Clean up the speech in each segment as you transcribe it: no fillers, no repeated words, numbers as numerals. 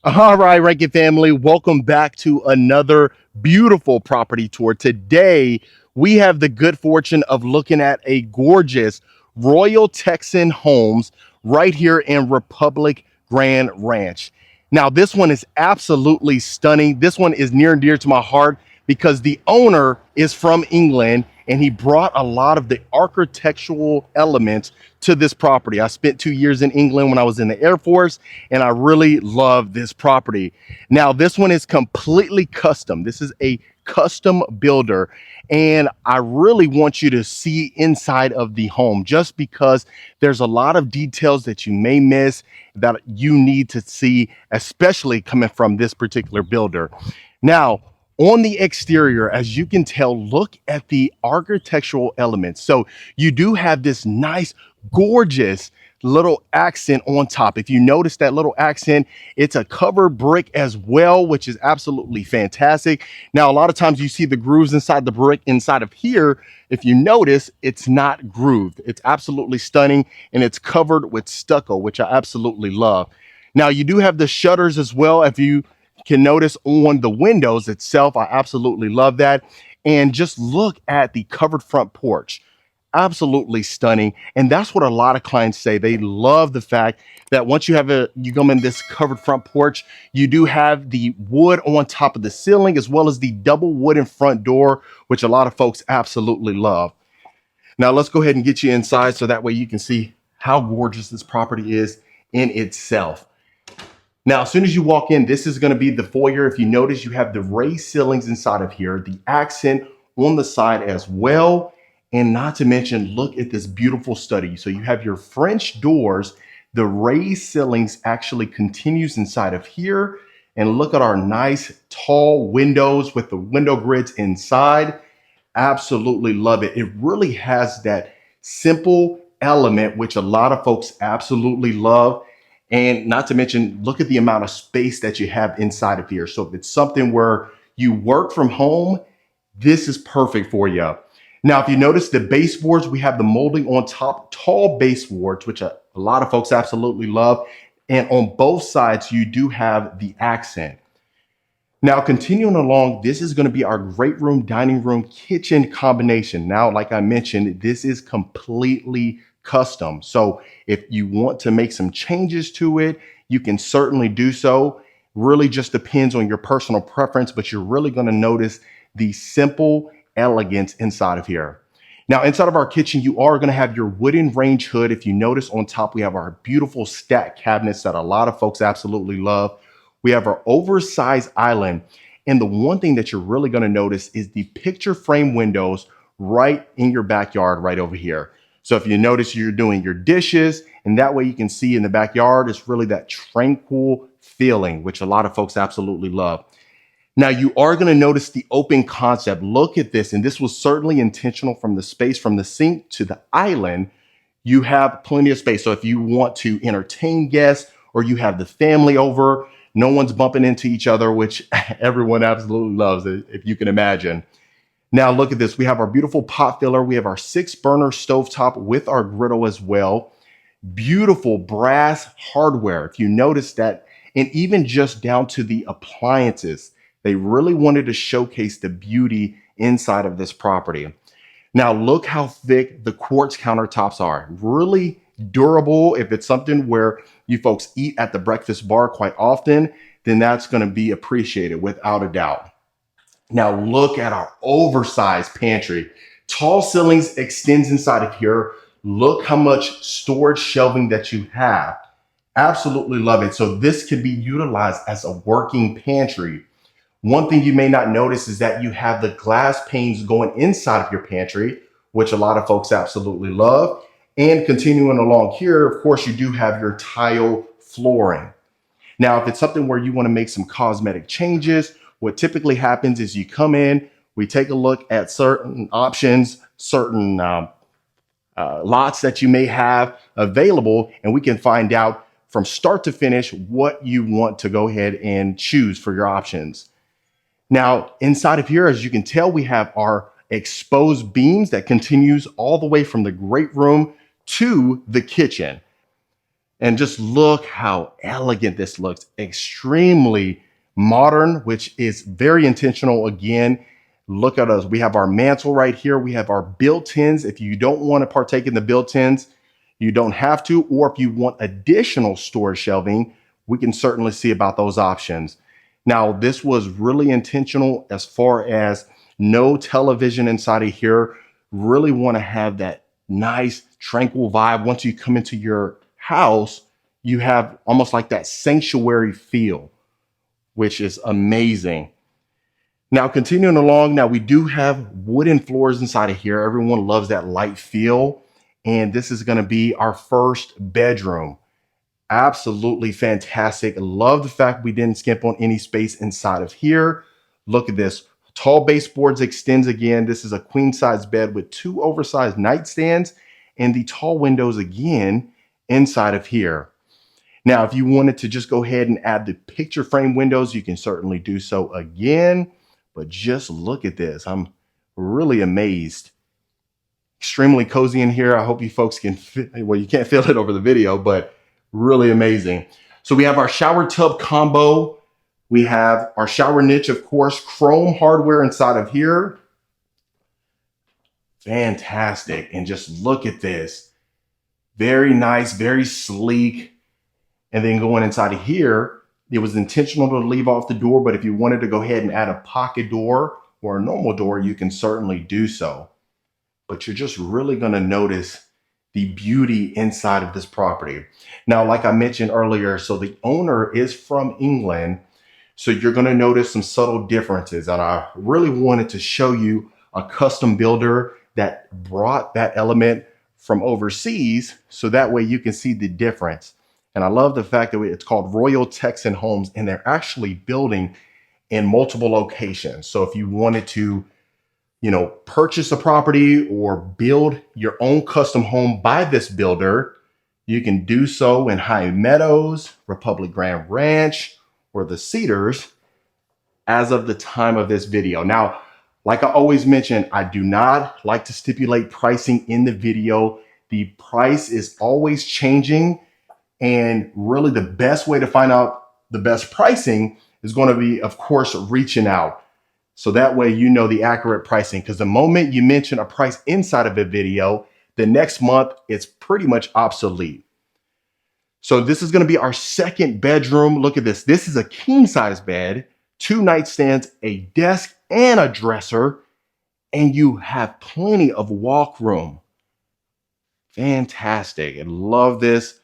All right, Rankin family, welcome back to another beautiful property tour. Today, we have the good fortune of looking at a gorgeous Royal Texan homes right here in Republic Grand Ranch. Now, this one is absolutely stunning. This one is near and dear to my heart because the owner is from England and he brought a lot of the architectural elements to this property. I spent 2 years in England when I was in the Air Force, and I really love this property. Now, this one is completely custom. This is a custom builder, and I really want you to see inside of the home just because there's a lot of details that you may miss that you need to see, especially coming from this particular builder. Now, on the exterior, as you can tell, look at the architectural elements. So you do have this nice, gorgeous little accent on top. If you notice that little accent, it's a covered brick as well, which is absolutely fantastic. Now, a lot of times you see the grooves inside the brick inside of here. If you notice, it's not grooved. It's absolutely stunning, and it's covered with stucco, which I absolutely love. Now, you do have the shutters as well. If you can notice on the windows itself, I absolutely love that. And just look at the covered front porch, absolutely stunning. And that's what a lot of clients say. They love the fact that once you come in this covered front porch, you do have the wood on top of the ceiling as well as the double wooden front door, which a lot of folks absolutely love. Now let's go ahead and get you inside so that way you can see how gorgeous this property is in itself. Now, as soon as you walk in, this is going to be the foyer. If you notice, you have the raised ceilings inside of here, the accent on the side as well. And not to mention, look at this beautiful study. So you have your French doors. The raised ceilings actually continues inside of here. And look at our nice tall windows with the window grids inside. Absolutely love it. It really has that simple element, which a lot of folks absolutely love. And not to mention, look at the amount of space that you have inside of here. So if it's something where you work from home, this is perfect for you. Now, if you notice the baseboards, we have the molding on top, tall baseboards, which a lot of folks absolutely love. And on both sides, you do have the accent. Now, continuing along, this is going to be our great room, dining room, kitchen combination. Now, like I mentioned, this is completely custom. So if you want to make some changes to it, you can certainly do so. Really just depends on your personal preference, but you're really going to notice the simple elegance inside of here. Now, inside of our kitchen, you are going to have your wooden range hood. If you notice on top, we have our beautiful stack cabinets that a lot of folks absolutely love. We have our oversized island. And the one thing that you're really going to notice is the picture frame windows right in your backyard right over here. So if you notice you're doing your dishes, and that way you can see in the backyard, it's really that tranquil feeling, which a lot of folks absolutely love. Now you are going to notice the open concept. Look at this. And this was certainly intentional from the space from the sink to the island. You have plenty of space. So if you want to entertain guests or you have the family over, no one's bumping into each other, which everyone absolutely loves, if you can imagine. Now look at this. We have our beautiful pot filler. We have our 6-burner stovetop with our griddle as well. Beautiful brass hardware. If you notice that, and even just down to the appliances, they really wanted to showcase the beauty inside of this property. Now look how thick the quartz countertops are. Really durable. If it's something where you folks eat at the breakfast bar quite often, then that's going to be appreciated without a doubt. Now look at our oversized pantry. Tall ceilings extends inside of here. Look how much storage shelving that you have. Absolutely love it. So this could be utilized as a working pantry. One thing you may not notice is that you have the glass panes going inside of your pantry, which a lot of folks absolutely love. And continuing along here, of course, you do have your tile flooring. Now, if it's something where you want to make some cosmetic changes, what typically happens is you come in, we take a look at certain options, certain lots that you may have available, and we can find out from start to finish what you want to go ahead and choose for your options. Now, inside of here, as you can tell, we have our exposed beams that continues all the way from the great room to the kitchen. And just look how elegant this looks. Extremely modern, which is very intentional. Again, look at us. We have our mantle right here. We have our built-ins. If you don't want to partake in the built-ins, you don't have to. Or if you want additional storage shelving, we can certainly see about those options. Now, this was really intentional as far as no television inside of here. Really want to have that nice, tranquil vibe. Once you come into your house, you have almost like that sanctuary feel, which is amazing. Now, continuing along, now we do have wooden floors inside of here. Everyone loves that light feel. And this is going to be our first bedroom. Absolutely fantastic. Love the fact we didn't skimp on any space inside of here. Look at this. Tall baseboards extends again. This is a queen size bed with 2 oversized nightstands and the tall windows again inside of here. Now, if you wanted to just go ahead and add the picture frame windows, you can certainly do so again. But just look at this. I'm really amazed. Extremely cozy in here. I hope you folks can well, you can't feel it over the video, but really amazing. So we have our shower tub combo. We have our shower niche, of course, chrome hardware inside of here. Fantastic. And just look at this. Very nice, very sleek. And then going inside of here, it was intentional to leave off the door, but if you wanted to go ahead and add a pocket door or a normal door, you can certainly do so. But you're just really going to notice the beauty inside of this property. Now, like I mentioned earlier, so the owner is from England, so you're going to notice some subtle differences. And I really wanted to show you a custom builder that brought that element from overseas, so that way you can see the difference. And I love the fact that it's called Royal Texan Homes, and they're actually building in multiple locations. So if you wanted to, purchase a property or build your own custom home by this builder, you can do so in High Meadows, Republic Grand Ranch, or the Cedars as of the time of this video. Now, like I always mention, I do not like to stipulate pricing in the video. The price is always changing. And really the best way to find out the best pricing is going to be, of course, reaching out. So that way you know the accurate pricing, because the moment you mention a price inside of a video, the next month it's pretty much obsolete. So this is going to be our second bedroom. Look at this. This is a king size bed, 2 nightstands, a desk, and a dresser, and you have plenty of walk room. Fantastic. I love this.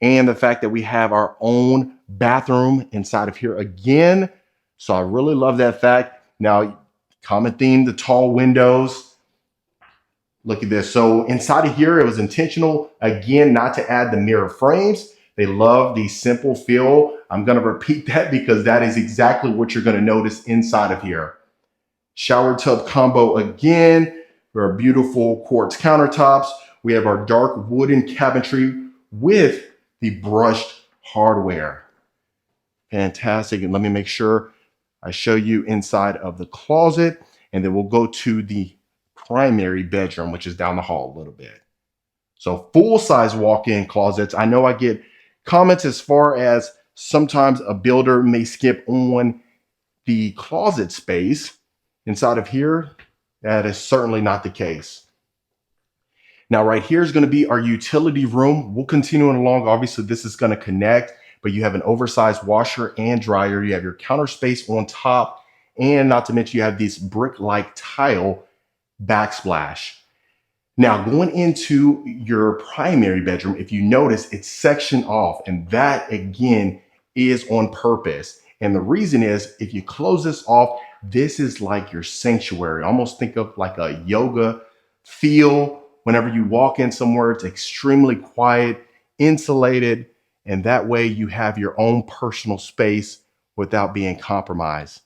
And the fact that we have our own bathroom inside of here again. So I really love that fact. Now, common theme, the tall windows. Look at this. So inside of here, it was intentional, again, not to add the mirror frames. They love the simple feel. I'm going to repeat that because that is exactly what you're going to notice inside of here. Shower tub combo again. Our beautiful quartz countertops. We have our dark wooden cabinetry with the brushed hardware. Fantastic. And let me make sure I show you inside of the closet, and then we'll go to the primary bedroom, which is down the hall a little bit. So full-size walk-in closets. I know I get comments as far as sometimes a builder may skip on the closet space inside of here. That is certainly not the case. Now, right here is going to be our utility room. We'll continue along. Obviously, this is going to connect, but you have an oversized washer and dryer. You have your counter space on top, and not to mention you have this brick-like tile backsplash. Now, going into your primary bedroom, if you notice, it's sectioned off, and that, again, is on purpose. And the reason is, if you close this off, this is like your sanctuary. Almost think of like a yoga feel. Whenever you walk in somewhere, it's extremely quiet, insulated, and that way you have your own personal space without being compromised.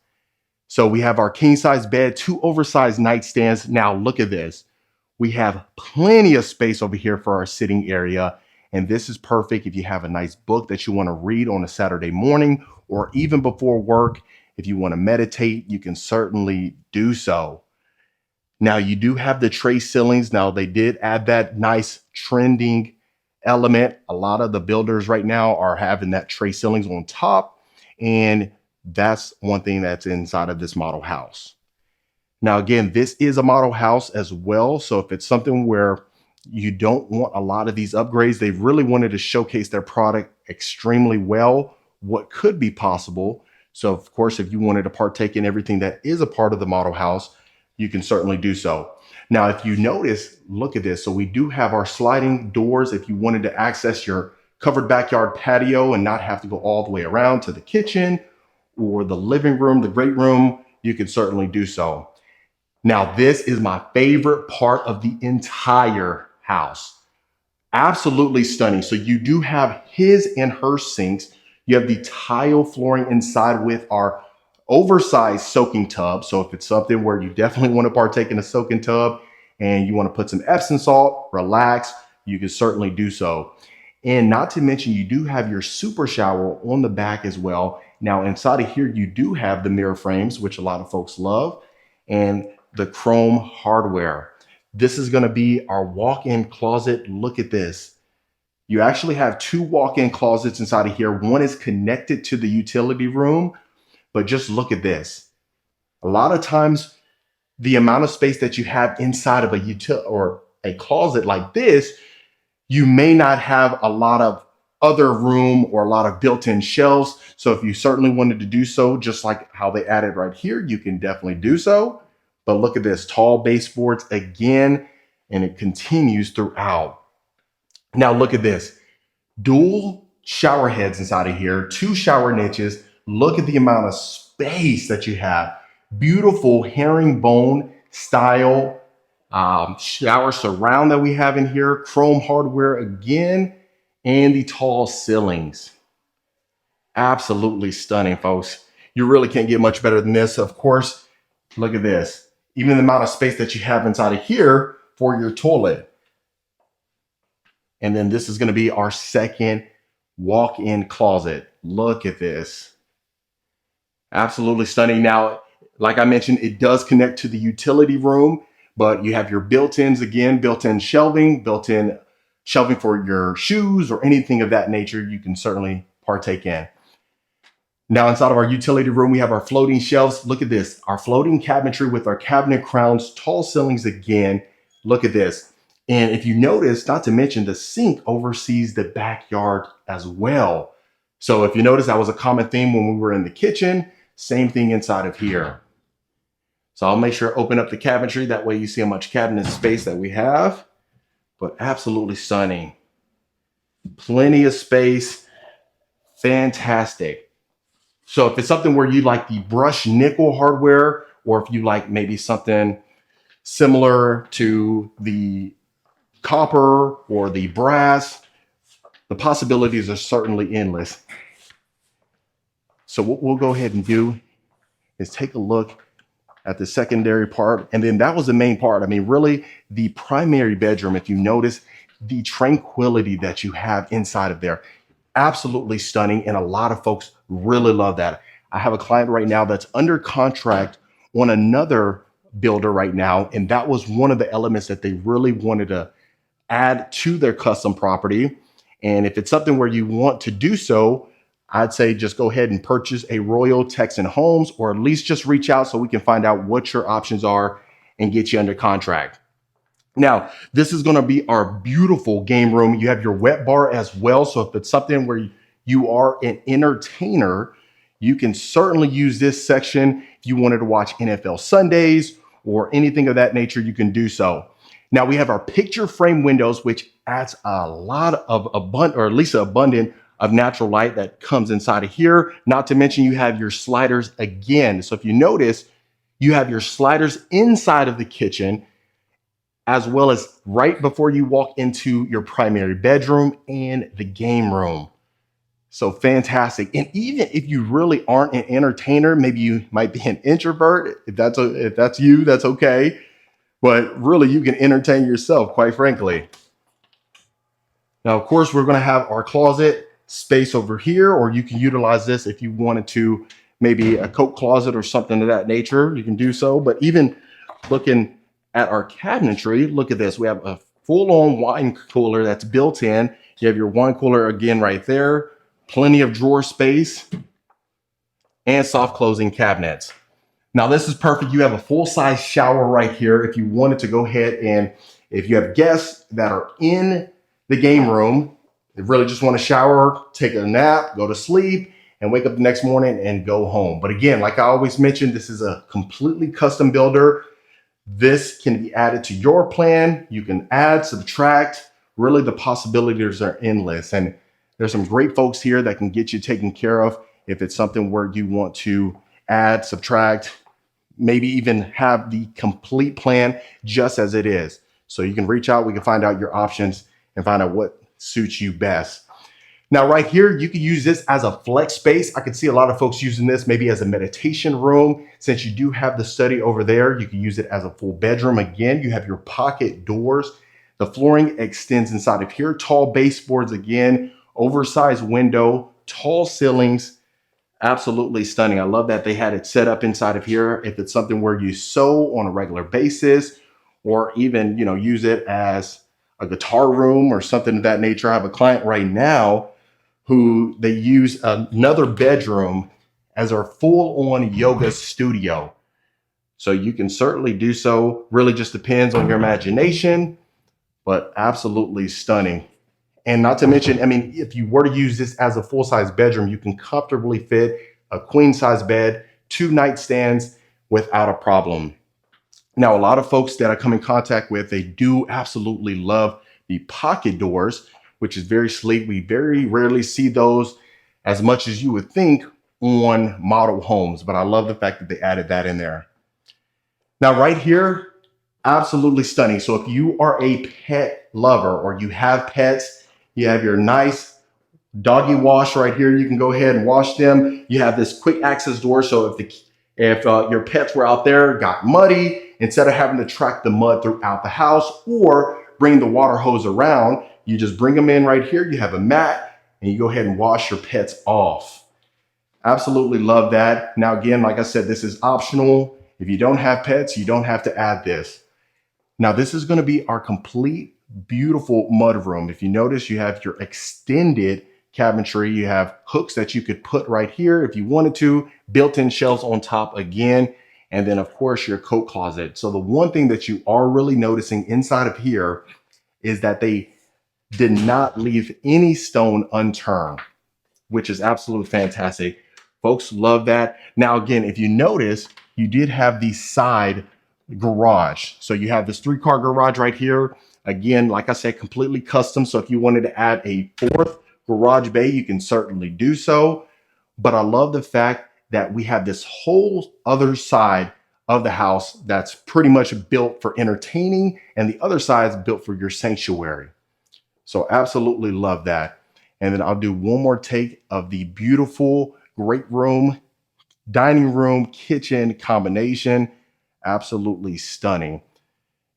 So we have our king size bed, 2 oversized nightstands. Now look at this. We have plenty of space over here for our sitting area. And this is perfect if you have a nice book that you want to read on a Saturday morning, or even before work. If you want to meditate, you can certainly do so. Now you do have the tray ceilings. Now they did add that nice trending element. A lot of the builders right now are having that tray ceilings on top, and that's one thing that's inside of this model house. Now, again, this is a model house as well. So if it's something where you don't want a lot of these upgrades, they really wanted to showcase their product extremely well, what could be possible. So of course, if you wanted to partake in everything that is a part of the model house, you can certainly do so. Now, if you notice, look at this. So we do have our sliding doors. If you wanted to access your covered backyard patio and not have to go all the way around to the kitchen or the living room, the great room, you can certainly do so. Now, this is my favorite part of the entire house. Absolutely stunning. So you do have his and her sinks. You have the tile flooring inside with our oversized soaking tub. So if it's something where you definitely want to partake in a soaking tub and you want to put some Epsom salt, relax, you can certainly do so. And not to mention, you do have your super shower on the back as well. Now, inside of here, you do have the mirror frames, which a lot of folks love, and the chrome hardware. This is going to be our walk-in closet. Look at this. You actually have two walk-in closets inside of here. One is connected to the utility room, but just look at this. A lot of times, the amount of space that you have inside of a closet like this, you may not have a lot of other room or a lot of built-in shelves. So if you certainly wanted to do so, just like how they added right here, you can definitely do so. But look at this, tall baseboards again, and it continues throughout. Now look at this, dual shower heads inside of here, two shower niches. Look at the amount of space that you have. Beautiful herringbone style shower surround that we have in here, chrome hardware again, and the tall ceilings. Absolutely stunning, folks. You really can't get much better than this. Of course, look at this. Even the amount of space that you have inside of here for your toilet. And then this is going to be our second walk-in closet. Look at this. Absolutely stunning. Now, like I mentioned, it does connect to the utility room, but you have your built-ins again, built-in shelving for your shoes or anything of that nature you can certainly partake in. Now, inside of our utility room, we have our floating shelves. Look at this, our floating cabinetry with our cabinet crowns, tall ceilings again. Look at this. And if you notice, not to mention, the sink oversees the backyard as well. So if you notice, that was a common theme when we were in the kitchen. Same thing inside of here. So I'll make sure to open up the cabinetry. That way you see how much cabinet space that we have. But absolutely stunning. Plenty of space. Fantastic. So if it's something where you like the brushed nickel hardware, or if you like maybe something similar to the copper or the brass, the possibilities are certainly endless. So what we'll go ahead and do is take a look at the secondary part. And then that was the main part. I mean, really the primary bedroom, if you notice the tranquility that you have inside of there, absolutely stunning. And a lot of folks really love that. I have a client right now that's under contract on another builder right now. And that was one of the elements that they really wanted to add to their custom property. And if it's something where you want to do so, I'd say just go ahead and purchase a Royal Texan Homes, or at least just reach out so we can find out what your options are and get you under contract. Now, this is going to be our beautiful game room. You have your wet bar as well. So if it's something where you are an entertainer, you can certainly use this section. If you wanted to watch NFL Sundays or anything of that nature, you can do so. Now we have our picture frame windows, which adds a lot of abundant of natural light that comes inside of here. Not to mention you have your sliders again. So if you notice, you have your sliders inside of the kitchen, as well as right before you walk into your primary bedroom and the game room. So fantastic. And even if you really aren't an entertainer, maybe you might be an introvert. If that's you, that's okay. But really, you can entertain yourself, quite frankly. Now, of course, we're going to have our closet space over here, or you can utilize this if you wanted to, maybe a coat closet or something of that nature. You can do so. But even looking at our cabinetry, look at this. We have a full-on wine cooler that's built in. You have your wine cooler again right there, plenty of drawer space, and soft closing cabinets. Now this is perfect. You have a full-size shower right here if you wanted to go ahead and if you have guests that are in the game room, they really just want to shower, take a nap, go to sleep, and wake up the next morning and go home. But again, like I always mentioned, this is a completely custom builder. This can be added to your plan. You can add, subtract. Really, the possibilities are endless. And there's some great folks here that can get you taken care of if it's something where you want to add, subtract, maybe even have the complete plan just as it is. So you can reach out, we can find out your options and find out what suits you best. Now, right here, you can use this as a flex space. I could see a lot of folks using this maybe as a meditation room. Since you do have the study over there, you can use it as a full bedroom. Again, you have your pocket doors. The flooring extends inside of here. Tall baseboards again, oversized window, tall ceilings. Absolutely stunning. I love that they had it set up inside of here. If it's something where you sew on a regular basis or even, use it as a guitar room or something of that nature. I have a client right now who they use another bedroom as our full-on yoga studio. So you can certainly do so. Really just depends on your imagination, but absolutely stunning. And not to mention, if you were to use this as a full-size bedroom, you can comfortably fit a queen-size bed, 2 nightstands without a problem. Now, a lot of folks that I come in contact with, they do absolutely love the pocket doors, which is very sleek. We very rarely see those as much as you would think on model homes, but I love the fact that they added that in there. Now, right here, absolutely stunning. So if you are a pet lover or you have pets, you have your nice doggy wash right here. You can go ahead and wash them. You have this quick access door. So if your pets were out there, got muddy, instead of having to track the mud throughout the house or bring the water hose around, you just bring them in right here. You have a mat and you go ahead and wash your pets off. Absolutely love that. Now, again, like I said, this is optional. If you don't have pets, you don't have to add this. Now, this is going to be our complete, beautiful mudroom. If you notice, you have your extended cabinetry. You have hooks that you could put right here if you wanted to, built-in shelves on top again, and then, of course, your coat closet. So the one thing that you are really noticing inside of here is that they did not leave any stone unturned, which is absolutely fantastic. Folks love that. Now, again, if you notice, you did have the side garage. So you have this 3-car garage right here. Again, like I said, completely custom. So if you wanted to add a 4th garage bay, you can certainly do so. But I love the fact that we have this whole other side of the house that's pretty much built for entertaining, and the other side is built for your sanctuary. So absolutely love that. And then I'll do one more take of the beautiful great room, dining room, kitchen combination. Absolutely stunning.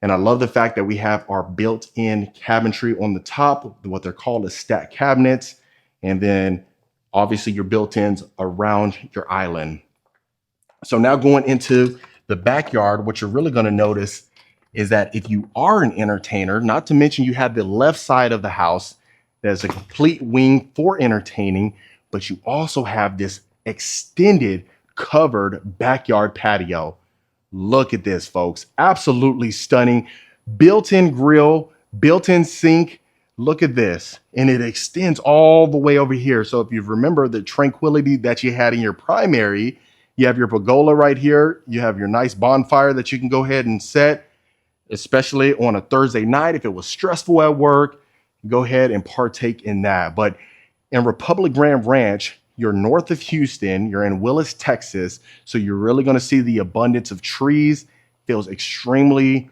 And I love the fact that we have our built-in cabinetry on the top, what they're called as stack cabinets. And then obviously your built-ins around your island. So now going into the backyard, what you're really going to notice is that if you are an entertainer, not to mention you have the left side of the house, there's a complete wing for entertaining, but you also have this extended covered backyard patio. Look at this, folks. Absolutely stunning. Built-in grill, built-in sink. Look at this. And it extends all the way over here. So if you remember the tranquility that you had in your primary, you have your pergola right here. You have your nice bonfire that you can go ahead and set, especially on a Thursday night. If it was stressful at work, go ahead and partake in that. But in Republic Grand Ranch, you're north of Houston, you're in Willis, Texas. So you're really going to see the abundance of trees. Feels extremely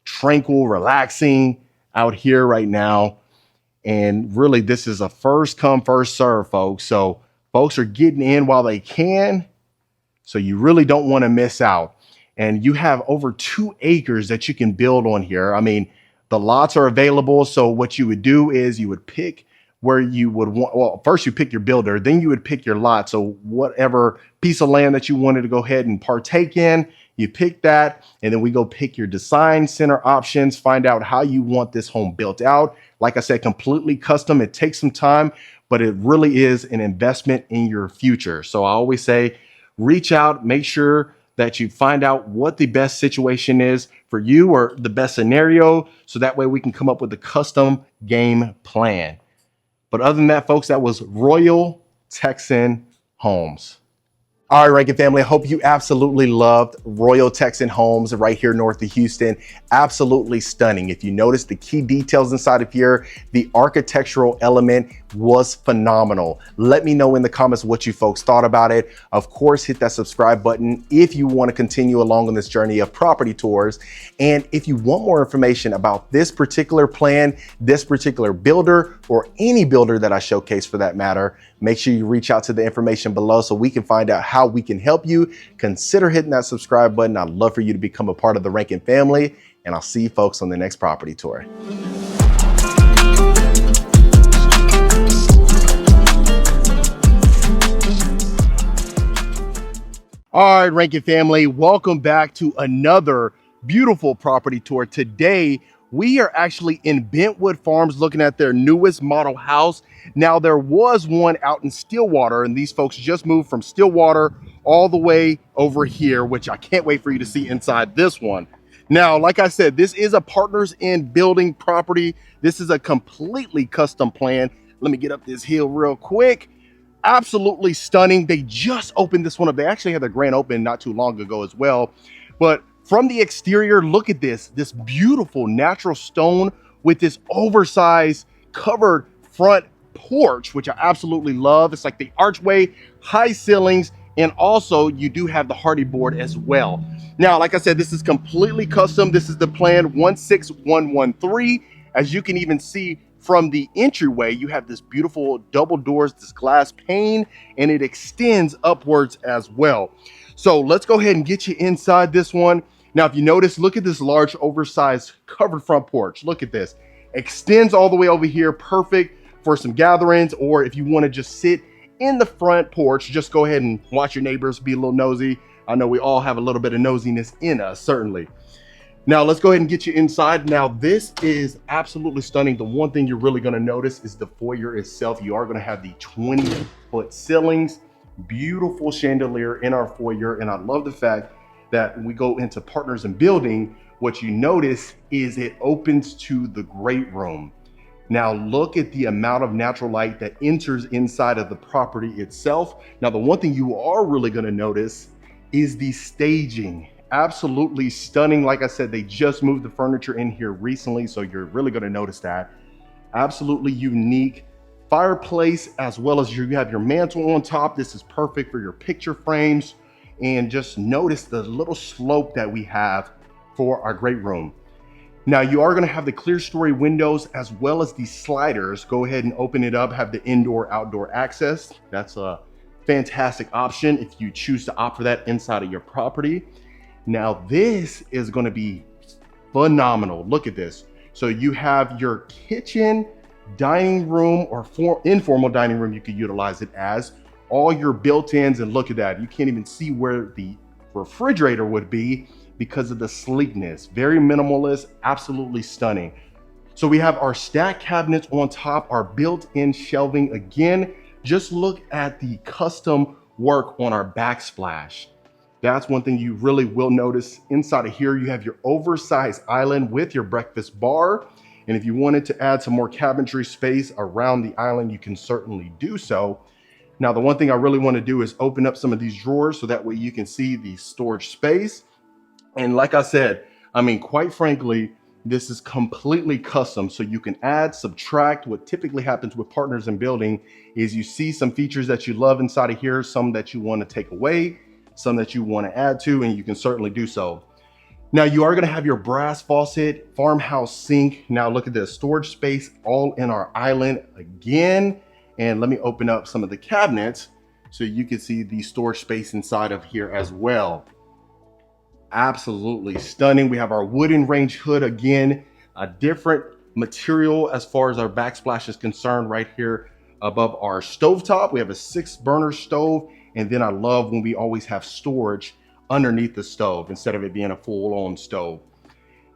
tranquil, relaxing out here right now. And really, this is a first come, first serve, folks. So folks are getting in while they can. So you really don't want to miss out. And you have over 2 acres that you can build on here. I mean, the lots are available. So what you would do is you would pick where you would want, well, first you pick your builder, then you would pick your lot. So whatever piece of land that you wanted to go ahead and partake in, You pick that, and then we go pick your design center options, find out how you want this home built out. Like I said, completely custom. It takes some time, but it really is an investment in your future. So I always say, reach out, make sure that you find out what the best situation is for you or the best scenario. So that way we can come up with a custom game plan. But other than that, folks, that was Royal Texan Homes. All right, Rankin family, I hope you absolutely loved Royal Texan Homes right here north of Houston. Absolutely stunning. If you notice the key details inside of here, the architectural element was phenomenal. Let me know in the comments what you folks thought about it. Of course, hit that subscribe button if you want to continue along on this journey of property tours. And if you want more information about this particular plan, this particular builder, or any builder that I showcase for that matter, make sure you reach out to the information below so we can find out how we can help you. Consider hitting that subscribe button. I'd love for you to become a part of the Rankin family, and I'll see you folks on the next property tour. All right, Rankin family, welcome back to another beautiful property tour. Today, we are actually in Bentwood Farms looking at their newest model house. Now, there was one out in Stillwater, and these folks just moved from Stillwater all the way over here, which I can't wait for you to see inside this one. Now, like I said, this is a Partners in Building property. This is a completely custom plan. Let me get up this hill real quick. Absolutely stunning. They just opened this one up. They actually had their grand opening not too long ago as well. But from the exterior, look at this beautiful natural stone with this oversized covered front porch, which I absolutely love. It's like the archway, high ceilings, and also you do have the hardy board as well. Now, like I said, this is completely custom. This is the plan 16113. As you can even see from the entryway, you have this beautiful double doors, this glass pane, and it extends upwards as well. So let's go ahead and get you inside this one. Now, if you notice, look at this large oversized covered front porch. Look at this. Extends all the way over here. Perfect for some gatherings, or if you want to just sit in the front porch, just go ahead and watch your neighbors, be a little nosy. I know we all have a little bit of nosiness in us, certainly. Now, let's go ahead and get you inside. Now, this is absolutely stunning. The one thing you're really going to notice is the foyer itself. You are going to have the 20-foot ceilings, beautiful chandelier in our foyer. And I love the fact that when we go into Partners in Building, what you notice is it opens to the great room. Now, look at the amount of natural light that enters inside of the property itself. Now, the one thing you are really going to notice is the staging. Absolutely stunning. Like I said, they just moved the furniture in here recently, so you're really going to notice that. Absolutely unique fireplace, as well as you have your mantle on top. This is perfect for your picture frames. And just notice the little slope that we have for our great room. Now, you are going to have the clear story windows as well as the sliders. Go ahead and open it up, have the indoor-outdoor access. That's a fantastic option if you choose to opt for that inside of your property. Now, this is going to be phenomenal. Look at this. So you have your kitchen, dining room, or informal dining room, you could utilize it as. All your built-ins, and look at that. You can't even see where the refrigerator would be because of the sleekness. Very minimalist, absolutely stunning. So we have our stack cabinets on top, our built-in shelving. Again, just look at the custom work on our backsplash. That's one thing you really will notice. Inside of here, you have your oversized island with your breakfast bar. And if you wanted to add some more cabinetry space around the island, you can certainly do so. Now, the one thing I really want to do is open up some of these drawers so that way you can see the storage space. And like I said, I mean, quite frankly, this is completely custom. So you can add, subtract. What typically happens with Partners in Building is you see some features that you love inside of here, some that you want to take away, some that you want to add to, and you can certainly do so. Now, you are going to have your brass faucet, farmhouse sink. Now, look at this storage space all in our island again. And let me open up some of the cabinets so you can see the storage space inside of here as well. Absolutely stunning. We have our wooden range hood again, a different material as far as our backsplash is concerned right here above our stovetop. We have a 6-burner stove. And then I love when we always have storage underneath the stove instead of it being a full-on stove.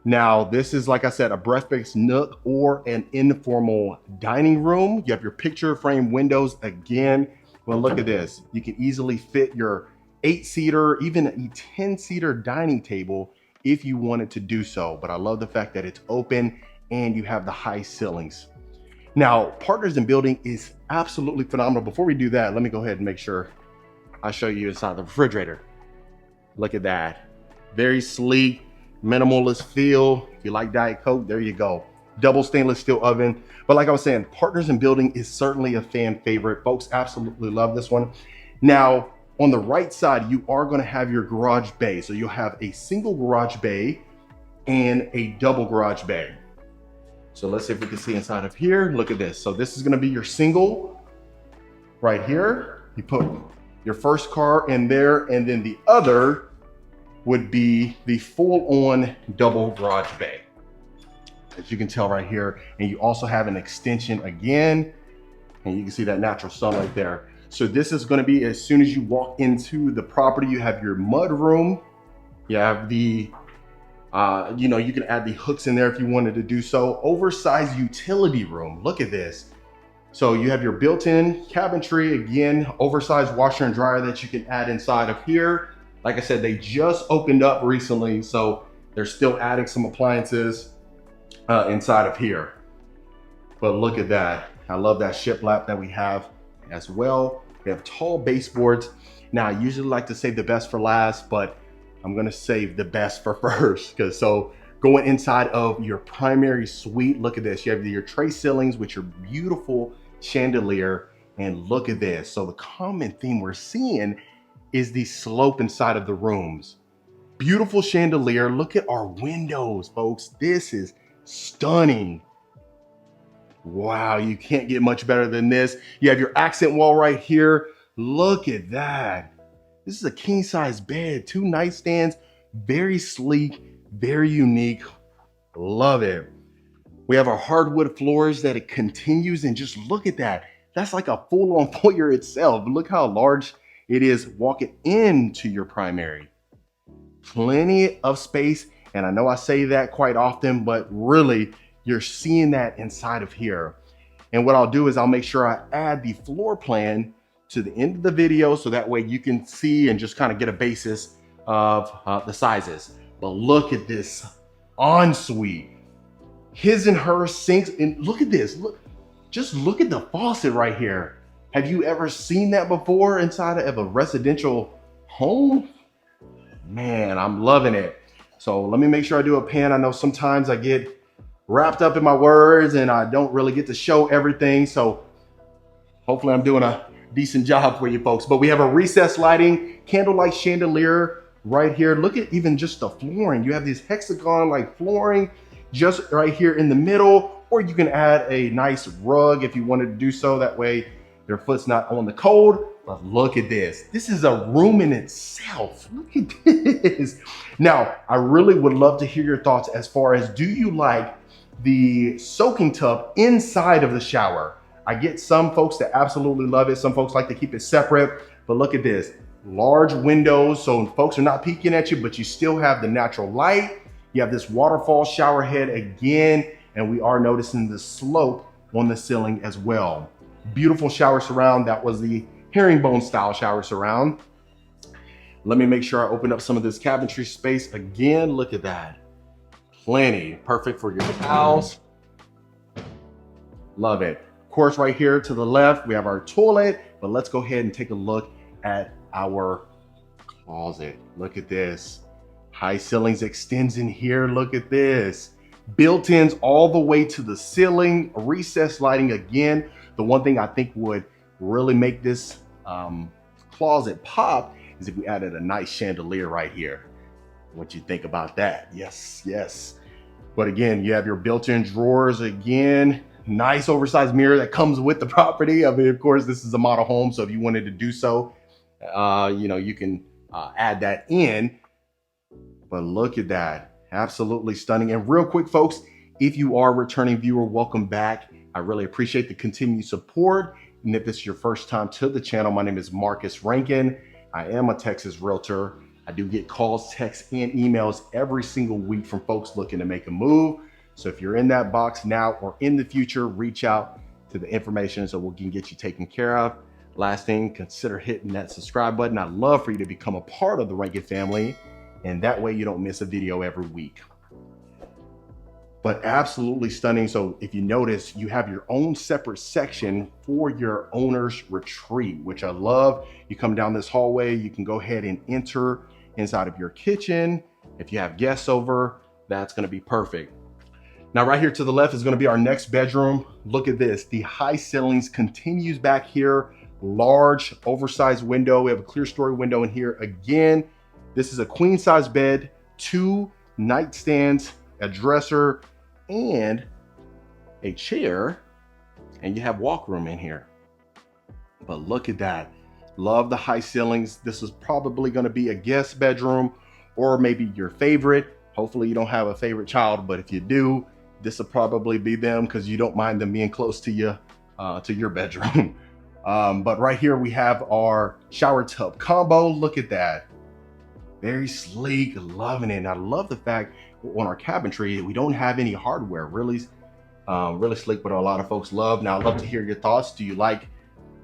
Now, this is, like I said, a breakfast nook or an informal dining room. You have your picture frame windows again. Well, look at this. You can easily fit your 8-seater, even a 10-seater dining table if you wanted to do so. But I love the fact that it's open and you have the high ceilings. Now, Partners in Building is absolutely phenomenal. Before we do that, let me go ahead and make sure I show you inside the refrigerator. Look at that. Very sleek, minimalist feel. If you like Diet Coke, there you go. Double stainless steel oven. But like I was saying, Partners in Building is certainly a fan favorite. Folks absolutely love this one. Now, on the right side, you are going to have your garage bay. So you'll have a single garage bay and a double garage bay. So let's see if we can see inside of here. Look at this. So this is going to be your single right here. You put your first car in there, and then the other would be the full-on double garage bay, as you can tell right here. And you also have an extension again, and you can see that natural sunlight there. So this is going to be, as soon as you walk into the property, you have your mud room. You have the you can add the hooks in there if you wanted to do so. Oversized utility room. Look at this. So you have your built-in cabinetry, again, oversized washer and dryer that you can add inside of here. Like I said, they just opened up recently, so they're still adding some appliances inside of here. But look at that. I love that shiplap that we have as well. We have tall baseboards. Now, I usually like to save the best for last, but I'm gonna save the best for first. So going inside of your primary suite, look at this. You have your tray ceilings with your beautiful chandelier, and look at this. So the common theme we're seeing is the slope inside of the rooms. Beautiful chandelier. Look at our windows, folks. This is stunning. Wow, you can't get much better than this. You have your accent wall right here. Look at that. This is a king size bed, 2 nightstands, very sleek, very unique. Love it. We have our hardwood floors that it continues, and just look at that. That's like a full-on foyer itself. Look how large it is walking into your primary. Plenty of space, and I know I say that quite often, but really you're seeing that inside of here. And what I'll do is I'll make sure I add the floor plan to the end of the video, so that way you can see and just kind of get a basis of the sizes. But look at this ensuite. His and her sinks, and look at this. Just look at the faucet right here. Have you ever seen that before inside of a residential home? Man, I'm loving it. So let me make sure I do a pan. I know sometimes I get wrapped up in my words and I don't really get to show everything. So hopefully I'm doing a decent job for you folks. But we have a recessed lighting, candlelight chandelier right here. Look at even just the flooring. You have this hexagon like flooring just right here in the middle, or you can add a nice rug if you wanted to do so. That way your foot's not on the cold. But look at this. This is a room in itself. Look at this. Now, I really would love to hear your thoughts as far as, do you like the soaking tub inside of the shower? I get some folks that absolutely love it. Some folks like to keep it separate, but look at this. Large windows, so folks are not peeking at you, but you still have the natural light. You have this waterfall shower head again, and we are noticing the slope on the ceiling as well. Beautiful shower surround. That was the herringbone style shower surround. Let me make sure I open up some of this cabinetry space again. Look at that. Plenty. Perfect for your towels. Love it. Of course, right here to the left, we have our toilet, but let's go ahead and take a look at our closet. Look at this. High ceilings extends in here. Look at this. Built-ins all the way to the ceiling. Recessed lighting again. The one thing I think would really make this closet pop is if we added a nice chandelier right here. What you think about that? Yes, yes. But again, you have your built-in drawers again. Nice oversized mirror that comes with the property. I mean, of course, this is a model home, so if you wanted to do so, you can add that in. But look at that. Absolutely stunning. And real quick, folks, if you are a returning viewer, welcome back. I really appreciate the continued support. And if this is your first time to the channel, my name is Marcus Rankin. I am a Texas realtor. I do get calls, texts, and emails every single week from folks looking to make a move. So if you're in that box now or in the future, reach out to the information so we can get you taken care of. Last thing, consider hitting that subscribe button. I'd love for you to become a part of the Rankin family, and that way you don't miss a video every week. But absolutely stunning. So if you notice, you have your own separate section for your owner's retreat, which I love. You come down this hallway, you can go ahead and enter inside of your kitchen. If you have guests over, that's going to be perfect. Now, right here to the left is going to be our next bedroom. Look at this. The high ceilings continues back here. Large, oversized window. We have a clear story window in here. Again, this is a queen size bed, 2 nightstands, a dresser, and a chair, and you have walk room in here. But look at that. Love the high ceilings. This is probably going to be a guest bedroom or maybe your favorite. Hopefully you don't have a favorite child, but if you do, this will probably be them because you don't mind them being close to you, to your bedroom. But right here we have our shower tub combo. Look at that. Very sleek, loving it. And I love the fact on our cabinetry, we don't have any hardware. Really sleek, but a lot of folks love. Now I'd love to hear your thoughts. Do you like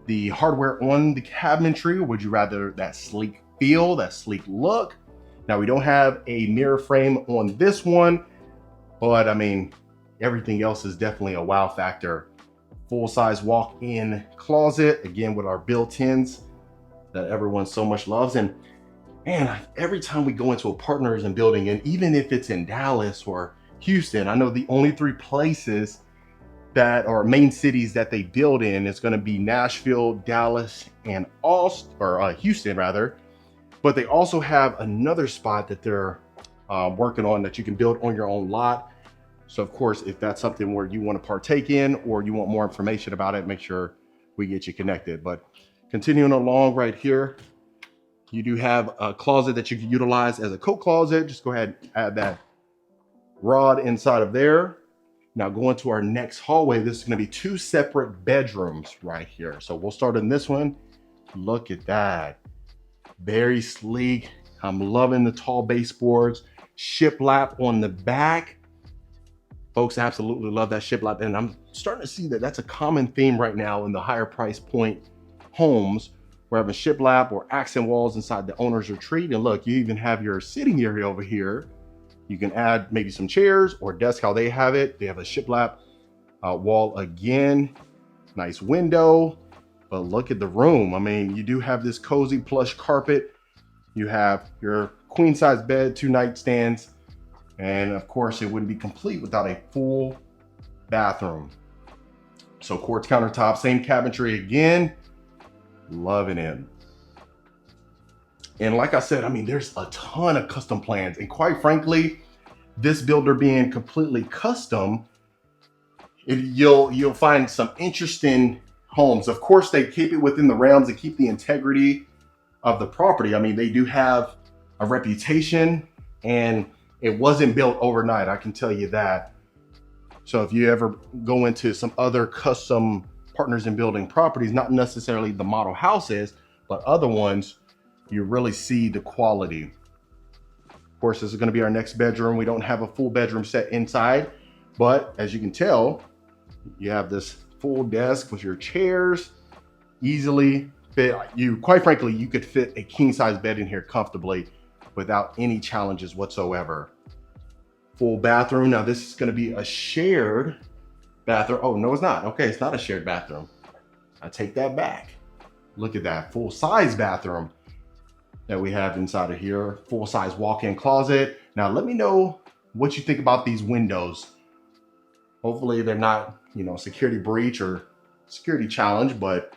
the hardware on the cabinetry, or would you rather that sleek feel, that sleek look? Now we don't have a mirror frame on this one, but I mean, everything else is definitely a wow factor. Full-size walk-in closet, again with our built-ins that everyone so much loves. And man, every time we go into a partners in building, and even if it's in Dallas or Houston, I know the only 3 places that are main cities that they build in is going to be Nashville, Dallas, and Houston rather. But they also have another spot that they're working on that you can build on your own lot. So of course, if that's something where you want to partake in or you want more information about it, make sure we get you connected. But continuing along right here, you do have a closet that you can utilize as a coat closet. Just go ahead and add that rod inside of there. Now going to our next hallway, this is going to be 2 separate bedrooms right here. So we'll start in this one. Look at that. Very sleek. I'm loving the tall baseboards. Shiplap on the back. Folks absolutely love that shiplap. And I'm starting to see that that's a common theme right now in the higher price point homes. We're having shiplap or accent walls inside the owner's retreat. And look, you even have your sitting area over here. You can add maybe some chairs or desk how they have it. They have a shiplap wall again. Nice window. But look at the room. I mean, you do have this cozy plush carpet. You have your queen size bed, 2 nightstands. And of course, it wouldn't be complete without a full bathroom. So quartz countertop, same cabinetry again. Loving it. And like I said, I mean, there's a ton of custom plans. And quite frankly, this builder being completely custom, you'll find some interesting homes. Of course, they keep it within the realms and keep the integrity of the property. I mean, they do have a reputation, and it wasn't built overnight, I can tell you that. So if you ever go into some other custom partners in building properties, not necessarily the model houses, but other ones, you really see the quality. Of course, this is going to be our next bedroom. We don't have a full bedroom set inside, but as you can tell, you have this full desk with your chairs, easily fit. Quite frankly, you could fit a king size bed in here comfortably without any challenges whatsoever. Full bathroom. Now this is going to be a shared bathroom. Oh, no, it's not. Okay, it's not a shared bathroom. I take that back. Look at that full size bathroom that we have inside of here. Full size walk-in closet. Now let me know what you think about these windows. Hopefully they're not, security breach or security challenge, but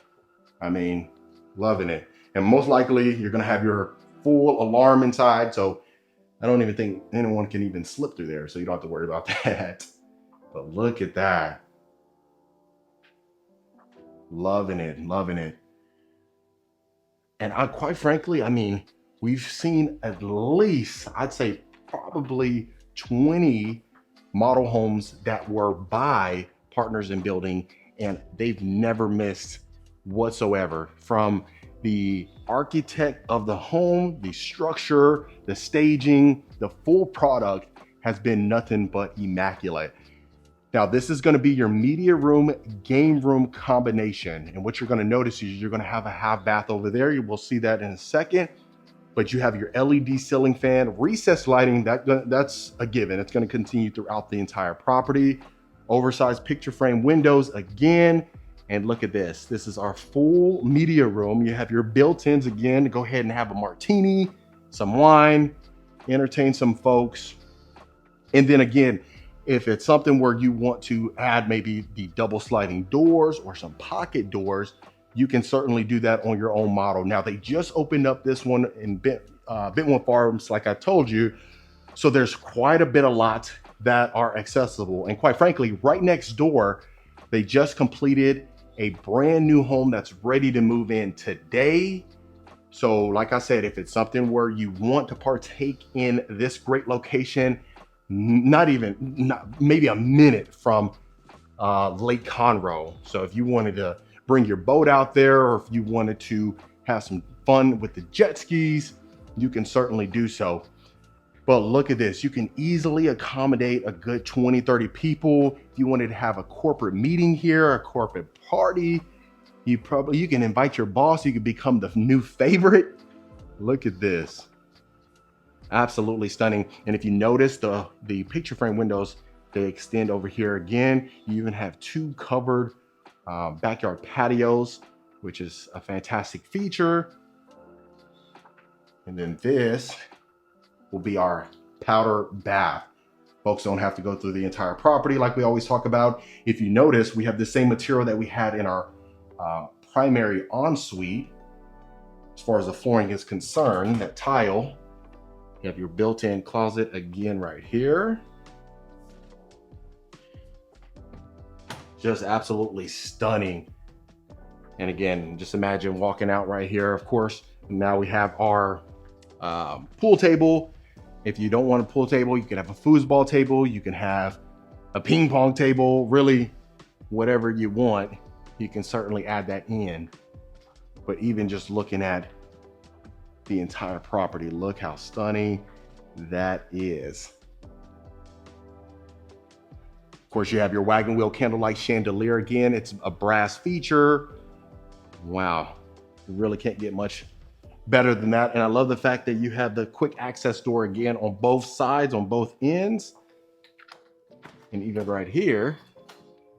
I mean, loving it. And most likely you're going to have your full alarm inside. So I don't even think anyone can even slip through there. So you don't have to worry about that. But look at that. Loving it, loving it. And quite frankly, I mean, we've seen at least, I'd say probably 20 model homes that were by partners in building, and they've never missed whatsoever, from the architect of the home, the structure, the staging, the full product has been nothing but immaculate. Now, this is going to be your media room, game room combination. And what you're going to notice is you're going to have a half bath over there. You will see that in a second. But you have your LED ceiling fan, recessed lighting, that's a given. It's going to continue throughout the entire property. Oversized picture frame windows again. And look at this. This is our full media room. You have your built-ins again. Go ahead and have a martini, some wine, entertain some folks. And then again, if it's something where you want to add maybe the double sliding doors or some pocket doors, you can certainly do that on your own model. Now, they just opened up this one in Bentwood Farms, like I told you. So there's quite a bit of lots that are accessible. And quite frankly, right next door, they just completed a brand new home that's ready to move in today. So like I said, if it's something where you want to partake in this great location, maybe a minute from Lake Conroe. So if you wanted to bring your boat out there, or if you wanted to have some fun with the jet skis, you can certainly do so. But look at this, you can easily accommodate a good 20, 30 people. If you wanted to have a corporate meeting here, a corporate party, you can invite your boss, you could become the new favorite. Look at this. Absolutely stunning. And if you notice the picture frame windows, they extend over here again. You even have two covered backyard patios, which is a fantastic feature. And then this will be our powder bath. Folks don't have to go through the entire property like we always talk about. If you notice, we have the same material that we had in our primary ensuite. As far as the flooring is concerned, that tile. You have your built-in closet again right here. Just absolutely stunning. And again, just imagine walking out right here. Of course, now we have our pool table. If you don't want a pool table, you can have a foosball table. You can have a ping pong table, really whatever you want. You can certainly add that in. But even just looking at the entire property, look how stunning that is. Of course, you have your wagon wheel candlelight chandelier again. It's a brass feature. Wow, you really can't get much better than that. And I love the fact that you have the quick access door again on both sides, on both ends. And even right here,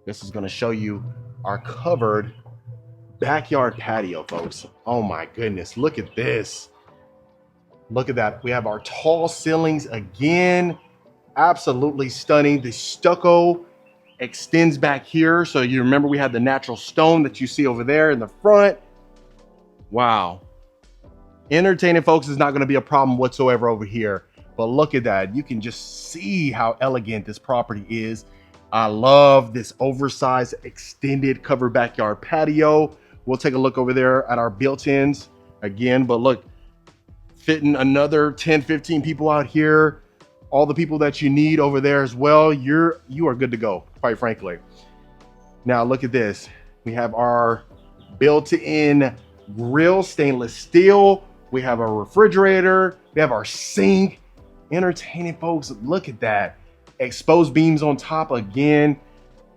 this is going to show you our covered backyard patio, folks. Oh my goodness, look at this. Look at that. We have our tall ceilings again. Absolutely stunning. The stucco extends back here. So you remember we had the natural stone that you see over there in the front. Wow. Entertaining folks is not going to be a problem whatsoever over here. But look at that. You can just see how elegant this property is. I love this oversized extended covered backyard patio. We'll take a look over there at our built-ins again. But look, fitting another 10, 15 people out here. All the people that you need over there as well. You are good to go, quite frankly. Now look at this. We have our built-in grill, stainless steel. We have our refrigerator. We have our sink. Entertaining folks, look at that. Exposed beams on top again.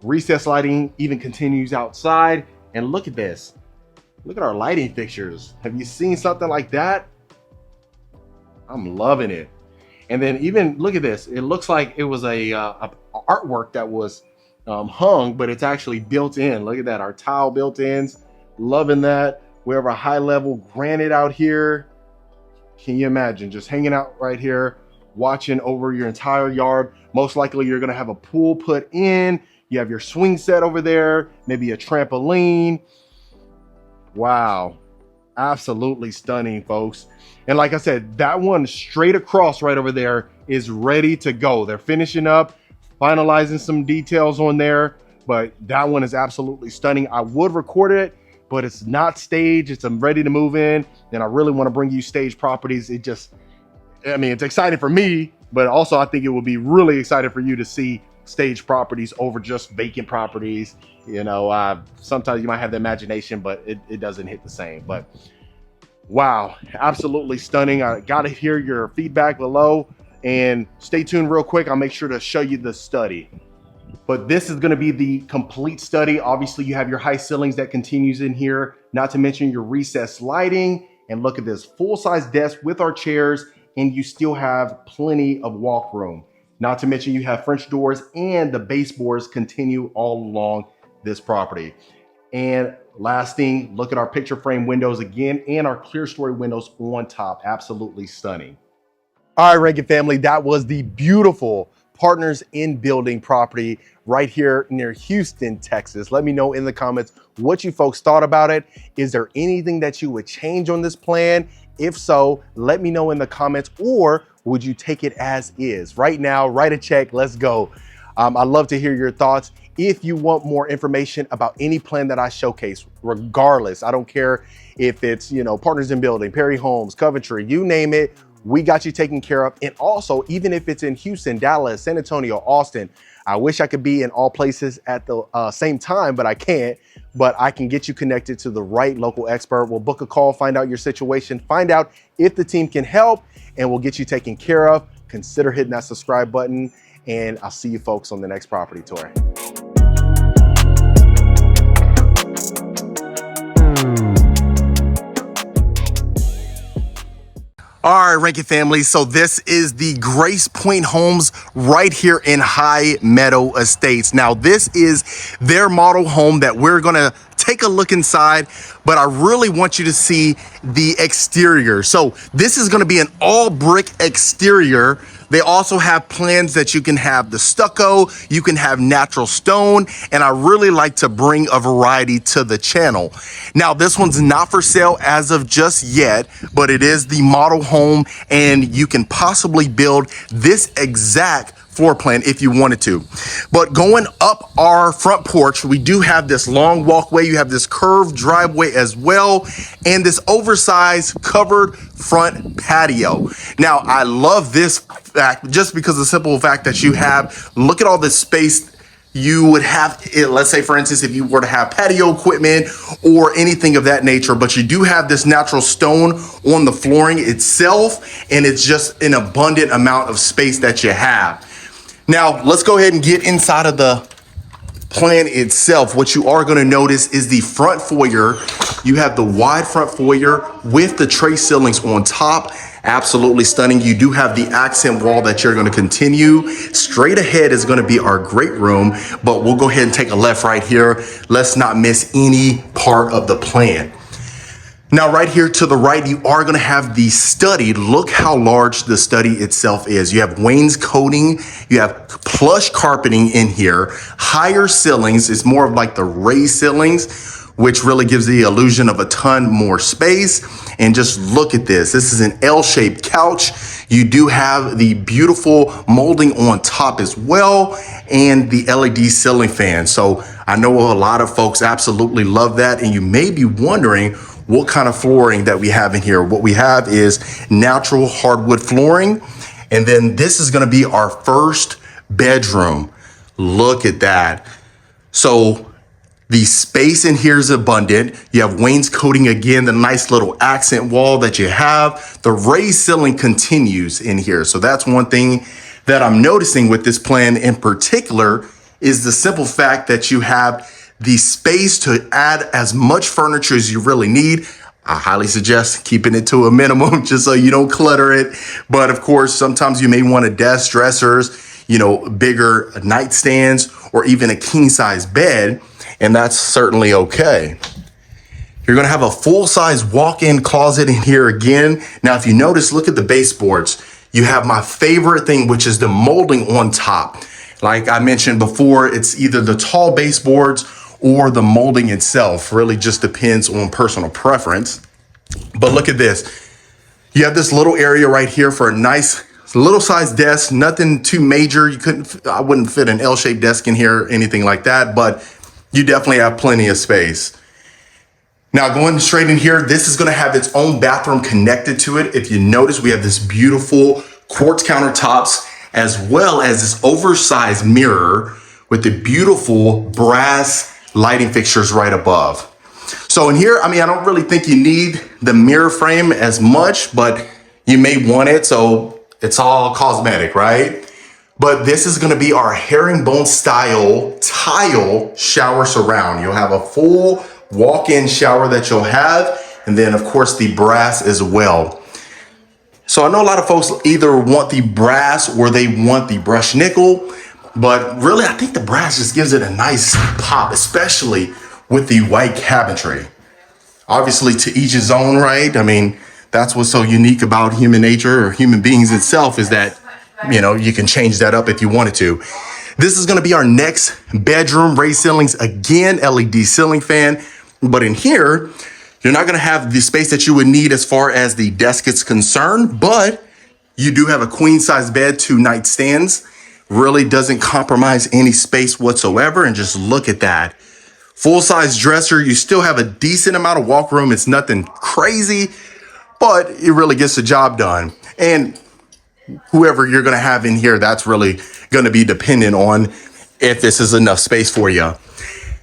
Recessed lighting even continues outside. And look at this. Look at our lighting fixtures. Have you seen something like that? I'm loving it. And then even look at this. It looks like it was a artwork that was hung, but it's actually built in. Look at that, our tile built-ins. Loving that. We have a high-level granite out here. Can you imagine just hanging out right here, watching over your entire yard? Most likely you're gonna have a pool put in. You have your swing set over there, maybe a trampoline. Wow, absolutely stunning, folks. And like I said, that one straight across right over there is ready to go. They're finishing up, finalizing some details on there, but that one is absolutely stunning. I would record it, but it's not staged. It's ready to move in. And I really want to bring you staged properties. It's exciting for me, but also I think it will be really exciting for you to see staged properties over just vacant properties. You know, sometimes you might have the imagination, but it doesn't hit the same. But Wow, absolutely stunning. I got to hear your feedback below, and stay tuned real quick. I'll make sure to show you the study. But this is going to be the complete study. Obviously, you have your high ceilings that continues in here, not to mention your recessed lighting. And look at this full-size desk with our chairs, and you still have plenty of walk room. Not to mention you have French doors, and the baseboards continue all along this property. And last thing, look at our picture frame windows again, and our clear story windows on top. Absolutely stunning. All right, Reagan family, that was the beautiful Partners in Building property right here near Houston, Texas. Let me know in the comments what you folks thought about it. Is there anything that you would change on this plan? If so, let me know in the comments, or would you take it as is? Right now, write a check, let's go. I'd love to hear your thoughts. If you want more information about any plan that I showcase, regardless, I don't care if it's, Partners in Building, Perry Homes, Coventry, you name it, we got you taken care of. And also, even if it's in Houston, Dallas, San Antonio, Austin, I wish I could be in all places at the same time, but I can't. But I can get you connected to the right local expert. We'll book a call, find out your situation, find out if the team can help, and we'll get you taken care of. Consider hitting that subscribe button, and I'll see you folks on the next property tour. All right, Rankin family. So this is the Gracepoint homes right here in High Meadow Estates. Now, this is their model home that we're gonna take a look inside, but I really want you to see the exterior. So this is gonna be an all brick exterior. They also have plans that you can have the stucco, you can have natural stone, and I really like to bring a variety to the channel. Now, this one's not for sale as of just yet, but it is the model home, and you can possibly build this exact floor plan if you wanted to. But going up our front porch, we do have this long walkway. You have this curved driveway as well, and this oversized covered front patio. Now, I love this fact just because of the simple fact that you have, look at all this space you would have. Let's say, for instance, if you were to have patio equipment or anything of that nature, but you do have this natural stone on the flooring itself, and it's just an abundant amount of space that you have. Now, let's go ahead and get inside of the plan itself. What you are going to notice is the front foyer. You have the wide front foyer with the tray ceilings on top. Absolutely stunning. You do have the accent wall that you're going to continue. Straight ahead is going to be our great room, but we'll go ahead and take a left right here. Let's not miss any part of the plan. Now, right here to the right, you are going to have the study. Look how large the study itself is. You have wainscoting, you have plush carpeting in here, higher ceilings. It's more of like the raised ceilings, which really gives the illusion of a ton more space. And just look at this. This is an L-shaped couch. You do have the beautiful molding on top as well, and the LED ceiling fan. So I know a lot of folks absolutely love that. And you may be wondering what kind of flooring that we have in here. What we have is natural hardwood flooring. And then this is going to be our first bedroom. Look at that. So the space in here is abundant. You have wainscoting again, the nice little accent wall that you have. The raised ceiling continues in here. So that's one thing that I'm noticing with this plan in particular is the simple fact that you have the space to add as much furniture as you really need. I highly suggest keeping it to a minimum just so you don't clutter it. But of course, sometimes you may want a desk, dressers, bigger nightstands, or even a king size bed. And that's certainly okay. You're gonna have a full-size walk-in closet in here again. Now, if you notice, look at the baseboards. You have my favorite thing, which is the molding on top. Like I mentioned before, it's either the tall baseboards or the molding itself. Really just depends on personal preference. But look at this. You have this little area right here for a nice little size desk, nothing too major. I wouldn't fit an L-shaped desk in here, anything like that, but you definitely have plenty of space. Now, going straight in here, this is gonna have its own bathroom connected to it. If you notice, we have this beautiful quartz countertops, as well as this oversized mirror with the beautiful brass lighting fixtures right above. So in here, I mean, I don't really think you need the mirror frame as much, but you may want it. So it's all cosmetic, right? But this is going to be our herringbone style tile shower surround. You'll have a full walk-in shower that you'll have. And then of course the brass as well. So I know a lot of folks either want the brass or they want the brushed nickel, but really I think the brass just gives it a nice pop, especially with the white cabinetry. Obviously to each his own, right? I mean, that's what's so unique about human nature or human beings itself, is that, you know, you can change that up if you wanted to. This is going to be our next bedroom. Raised ceilings, again, LED ceiling fan. But in here, you're not going to have the space that you would need as far as the desk is concerned, but you do have a queen size bed, 2 nightstands. Really doesn't compromise any space whatsoever. And just look at that. Full size dresser. You still have a decent amount of walk room. It's nothing crazy, but it really gets the job done. And whoever you're going to have in here, that's really going to be dependent on if this is enough space for you.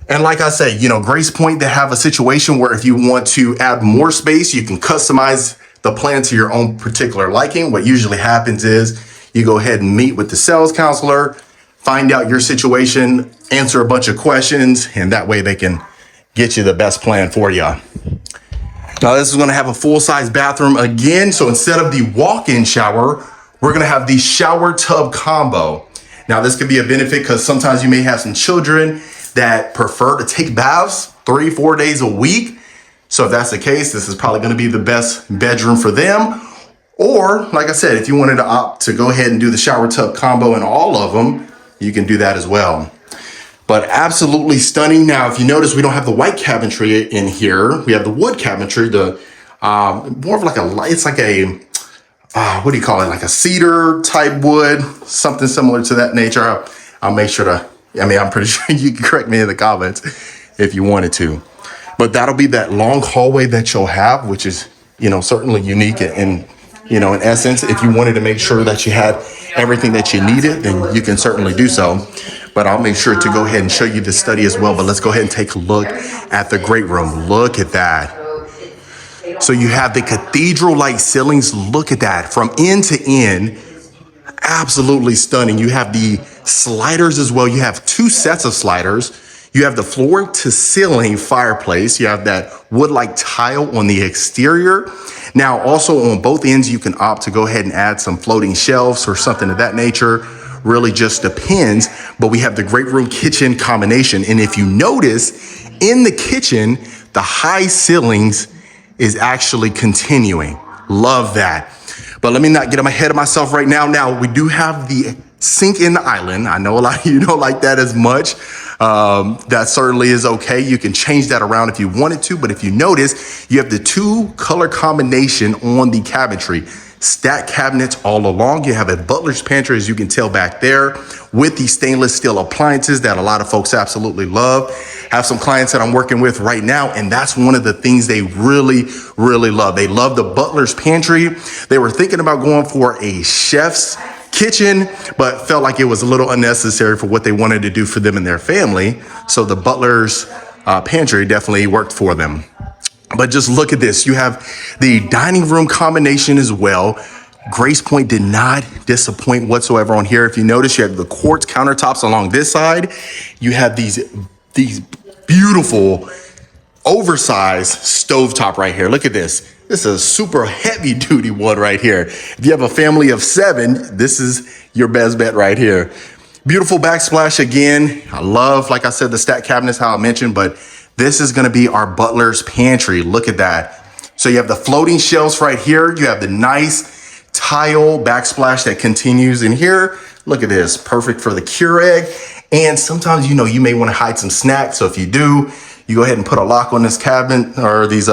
And like I say, you know, Gracepoint, they have a situation where if you want to add more space, you can customize the plan to your own particular liking. What usually happens is you go ahead and meet with the sales counselor, find out your situation, answer a bunch of questions, and that way they can get you the best plan for you. Now, this is going to have a full-size bathroom again. So instead of the walk-in shower, we're going to have the shower tub combo. Now, this could be a benefit because sometimes you may have some children that prefer to take baths 3-4 days a week. So if that's the case, this is probably going to be the best bedroom for them. Or like I said, if you wanted to opt to go ahead and do the shower tub combo in all of them, you can do that as well. But absolutely stunning. Now, if you notice, we don't have the white cabinetry in here. We have the wood cabinetry, the more of like it's like a, what do you call it? Like a cedar type wood, something similar to that nature. I'll make sure to, I'm pretty sure you can correct me in the comments if you wanted to. But that'll be that long hallway that you'll have, which is, you know, certainly unique and, you know, in essence, if you wanted to make sure that you had everything that you needed, then you can certainly do so. But I'll make sure to go ahead and show you the study as well. But let's go ahead and take a look at the great room. Look at that. So you have the cathedral-like ceilings. Look at that from end to end. Absolutely stunning. You have the sliders as well. You have 2 sets of sliders. You have the floor to ceiling fireplace. You have that wood-like tile on the exterior. Now, also on both ends, you can opt to go ahead and add some floating shelves or something of that nature. Really just depends. But we have the great room kitchen combination. And if you notice in the kitchen, the high ceilings is actually continuing. Love that. But let me not get ahead of myself right now. Now, we do have the sink in the island. I know a lot of you don't like that as much. That certainly is okay. You can change that around if you wanted to. But if you notice, you have the 2 color combination on the cabinetry. Stacked cabinets all along. You have a butler's pantry, as you can tell back there, with the stainless steel appliances that a lot of folks absolutely love. Have some clients that I'm working with right now, and that's one of the things they really, really love. They love the butler's pantry. They were thinking about going for a chef's kitchen, but felt like it was a little unnecessary for what they wanted to do for them and their family. So the butler's pantry definitely worked for them. But just look at this. You have the dining room combination as well. Gracepoint did not disappoint whatsoever on here. If you notice, you have the quartz countertops along this side. You have these beautiful oversized stovetop right here. Look at this. This is a super heavy duty one right here. If you have a family of 7, this is your best bet right here. Beautiful backsplash again. I love, like I said, the stacked cabinets, how I mentioned, but this is going to be our butler's pantry. Look at that. So you have the floating shelves right here. You have the nice tile backsplash that continues in here. Look at this. Perfect for the Keurig. And sometimes, you know, you may want to hide some snacks. So if you do, you go ahead and put a lock on this cabinet or these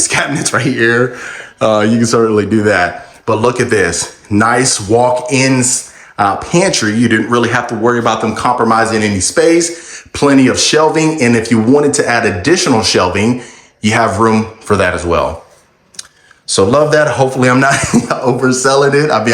cabinets right here. You can certainly do that. But look at this. Nice walk-ins pantry. You didn't really have to worry about them compromising any space. Plenty of shelving. And if you wanted to add additional shelving, you have room for that as well. So love that. Hopefully I'm not overselling it. I mean,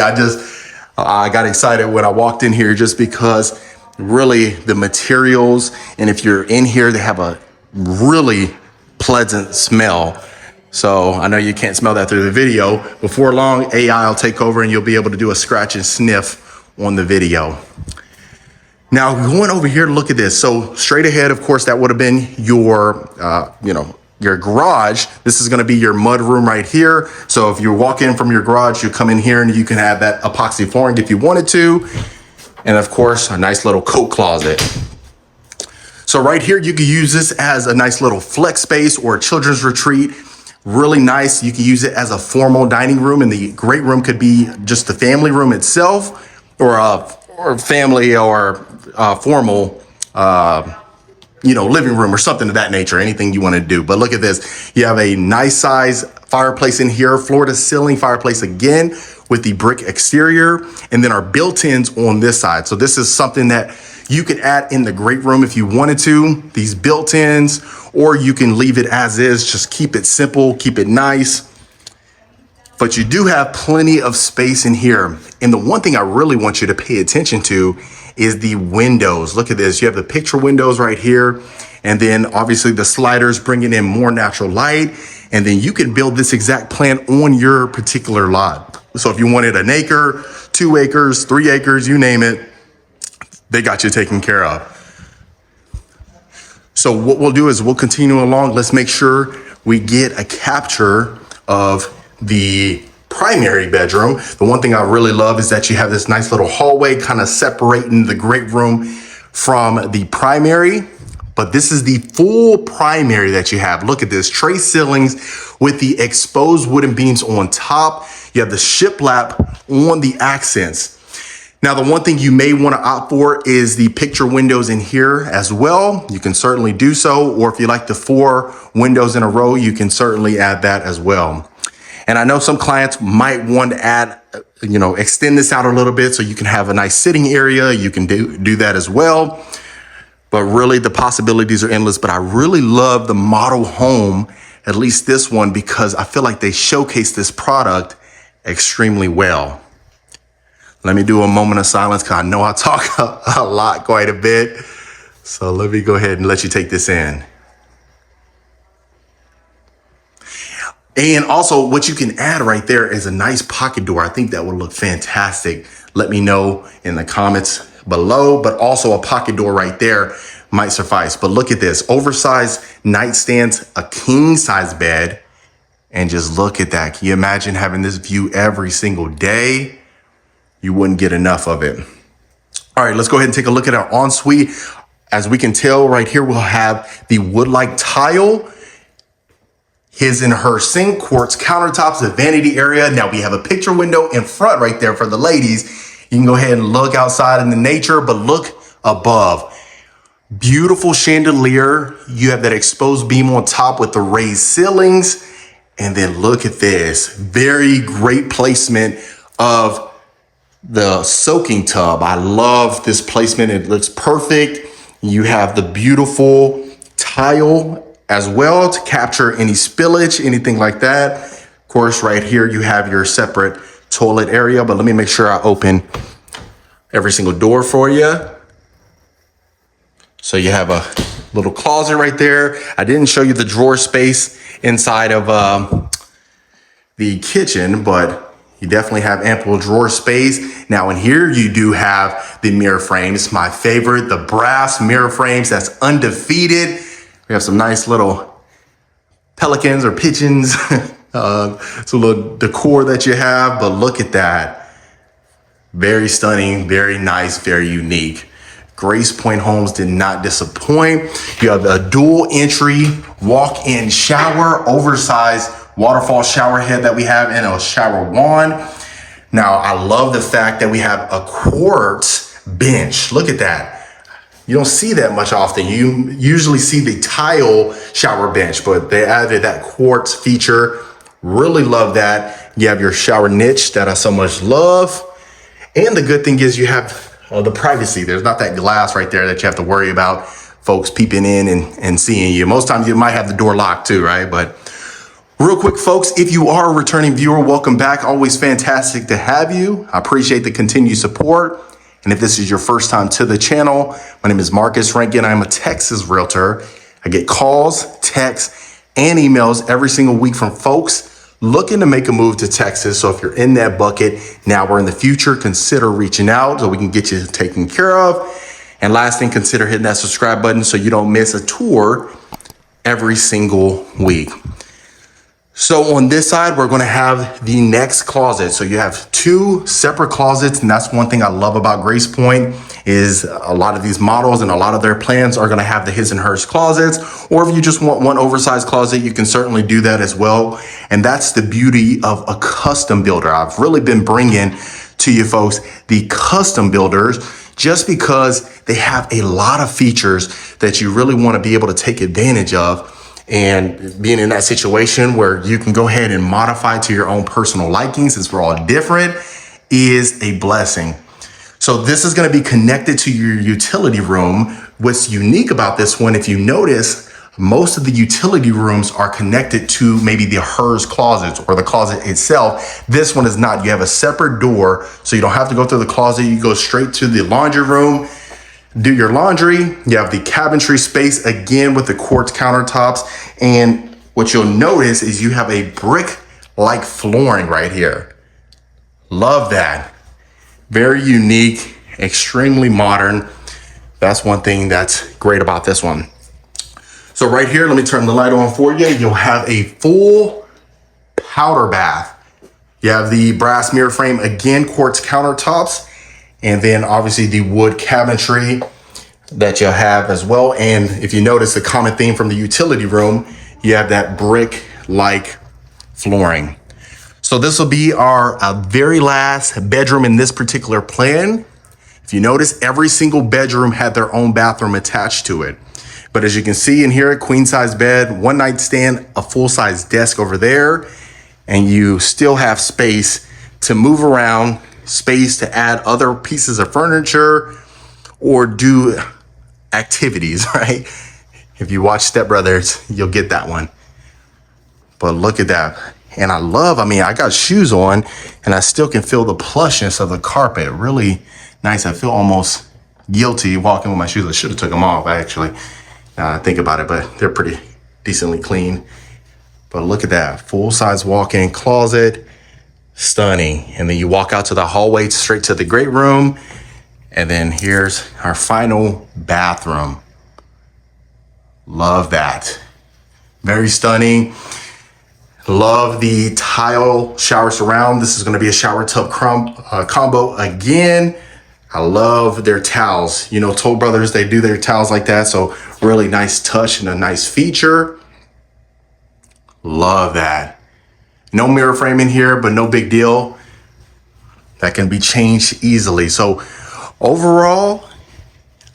I got excited when I walked in here just because really the materials, and if you're in here, they have a really pleasant smell. So I know you can't smell that through the video. Before long, AI will take over and you'll be able to do a scratch and sniff on the video. Now going over here, look at this. So straight ahead, of course, that would have been your, your garage. This is going to be your mud room right here. So if you walk in from your garage, you come in here and you can have that epoxy flooring if you wanted to. And of course, a nice little coat closet. So right here, you can use this as a nice little flex space or a children's retreat. Really nice. You can use it as a formal dining room, and the great room could be just the family room itself, or family or formal, living room or something of that nature, anything you want to do. But look at this. You have a nice size fireplace in here, floor to ceiling fireplace again with the brick exterior, and then our built-ins on this side. So this is something that you could add in the great room if you wanted to, these built-ins, or you can leave it as is, just keep it simple, keep it nice. But you do have plenty of space in here. And the one thing I really want you to pay attention to is the windows. Look at this. You have the picture windows right here. And then obviously the sliders bringing in more natural light. And then you can build this exact plan on your particular lot. So if you wanted an acre, 2 acres, 3 acres, you name it, they got you taken care of. So what we'll do is we'll continue along. Let's make sure we get a capture of the primary bedroom. The one thing I really love is that you have this nice little hallway kind of separating the great room from the primary. But this is the full primary that you have. Look at this, tray ceilings with the exposed wooden beams on top. You have the shiplap on the accents. Now, the one thing you may want to opt for is the picture windows in here as well. You can certainly do so. Or if you like the 4 windows in a row, you can certainly add that as well. And I know some clients might want to add, extend this out a little bit so you can have a nice sitting area. You can do that as well. But really the possibilities are endless. But I really love the model home, at least this one, because I feel like they showcase this product extremely well. Let me do a moment of silence because I know I talk a lot, quite a bit. So let me go ahead and let you take this in. And also what you can add right there is a nice pocket door. I think that would look fantastic. Let me know in the comments below, but also a pocket door right there might suffice. But look at this, oversized nightstands, a king size bed, and just look at that. Can you imagine having this view every single day? You wouldn't get enough of it. All right, let's go ahead and take a look at our ensuite. As we can tell right here, we'll have the wood-like tile, his and her sink, quartz countertops, the vanity area. Now we have a picture window in front right there for the ladies. You can go ahead and look outside in the nature, but look above. Beautiful chandelier. You have that exposed beam on top with the raised ceilings. And then look at this, very great placement of the soaking tub. I love this placement. It looks perfect. You have the beautiful tile as well to capture any spillage, anything like that. Of course, right here, you have your separate toilet area, but let me make sure I open every single door for you. So you have a little closet right there. I didn't show you the drawer space inside of the kitchen, but you definitely have ample drawer space. Now in here, you do have the mirror frames. My favorite, the brass mirror frames, that's undefeated. We have some nice little pelicans or pigeons. It's a little decor that you have, but look at that. Very stunning, very nice, very unique. Gracepoint Homes did not disappoint. You have a dual entry walk-in shower, oversized waterfall shower head that we have, and a shower wand. Now, I love the fact that we have a quartz bench. Look at that. You don't see that much often. You usually see the tile shower bench, but they added that quartz feature. Really love that. You have your shower niche that I so much love. And the good thing is you have the privacy. There's not that glass right there that you have to worry about folks peeping in and seeing you. Most times you might have the door locked too, right? But real quick, folks, if you are a returning viewer, welcome back. Always fantastic to have you. I appreciate the continued support. And if this is your first time to the channel, my name is Marcus Rankin. I'm a Texas realtor. I get calls, texts, and emails every single week from folks looking to make a move to Texas. So if you're in that bucket now or in the future, consider reaching out so we can get you taken care of. And last thing, consider hitting that subscribe button so you don't miss a tour every single week. So on this side, we're going to have the next closet. So you have two separate closets. And that's one thing I love about Gracepoint is a lot of these models and a lot of their plans are going to have the his and hers closets. Or if you just want one oversized closet, you can certainly do that as well. And that's the beauty of a custom builder. I've really been bringing to you folks the custom builders just because they have a lot of features that you really want to be able to take advantage of. And being in that situation where you can go ahead and modify to your own personal liking, since we're all different, is a blessing. So this is going to be connected to your utility room. What's unique about this one, if you notice, most of the utility rooms are connected to maybe the hers closets or the closet itself. This one is not. You have a separate door, so you don't have to go through the closet. You go straight to the laundry room, do your laundry. You have the cabinetry space again with the quartz countertops. And what you'll notice is you have a brick-like flooring right here. Love that. Very unique, extremely modern. That's one thing that's great about this one. So right here, let me turn the light on for you. You'll have a full powder bath. You have the brass mirror frame, again, quartz countertops. And then obviously the wood cabinetry that you'll have as well. And if you notice the common theme from the utility room, you have that brick-like flooring. So this will be our very last bedroom in this particular plan. If you notice, every single bedroom had their own bathroom attached to it. But as you can see in here, queen size bed, one nightstand, a full size desk over there, and you still have space to move around, space to add other pieces of furniture or do activities, right? If you watch Step Brothers, you'll get that one. But look at that. And I got shoes on and I still can feel the plushness of the carpet. Really nice. I feel almost guilty walking with my shoes. I should have took them off actually. Now I think about it, but they're pretty decently clean. But look at that. Full size walk-in closet. Stunning. And then you walk out to the hallway straight to the great room. And then here's our final bathroom. Love that. Very stunning. Love the tile shower surround. This is going to be a shower tub combo again. I love their towels. You know, Toll Brothers, they do their towels like that. So really nice touch and a nice feature. Love that. No mirror frame in here, but no big deal. That can be changed easily. So overall,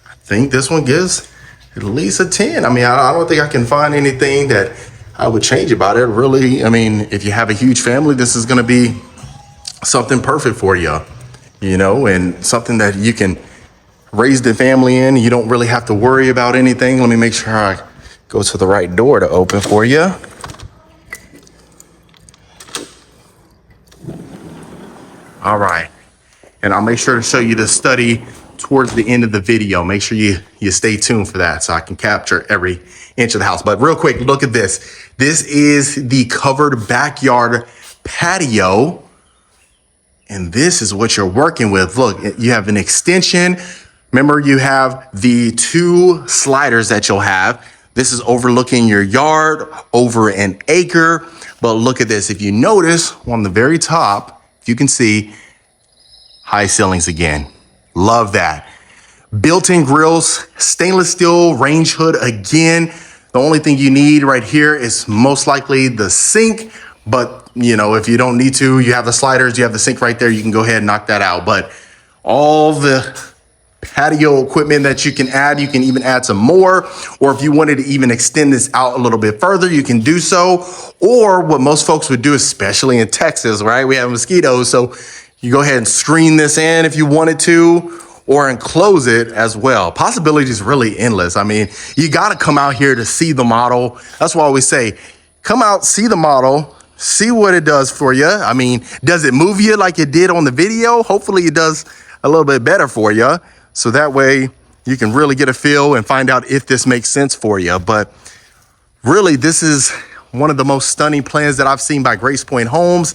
I think this one gives at least a 10. I don't think I can find anything that I would change about it. Really, if you have a huge family, this is going to be something perfect for you, and something that you can raise the family in. You don't really have to worry about anything. Let me make sure I go to the right door to open for you. All right, and I'll make sure to show you the study towards the end of the video. Make sure you stay tuned for that so I can capture every inch of the house. But real quick, look at this. This is the covered backyard patio. And this is what you're working with. Look, you have an extension. Remember, you have the two sliders that you'll have. This is overlooking your yard, over an acre. But look at this. If you notice on the very top, you can see high ceilings again. Love that. Built-in grills, stainless steel range hood again. The only thing you need right here is most likely the sink. But, if you don't need to, you have the sliders, you have the sink right there. You can go ahead and knock that out. But all the patio equipment that you can even add some more. Or if you wanted to even extend this out a little bit further, you can do so. Or what most folks would do, especially in Texas, right? We have mosquitoes. So you go ahead and screen this in if you wanted to, or enclose it as well. Possibilities really endless. You got to come out here to see the model. That's why I always say, come out, see the model, see what it does for you. Does it move you like it did on the video? Hopefully it does a little bit better for you. So that way you can really get a feel and find out if this makes sense for you. But really, this is one of the most stunning plans that I've seen by Gracepoint Homes.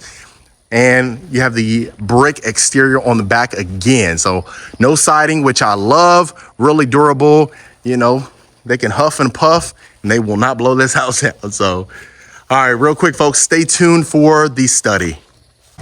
And you have the brick exterior on the back again. So no siding, which I love, really durable. You know, they can huff and puff and they will not blow this house out. So, all right, real quick, folks, stay tuned for the study.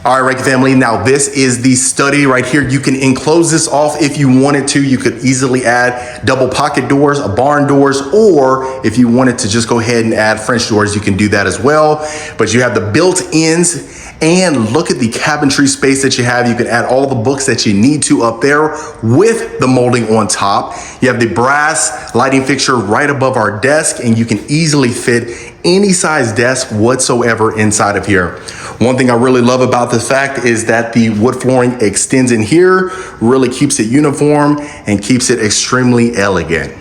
All right, Reiki family, now this is the study right here. You can enclose this off if you wanted to. You could easily add double pocket doors, barn doors, or if you wanted to just go ahead and add French doors, you can do that as well. But you have the built-ins, and look at the cabinetry space that you have. You can add all the books that you need to up there with the molding on top. You have the brass lighting fixture right above our desk, and you can easily fit any size desk whatsoever inside of here. One thing I really love about the fact is that the wood flooring extends in here, really keeps it uniform and keeps it extremely elegant.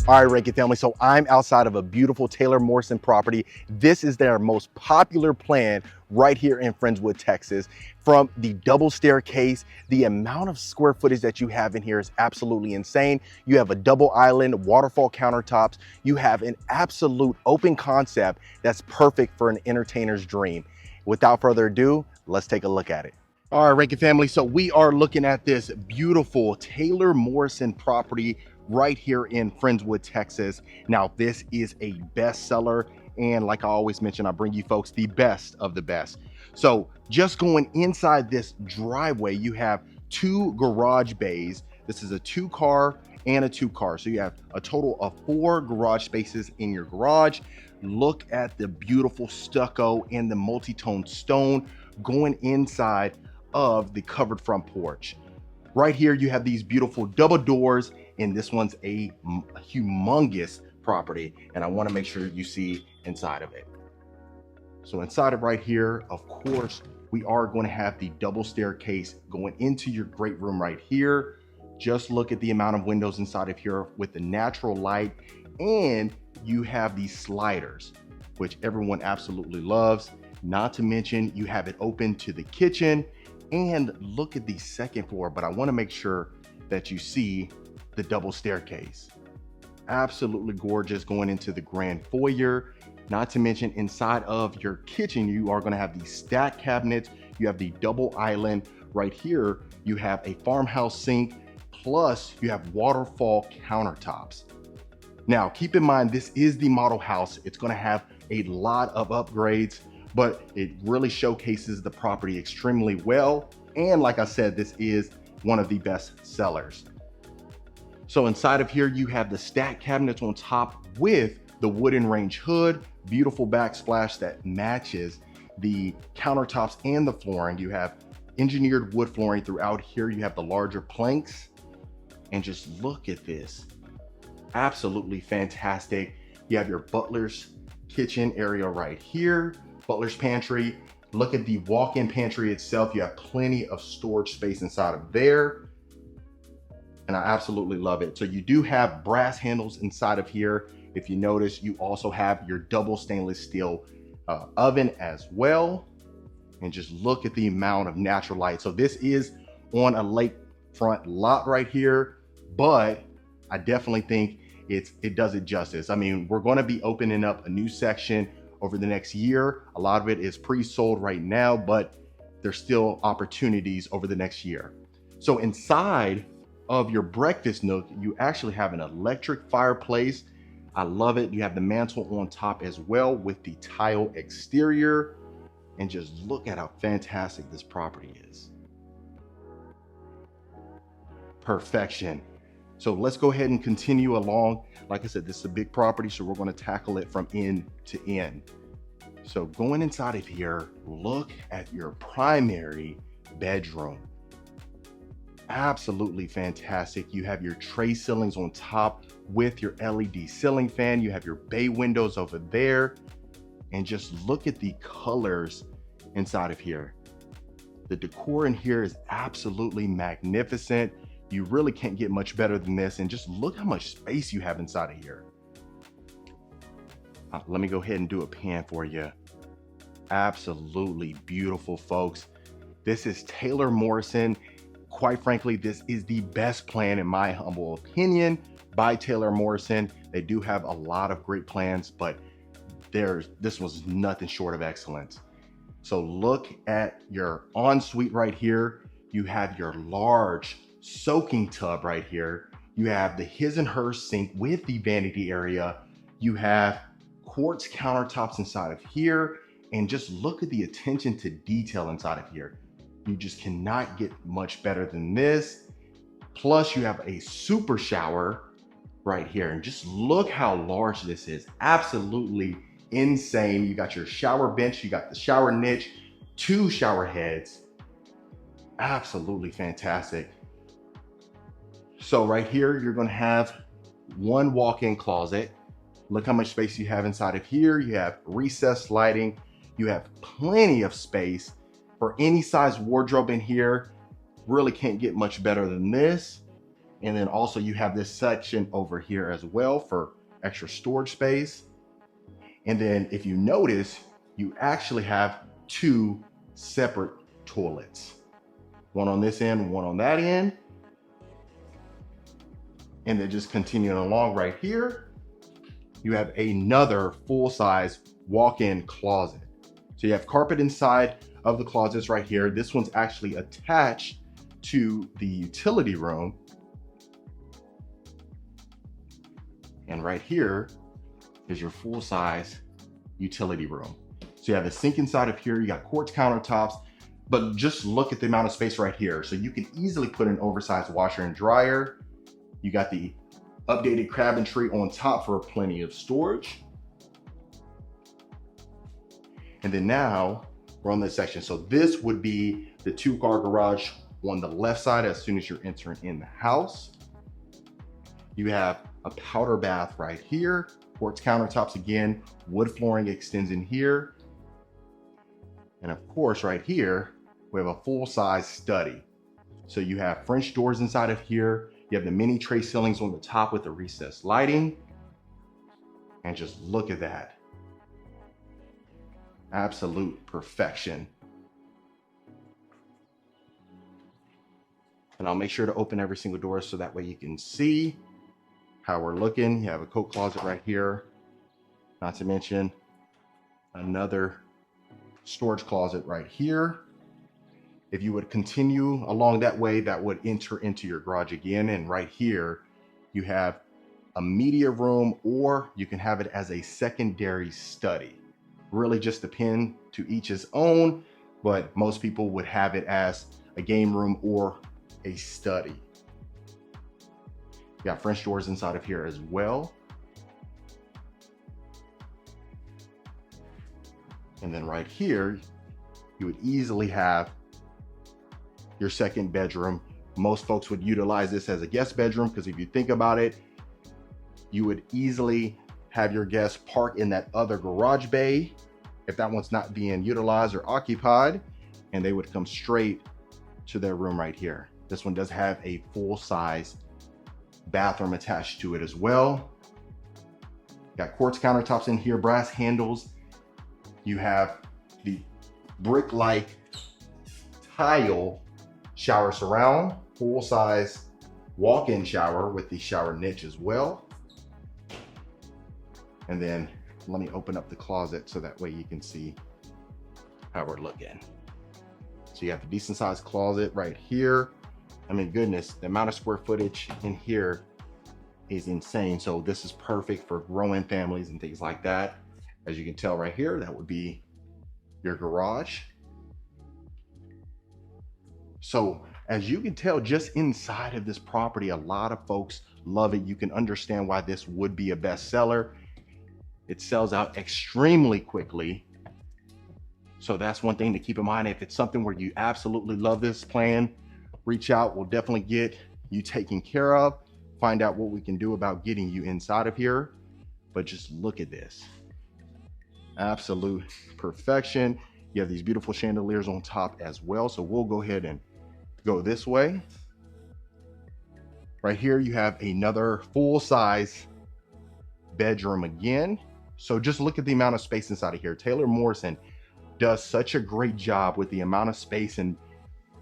All right, Reiki family, so I'm outside of a beautiful Taylor Morrison property. This is their most popular plan right here in Friendswood, Texas. From the double staircase, the amount of square footage that you have in here is absolutely insane. You have a double island, waterfall countertops. You have an absolute open concept that's perfect for an entertainer's dream. Without further ado, let's take a look at it. All right, Reiki family, so we are looking at this beautiful Taylor Morrison property right here in Friendswood, Texas. Now, this is a bestseller, and like I always mention, I bring you folks the best of the best. So just going inside this driveway, you have two garage bays. This is a 2-car and a 2-car. So you have a total of 4 garage spaces in your garage. Look at the beautiful stucco and the multi-tone stone going inside of the covered front porch. Right here, you have these beautiful double doors, and this one's a humongous property, and I want to make sure you see inside of it. So inside of right here, of course, we are going to have the double staircase going into your great room right here. Just look at the amount of windows inside of here with the natural light, and you have these sliders, which everyone absolutely loves. Not to mention, you have it open to the kitchen, and look at the second floor, but I want to make sure that you see the double staircase. Absolutely gorgeous going into the grand foyer. Not to mention, inside of your kitchen, you are going to have these stack cabinets. You have the double island right here. You have a farmhouse sink, plus you have waterfall countertops. Now, keep in mind, this is the model house. It's going to have a lot of upgrades, but it really showcases the property extremely well. And like I said, this is one of the best sellers. So inside of here, you have the stack cabinets on top with the wooden range hood, beautiful backsplash that matches the countertops and the flooring. You have engineered wood flooring throughout here. You have the larger planks, and just look at this. Absolutely fantastic. You have your butler's kitchen area right here, butler's pantry. Look at the walk-in pantry itself. You have plenty of storage space inside of there, and I absolutely love it. So you do have brass handles inside of here. If you notice, you also have your double stainless steel oven as well. And just look at the amount of natural light. So this is on a lakefront lot right here, but I definitely think it does it justice. I mean, we're going to be opening up a new section over the next year. A lot of it is pre-sold right now, but there's still opportunities over the next year. So inside of your breakfast nook, you actually have an electric fireplace. I love it. You have the mantle on top as well with the tile exterior, and just look at how fantastic this property is. Perfection. So let's go ahead and continue along. Like I said, this is a big property, so we're going to tackle it from end to end. So going inside of here, look at your primary bedroom. Absolutely fantastic. You have your tray ceilings on top with your LED ceiling fan. You have your bay windows over there, and just look at the colors inside of here. The decor in here is absolutely magnificent. You really can't get much better than this. And just look how much space you have inside of here. Let me go ahead and do a pan for you. Absolutely beautiful, folks. This is Taylor Morrison. Quite frankly, this is the best plan, in my humble opinion, by Taylor Morrison. They do have a lot of great plans, but this was nothing short of excellence. So look at your ensuite right here. You have your large soaking tub right here. You have the his and hers sink with the vanity area. You have quartz countertops inside of here. And just look at the attention to detail inside of here. You just cannot get much better than this. Plus you have a super shower right here. And just look how large this is. Absolutely insane. You got your shower bench, you got the shower niche, 2 shower heads. Absolutely fantastic. So right here, you're gonna have 1 walk-in closet. Look how much space you have inside of here. You have recessed lighting. You have plenty of space for any size wardrobe in here. Really can't get much better than this. And then also you have this section over here as well for extra storage space. And then if you notice, you actually have 2 separate toilets. One on this end, one on that end. And then just continuing along right here, you have another full-size walk-in closet. So you have carpet inside of the closets right here. This one's actually attached to the utility room. And right here is your full-size utility room. So you have a sink inside of here. You got quartz countertops, but just look at the amount of space right here. So you can easily put an oversized washer and dryer. You got the updated cabinetry on top for plenty of storage. And then now we're on this section. So this would be the 2-car garage on the left side as soon as you're entering in the house. You have a powder bath right here, quartz countertops again, wood flooring extends in here. And of course, right here, we have a full-size study. So you have French doors inside of here. You have the mini tray ceilings on the top with the recessed lighting. And just look at that. Absolute perfection. And I'll make sure to open every single door so that way you can see how we're looking. You have a coat closet right here. Not to mention another storage closet right here. If you would continue along that way, that would enter into your garage again. And right here, you have a media room, or you can have it as a secondary study. Really just depend to each his own, but most people would have it as a game room or a study. You got French doors inside of here as well. And then right here, you would easily have your second bedroom. Most folks would utilize this as a guest bedroom because if you think about it, you would easily have your guests park in that other garage bay if that one's not being utilized or occupied, and they would come straight to their room right here. This one does have a full-size bathroom attached to it as well. Got quartz countertops in here, brass handles. You have the brick-like tile shower surround, full-size walk-in shower with the shower niche as well. And then let me open up the closet so that way you can see how we're looking. So you have a decent sized closet right here. I mean, goodness, the amount of square footage in here is insane. So this is perfect for growing families and things like that. As you can tell right here, that would be your garage. So as you can tell, just inside of this property, a lot of folks love it. You can understand why this would be a bestseller. It sells out extremely quickly. So that's one thing to keep in mind. If it's something where you absolutely love this plan, reach out. We'll definitely get you taken care of, find out what we can do about getting you inside of here. But just look at this. Absolute perfection. You have these beautiful chandeliers on top as well. So we'll go ahead and go this way. Right here, you have another full-size bedroom again. So just look at the amount of space inside of here. Taylor Morrison does such a great job with the amount of space and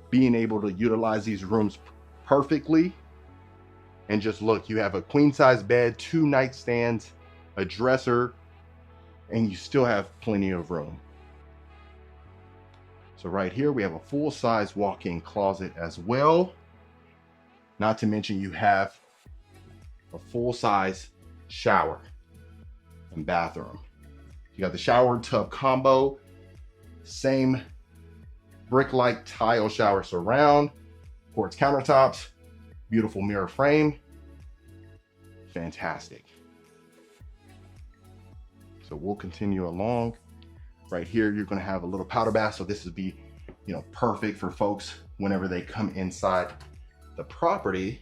being able to utilize these rooms perfectly. And just look, you have a queen size bed, 2 nightstands, a dresser, and you still have plenty of room. So right here, we have a full size walk-in closet as well. Not to mention you have a full size shower and bathroom. You got the shower and tub combo, same brick-like tile shower surround, quartz countertops, beautiful mirror frame, fantastic. So we'll continue along. Right here, you're gonna have a little powder bath. So this would be, perfect for folks whenever they come inside the property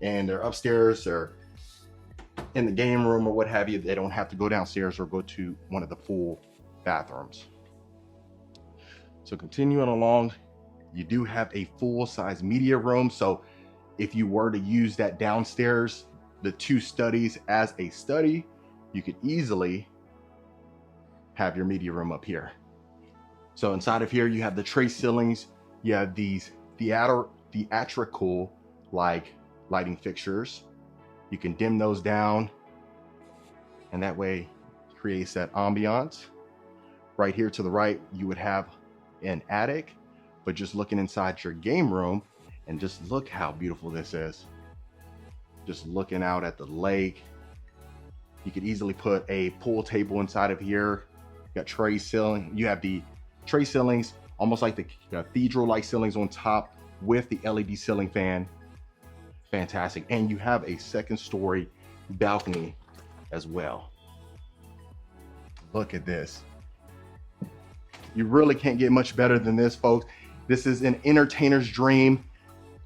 and they're upstairs or in the game room or what have you. They don't have to go downstairs or go to one of the full bathrooms. So continuing along, you do have a full-size media room. So if you were to use that downstairs, the 2 studies as a study, you could easily have your media room up here. So inside of here, you have the tray ceilings. You have these theatrical like lighting fixtures. You can dim those down and that way creates that ambiance. Right here to the right, you would have an attic, but just looking inside your game room and just look how beautiful this is. Just looking out at the lake. You could easily put a pool table inside of here. You got tray ceiling. You have the tray ceilings, almost like the cathedral-like ceilings on top with the LED ceiling fan. Fantastic. And you have a 2nd story balcony as well. Look at this. You really can't get much better than this, folks. This is an entertainer's dream.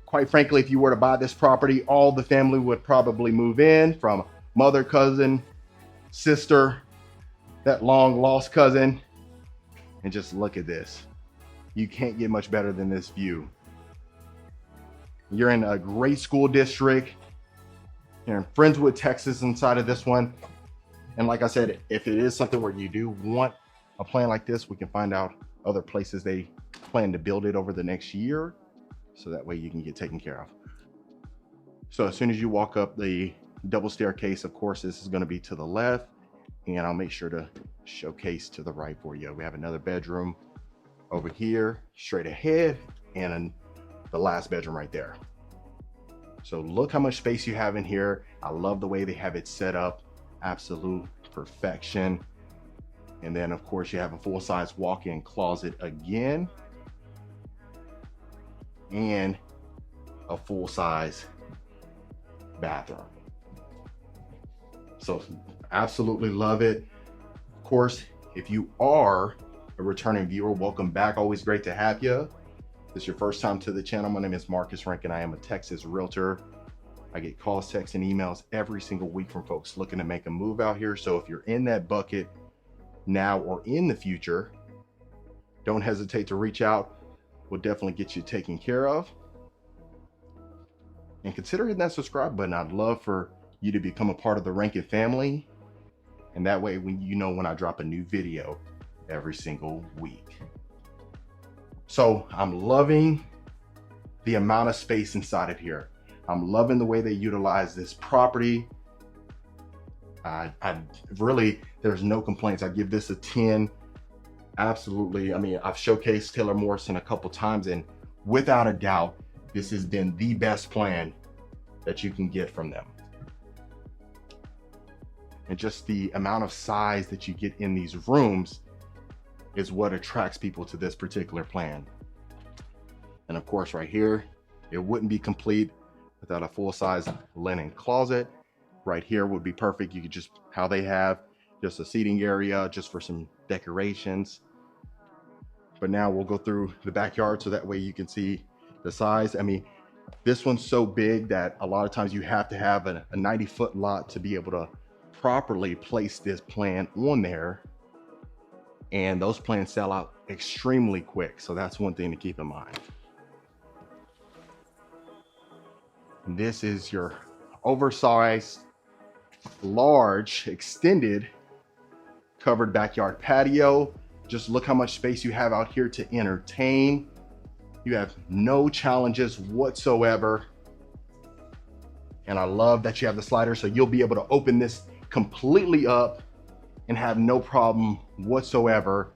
Quite frankly, if you were to buy this property, all the family would probably move in, from mother, cousin, sister, that long lost cousin. And just look at this. You can't get much better than this view. You're in a great school district. You're in Friendswood, Texas inside of this one. And like I said, if it is something where you do want a plan like this, we can find out other places they plan to build it over the next year. So that way you can get taken care of. So as soon as you walk up the double staircase, of course, this is going to be to the left, and I'll make sure to showcase to the right for you. We have another bedroom over here, straight ahead, and the last bedroom right there. So look how much space you have in here. I love the way they have it set up. Absolute perfection. And then of course you have a full-size walk-in closet again, and a full-size bathroom. So absolutely love it. Of course, if you are a returning viewer, welcome back. Always great to have you. If this is your first time to the channel, my name is Marcus Rank and I am a Texas realtor. I get calls, texts, and emails every single week from folks looking to make a move out here. So if you're in that bucket now or in the future, don't hesitate to reach out. We'll definitely get you taken care of. And consider hitting that subscribe button. I'd love for you to become a part of the Rankin family. And that way, when I drop a new video every single week. So I'm loving the amount of space inside of here. I'm loving the way they utilize this property. I really, there's no complaints. I give this a 10. Absolutely. I mean, I've showcased Taylor Morrison a couple times, and without a doubt, this has been the best plan that you can get from them. And just the amount of size that you get in these rooms is what attracts people to this particular plan. And of course, right here, it wouldn't be complete without a full-size linen closet. Right here would be perfect. You could just, how they have just a seating area just for some decorations. But now we'll go through the backyard so that way you can see the size. I mean, this one's so big that a lot of times you have to have a 90-foot lot to be able to properly place this plan on there. And those plans sell out extremely quick. So that's one thing to keep in mind. This is your oversized, large, extended covered backyard patio. Just look how much space you have out here to entertain. You have no challenges whatsoever. And I love that you have the slider, so you'll be able to open this completely up and have no problem whatsoever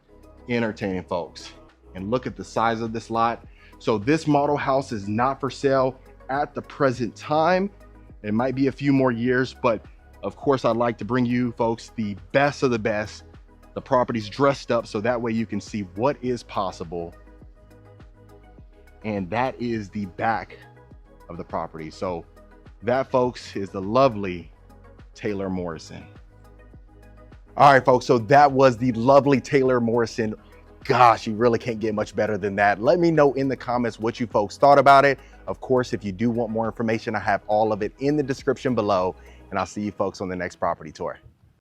entertaining folks. And look at the size of this lot. So this model house is not for sale at the present time. It might be a few more years, but of course I'd like to bring you folks the best of the best. The property's dressed up so that way you can see what is possible. And that is the back of the property. So that, folks, is the lovely Taylor Morrison. All right, folks, so that was the lovely Taylor Morrison. Gosh, you really can't get much better than that. Let me know in the comments what you folks thought about it. Of course, if you do want more information, I have all of it in the description below, and I'll see you folks on the next property tour.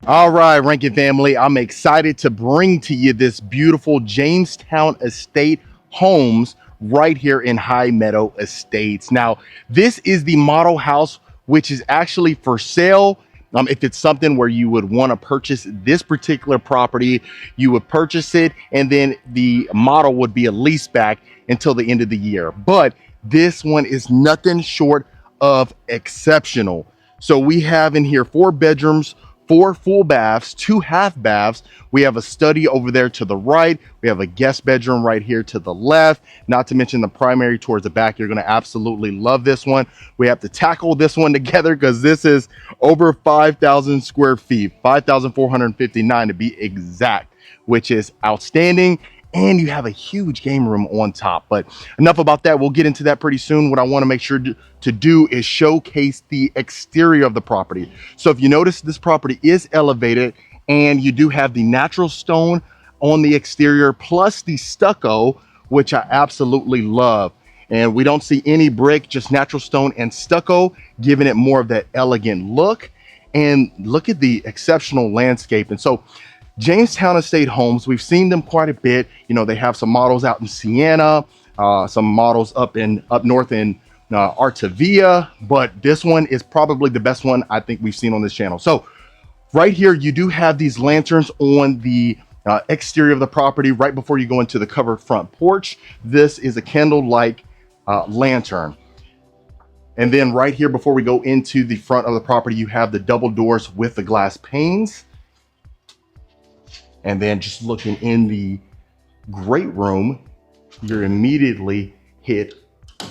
All right, Rankin family, I'm excited to bring to you this beautiful Jamestown Estate homes right here in High Meadow Estates. Now, this is the model house, which is actually for sale. If it's something where you would want to purchase this particular property, you would purchase it, and then the model would be a lease back until the end of the year. But this one is nothing short of exceptional. So we have in here 4 bedrooms, 4 full baths, 2 half baths. We have a study over there to the right. We have a guest bedroom right here to the left, not to mention the primary towards the back. You're going to absolutely love this one. We have to tackle this one together because this is over 5,000 square feet, 5,459 to be exact, which is outstanding. And you have a huge game room on top. But enough about that. We'll get into that pretty soon. What I want to make sure to do is showcase the exterior of the property. So if you notice, this property is elevated, and you do have the natural stone on the exterior plus the stucco, which I absolutely love. And we don't see any brick, just natural stone and stucco, giving it more of that elegant look. And look at the exceptional landscape. And so Jamestown Estate homes, we've seen them quite a bit. You know, they have some models out in Siena, some models up north in Artavia, but this one is probably the best one I think we've seen on this channel. So right here, you do have these lanterns on the exterior of the property right before you go into the covered front porch. This is a candle-like lantern. And then right here, before we go into the front of the property, you have the double doors with the glass panes. And then just looking in the great room, you're immediately hit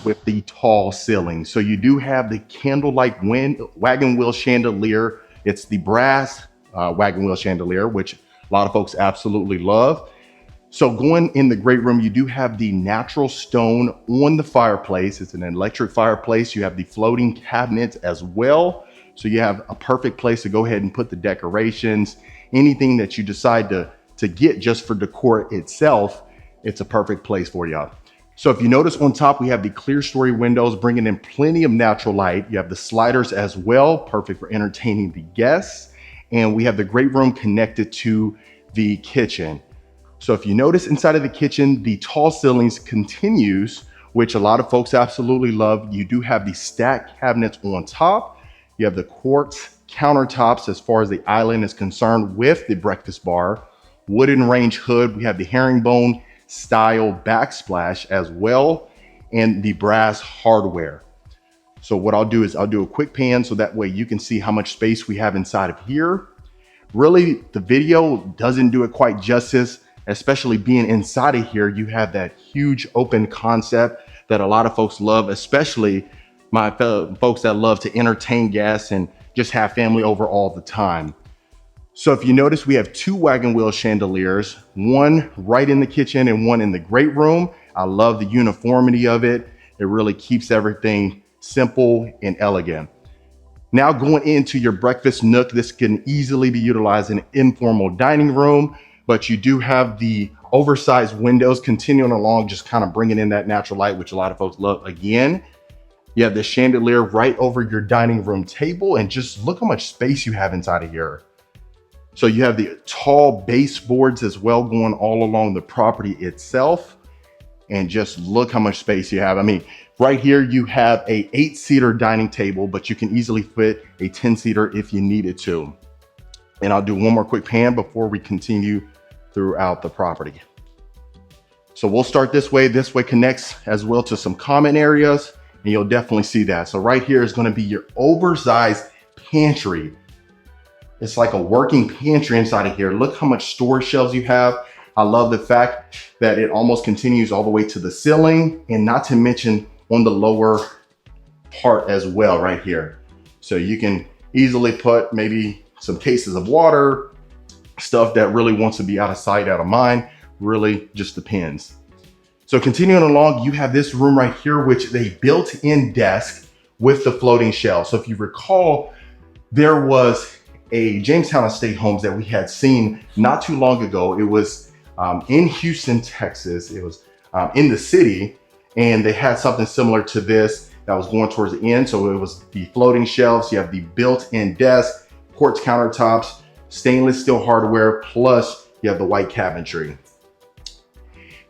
with the tall ceiling. So you do have the candlelight wagon wheel chandelier. It's the brass wagon wheel chandelier, which a lot of folks absolutely love. So going in the great room, you do have the natural stone on the fireplace. It's an electric fireplace. You have the floating cabinets as well. So you have a perfect place to go ahead and put the decorations. Anything that you decide to get just for decor itself, it's a perfect place for y'all. So if you notice on top, we have the clear story windows, bringing in plenty of natural light. You have the sliders as well, perfect for entertaining the guests. And we have the great room connected to the kitchen. So if you notice inside of the kitchen, the tall ceilings continues, which a lot of folks absolutely love. You do have the stacked cabinets on top. You have the quartz countertops as far as the island is concerned with the breakfast bar, wooden range hood. We have the herringbone style backsplash as well, and the brass hardware. So what I'll do is I'll do a quick pan so that way you can see how much space we have inside of here. Really, the video doesn't do it quite justice, especially being inside of here. You have that huge open concept that a lot of folks love, especially my fellow folks that love to entertain guests and just have family over all the time. So if you notice, we have 2 wagon wheel chandeliers, one right in the kitchen and one in the great room. I love the uniformity of it. It really keeps everything simple and elegant. Now going into your breakfast nook, this can easily be utilized in an informal dining room, but you do have the oversized windows continuing along, just kind of bringing in that natural light, which a lot of folks love. Again, you have the chandelier right over your dining room table, and just look how much space you have inside of here. So you have the tall baseboards as well going all along the property itself. and just look how much space you have. I mean, right here you have a 8-seater dining table, but you can easily fit a 10-seater if you needed to. And I'll do one more quick pan before we continue throughout the property. So we'll start this way. This way connects as well to some common areas, and you'll definitely see that. So right here is going to be your oversized pantry. It's like a working pantry inside of here. Look how much storage shelves you have. I love the fact that it almost continues all the way to the ceiling, and not to mention on the lower part as well right here. So you can easily put maybe some cases of water, stuff that really wants to be out of sight, out of mind, really just depends. So continuing along, you have this room right here, which is a built-in desk with the floating shelf. So if you recall, there was a Jamestown Estate homes that we had seen not too long ago. It was in Houston, Texas. It was in the city, and they had something similar to this that was going towards the end. So it was the floating shelves, you have the built-in desk, quartz countertops, stainless steel hardware, plus you have the white cabinetry.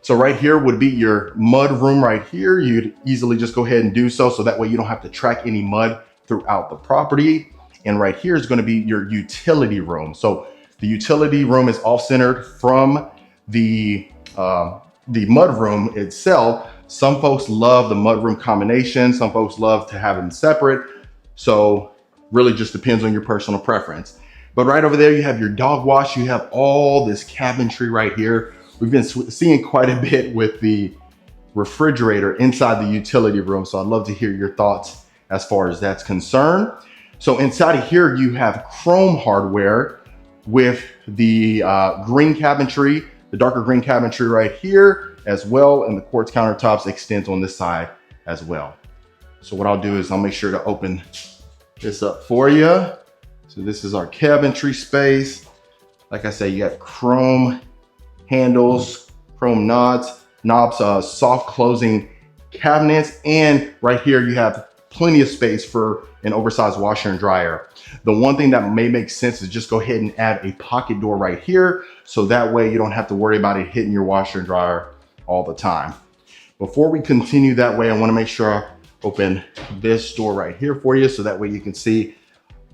So right here would be your mud room right here. You'd easily just go ahead and do so that way you don't have to track any mud throughout the property. And right here is going to be your utility room. So the utility room is off-centered from the mud room itself. Some folks love the mud room combination. Some folks love to have them separate. So really just depends on your personal preference. But right over there, you have your dog wash. You have all this cabinetry right here. We've been seeing quite a bit with the refrigerator inside the utility room. So I'd love to hear your thoughts as far as that's concerned. So inside of here, you have chrome hardware with the green cabinetry, the darker green cabinetry right here as well. And the quartz countertops extends on this side as well. So what I'll do is I'll make sure to open this up for you. So this is our cabinetry space. Like I say, you got chrome handles, chrome knobs, soft closing cabinets. And right here, you have plenty of space for an oversized washer and dryer. The one thing that may make sense is just go ahead and add a pocket door right here. So that way you don't have to worry about it hitting your washer and dryer all the time. Before we continue that way, I want to make sure I open this door right here for you. So that way you can see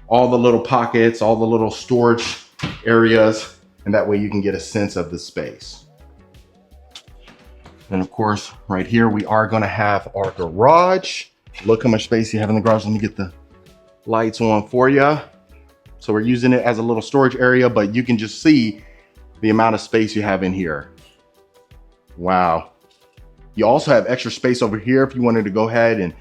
all the little pockets, all the little storage areas, and that way you can get a sense of the space. And of course, right here, we are going to have our garage. Look how much space you have in the garage. Let me get the lights on for you. So we're using it as a little storage area, but you can just see the amount of space you have in here. Wow. You also have extra space over here if you wanted to go ahead and,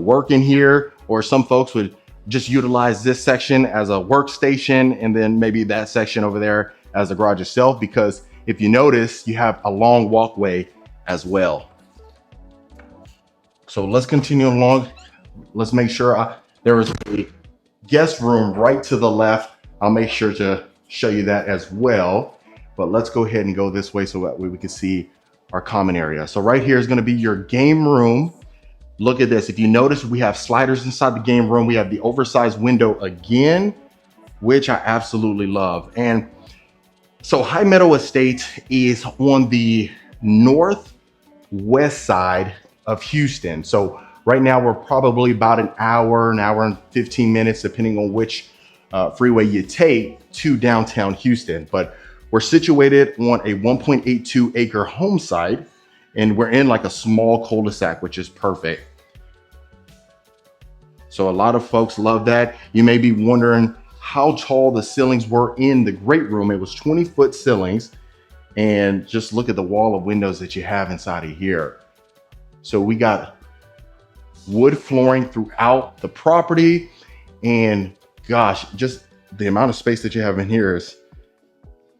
work in here, or some folks would just utilize this section as a workstation and then maybe that section over there as the garage itself, because if you notice, you have a long walkway as well. So let's continue along. Let's make sure there is a guest room right to the left. I'll make sure to show you that as well. But let's go ahead and go this way so that way we can see our common area. So right here is going to be your game room. Look at this. If you notice, we have sliders inside the game room. We have the oversized window again, which I absolutely love. And so High Meadow Estate is on the northwest side of Houston. So right now we're probably about an hour and 15 minutes, depending on which freeway you take to downtown Houston. But we're situated on a 1.82 acre home site, and we're in like a small cul-de-sac, which is perfect. So a lot of folks love that. You may be wondering how tall the ceilings were in the great room. It was 20-foot ceilings, and just look at the wall of windows that you have inside of here. So we got wood flooring throughout the property, and gosh, just the amount of space that you have in here is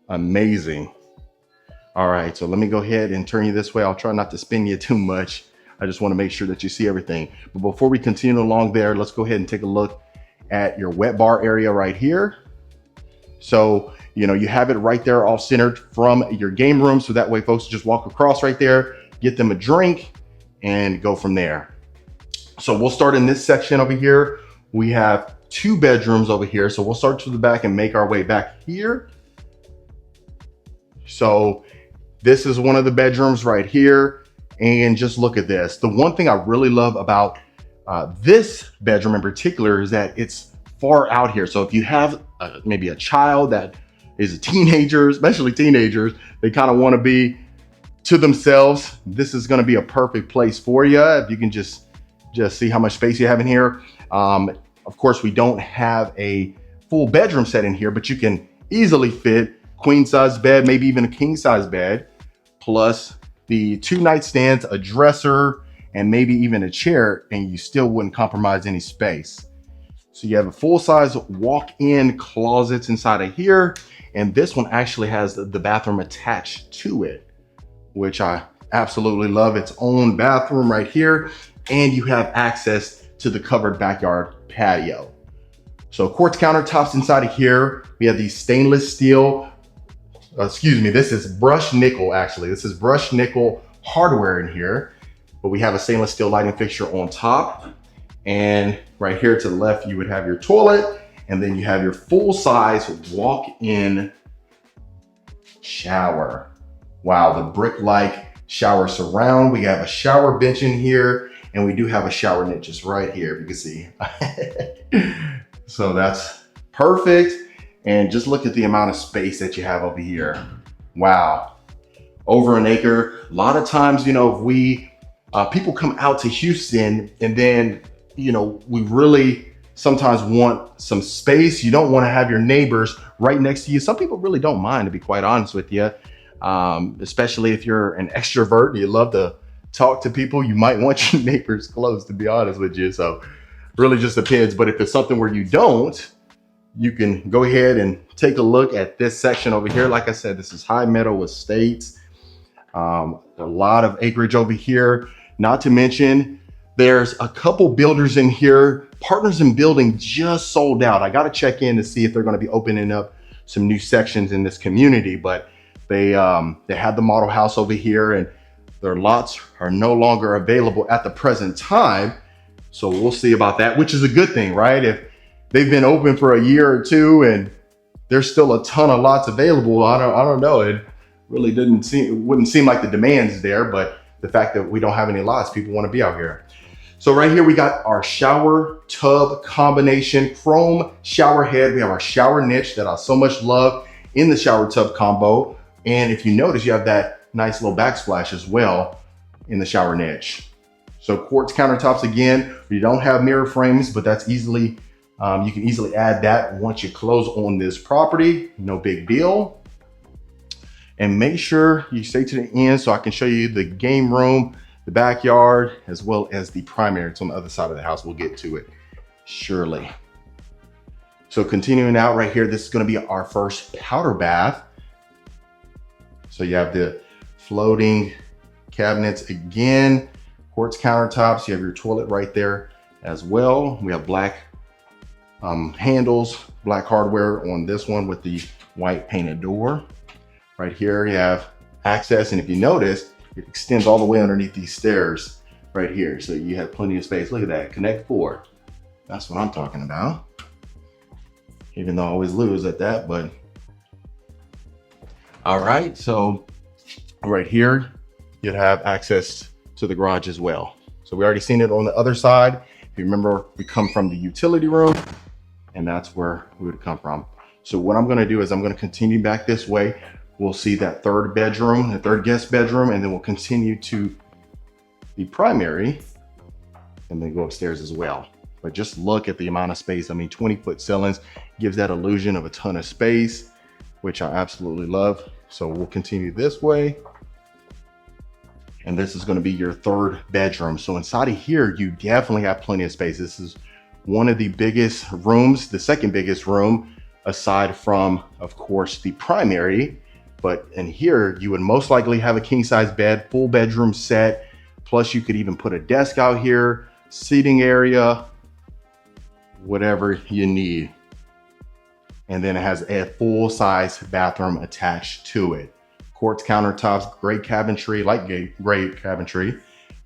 amazing. All right, so let me go ahead and turn you this way. I'll try not to spin you too much. I just want to make sure that you see everything. But before we continue along there, let's go ahead and take a look at your wet bar area right here. So, you have it right there all centered from your game room. So that way folks just walk across right there, get them a drink, and go from there. So we'll start in this section over here. We have 2 bedrooms over here. So we'll start to the back and make our way back here. So this is one of the bedrooms right here. And just look at this. The one thing I really love about this bedroom in particular is that it's far out here. So if you have maybe a child that is a teenager, especially teenagers, they kind of want to be to themselves, this is going to be a perfect place for you. If you can just see how much space you have in here. Of course, we don't have a full bedroom set in here, but you can easily fit queen size bed, maybe even a king size bed, plus the 2 nightstands, a dresser, and maybe even a chair, and you still wouldn't compromise any space. So you have a full size walk-in closets inside of here. And this one actually has the bathroom attached to it, which I absolutely love. Its own bathroom right here. And you have access to the covered backyard patio. So quartz countertops inside of here. We have these stainless steel, this is brushed nickel actually. This is brushed nickel hardware in here, but we have a stainless steel lighting fixture on top. And right here to the left, you would have your toilet, and then you have your full size walk-in shower. Wow, the brick-like shower surround. We have a shower bench in here, and we do have a shower niche just right here, if you can see. So that's perfect. And just look at the amount of space that you have over here. Wow, over an acre. A lot of times, you know, people come out to Houston and then, you know, we really sometimes want some space. You don't want to have your neighbors right next to you. Some people really don't mind, to be quite honest with you. Especially if you're an extrovert and you love to talk to people, you might want your neighbors close, to be honest with you. So really just depends. But if it's something where you don't, you can go ahead and take a look at this section over here. Like I said, this is High Meadow Estates. A lot of acreage over here. Not to mention, there's a couple builders in here. Partners in Building just sold out. I got to check in to see if they're going to be opening up some new sections in this community, but they had the model house over here and their lots are no longer available at the present time. So we'll see about that, which is a good thing, right? If they've been open for a year or two and there's still a ton of lots available, I don't know. It really wouldn't seem like the demand's there, but the fact that we don't have any lots, people want to be out here. So right here, we got our shower tub combination, chrome shower head. We have our shower niche that I so much love in the shower tub combo. And if you notice, you have that nice little backsplash as well in the shower niche. So quartz countertops again, we don't have mirror frames, but that's easily, you can easily add that once you close on this property, no big deal. And make sure you stay to the end so I can show you the game room, the backyard, as well as the primary. It's on the other side of the house. We'll get to it surely. So continuing out right here, this is going to be our first powder bath. So you have the floating cabinets again, quartz countertops. You have your toilet right there as well. We have black handles, black hardware on this one with the white painted door. Right here you have access, and if you notice, it extends all the way underneath these stairs right here. So you have plenty of space. Look at that, Connect 4. That's what I'm talking about. Even though I always lose at that, but. All right, so right here, you'd have access to the garage as well. So we already seen it on the other side. If you remember, we come from the utility room, and that's where we would come from. So what I'm gonna do is I'm gonna continue back this way. We'll see that third bedroom, the third guest bedroom, and then we'll continue to the primary and then go upstairs as well. But just look at the amount of space. I mean, 20-foot ceilings gives that illusion of a ton of space, which I absolutely love. So we'll continue this way. And this is gonna be your third bedroom. So inside of here, you definitely have plenty of space. This is one of the biggest rooms, the second biggest room, aside from, of course, the primary. But in here, you would most likely have a king size bed, full bedroom set. Plus you could even put a desk out here, seating area, whatever you need. And then it has a full size bathroom attached to it. Quartz countertops, great cabinetry, light gray cabinetry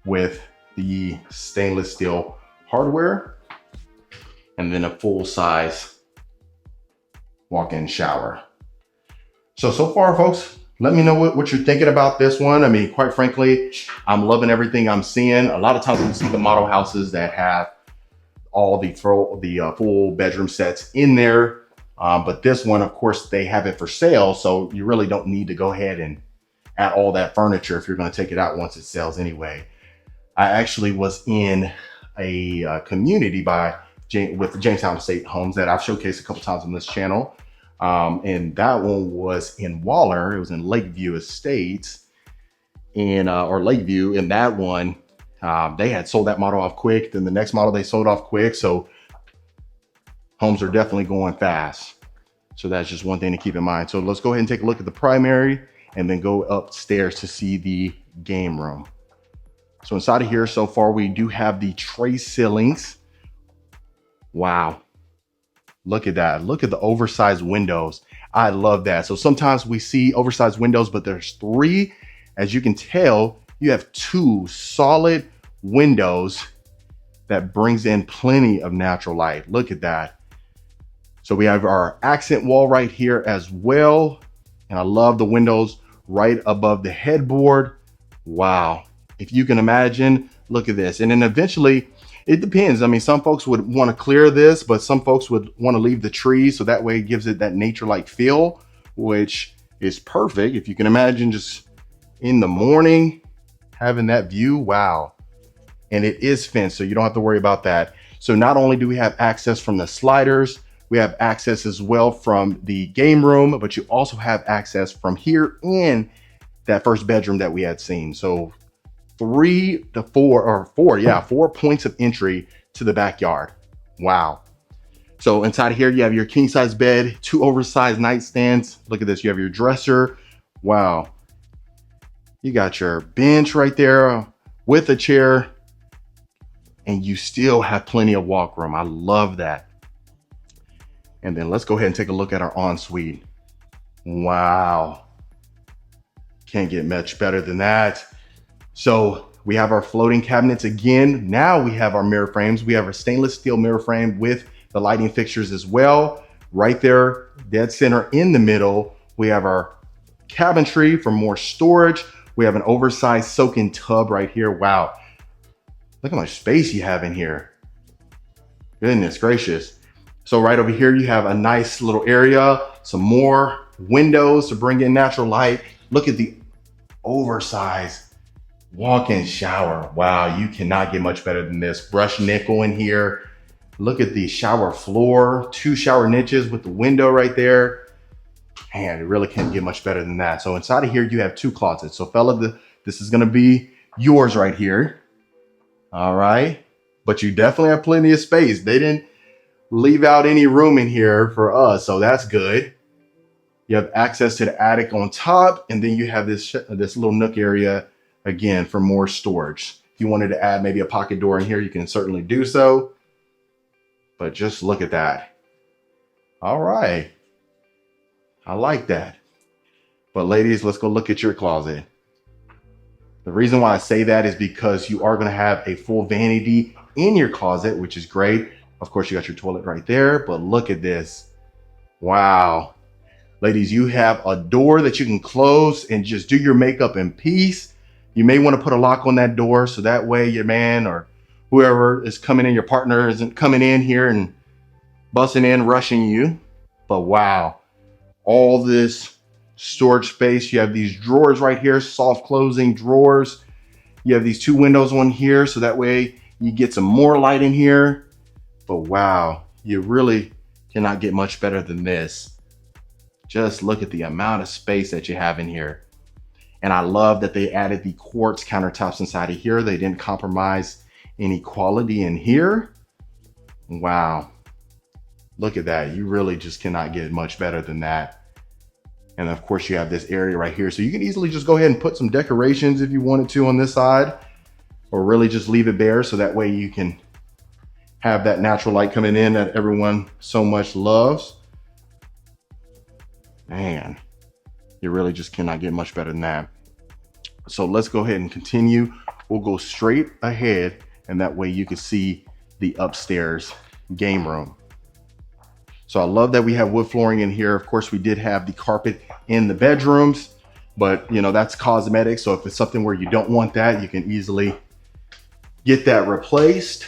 with the stainless steel hardware. And then a full size walk-in shower. So far, folks, Let me know what you're thinking about this one. I mean, quite frankly, I'm loving everything I'm seeing. A lot of times we see the model houses that have all the full bedroom sets in there. But this one, of course, they have it for sale. So you really don't need to go ahead and add all that furniture if you're going to take it out once it sells anyway. I actually was in a community with the Jamestown Estate homes that I've showcased a couple times on this channel. And that one was in Waller. It was in Lakeview Estates or Lakeview. And that one, they had sold that model off quick. Then the next model they sold off quick. So homes are definitely going fast. So that's just one thing to keep in mind. So let's go ahead and take a look at the primary and then go upstairs to see the game room. So inside of here, so far, we do have the tray ceilings. Wow. Look at that. Look at the oversized windows. I love that. So sometimes we see oversized windows, but there's three. As you can tell, you have two solid windows that brings in plenty of natural light. Look at that. So we have our accent wall right here as well. And I love the windows right above the headboard. Wow. If you can imagine, look at this. And then eventually, it depends. I mean, some folks would want to clear this, but some folks would want to leave the trees. So that way it gives it that nature-like feel, which is perfect. If you can imagine just in the morning, having that view, wow. And it is fenced, so you don't have to worry about that. So not only do we have access from the sliders, we have access as well from the game room, but you also have access from here in that first bedroom that we had seen. So 4 points of entry to the backyard. Wow. So inside of here, you have your king size bed, two oversized nightstands. Look at this. You have your dresser. Wow. You got your bench right there with a chair, and you still have plenty of walk room. I love that. And then let's go ahead and take a look at our ensuite. Wow. Can't get much better than that. So we have our floating cabinets again. Now we have our mirror frames. We have our stainless steel mirror frame with the lighting fixtures as well. Right there, dead center in the middle, we have our cabinetry for more storage. We have an oversized soak-in tub right here. Wow. Look how much space you have in here. Goodness gracious. So right over here, you have a nice little area, some more windows to bring in natural light. Look at the oversized walk-in shower. Wow, you cannot get much better than this. Brushed nickel in here. Look at the shower floor, two shower niches with the window right there. Man, it really can't get much better than that. So inside of here, you have two closets. So fella, this is gonna be yours right here. All right, but you definitely have plenty of space. They didn't leave out any room in here for us, so that's good. You have access to the attic on top, and then you have this little nook area again for more storage. If you wanted to add maybe a pocket door in here, you can certainly do so. But just look at that. All right. I like that. But ladies, let's go look at your closet. The reason why I say that is because you are going to have a full vanity in your closet, which is great. Of course, you got your toilet right there, but look at this. Wow. Ladies, you have a door that you can close and just do your makeup in peace. You may want to put a lock on that door so that way your man or whoever is coming in, your partner isn't coming in here and busting in, rushing you. But wow, all this storage space. You have these drawers right here, soft closing drawers. You have these two windows on here so that way you get some more light in here. But wow, you really cannot get much better than this. Just look at the amount of space that you have in here. And I love that they added the quartz countertops inside of here. They didn't compromise any quality in here. Wow. Look at that. You really just cannot get much better than that. And of course you have this area right here. So you can easily just go ahead and put some decorations if you wanted to on this side, or really just leave it bare. So that way you can have that natural light coming in that everyone so much loves. Man, you really just cannot get much better than that. So let's go ahead and continue. We'll go straight ahead, and that way you can see the upstairs game room. So I love that we have wood flooring in here. Of course, we did have the carpet in the bedrooms. but you know, that's cosmetic. So if it's something where you don't want that, you can easily get that replaced.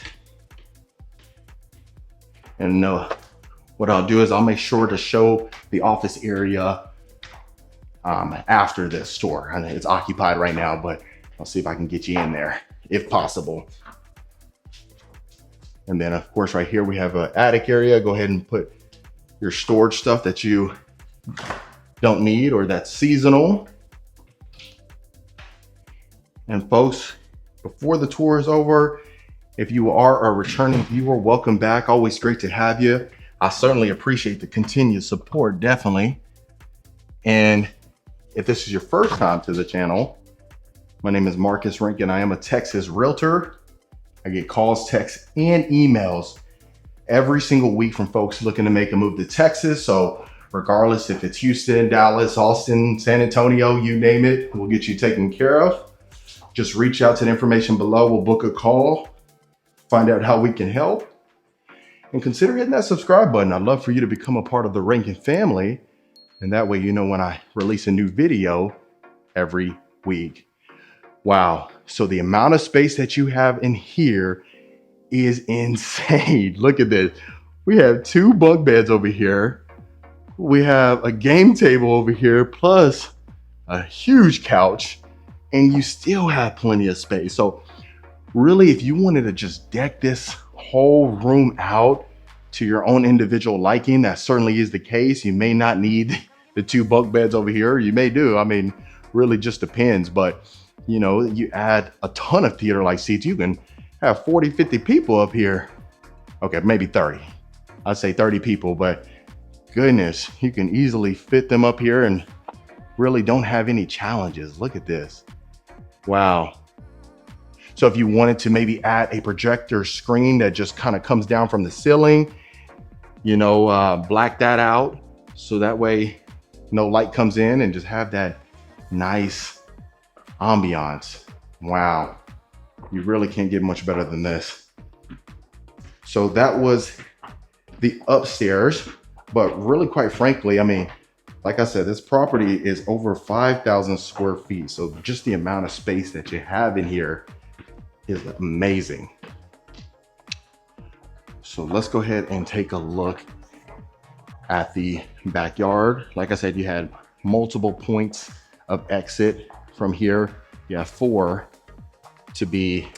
And what I'll do is I'll make sure to show the office area after this tour. I know it's occupied right now, but I'll see if I can get you in there if possible. And then of course right here we have an attic area. Go ahead and put your storage stuff that you don't need or that's seasonal. And folks, before the tour is over, if you are a returning viewer, welcome back. Always great to have you. I certainly appreciate the continued support, definitely. And if this is your first time to the channel, my name is Marcus Rankin. I am a Texas realtor. I get calls, texts, and emails every single week from folks looking to make a move to Texas. So regardless if it's Houston, Dallas, Austin, San Antonio, you name it, we'll get you taken care of. Just reach out to the information below. We'll book a call, find out how we can help, and consider hitting that subscribe button. I'd love for you to become a part of the Rankin family. And that way, you know when I release a new video every week. Wow. So the amount of space that you have in here is insane. Look at this. We have 2 bunk beds over here. We have a game table over here, plus a huge couch, and you still have plenty of space. So really, if you wanted to just deck this whole room out to your own individual liking, that certainly is the case. You may not need the 2 bunk beds over here. You may do. I mean, really just depends. But you know, you add a ton of theater-like seats, you can have 40, 50 people up here. Okay, maybe 30. I'd say 30 people, but goodness, you can easily fit them up here and really don't have any challenges. Look at this. Wow. So if you wanted to maybe add a projector screen that just kind of comes down from the ceiling, you know, black that out so that way no light comes in, and just have that nice ambiance. Wow. You really can't get much better than this. So that was the upstairs, but really quite frankly, I mean, like I said, this property is over 5,000 square feet. So just the amount of space that you have in here is amazing. So let's go ahead and take a look at the backyard. Like I said, you had multiple points of exit from here. You have 4 to be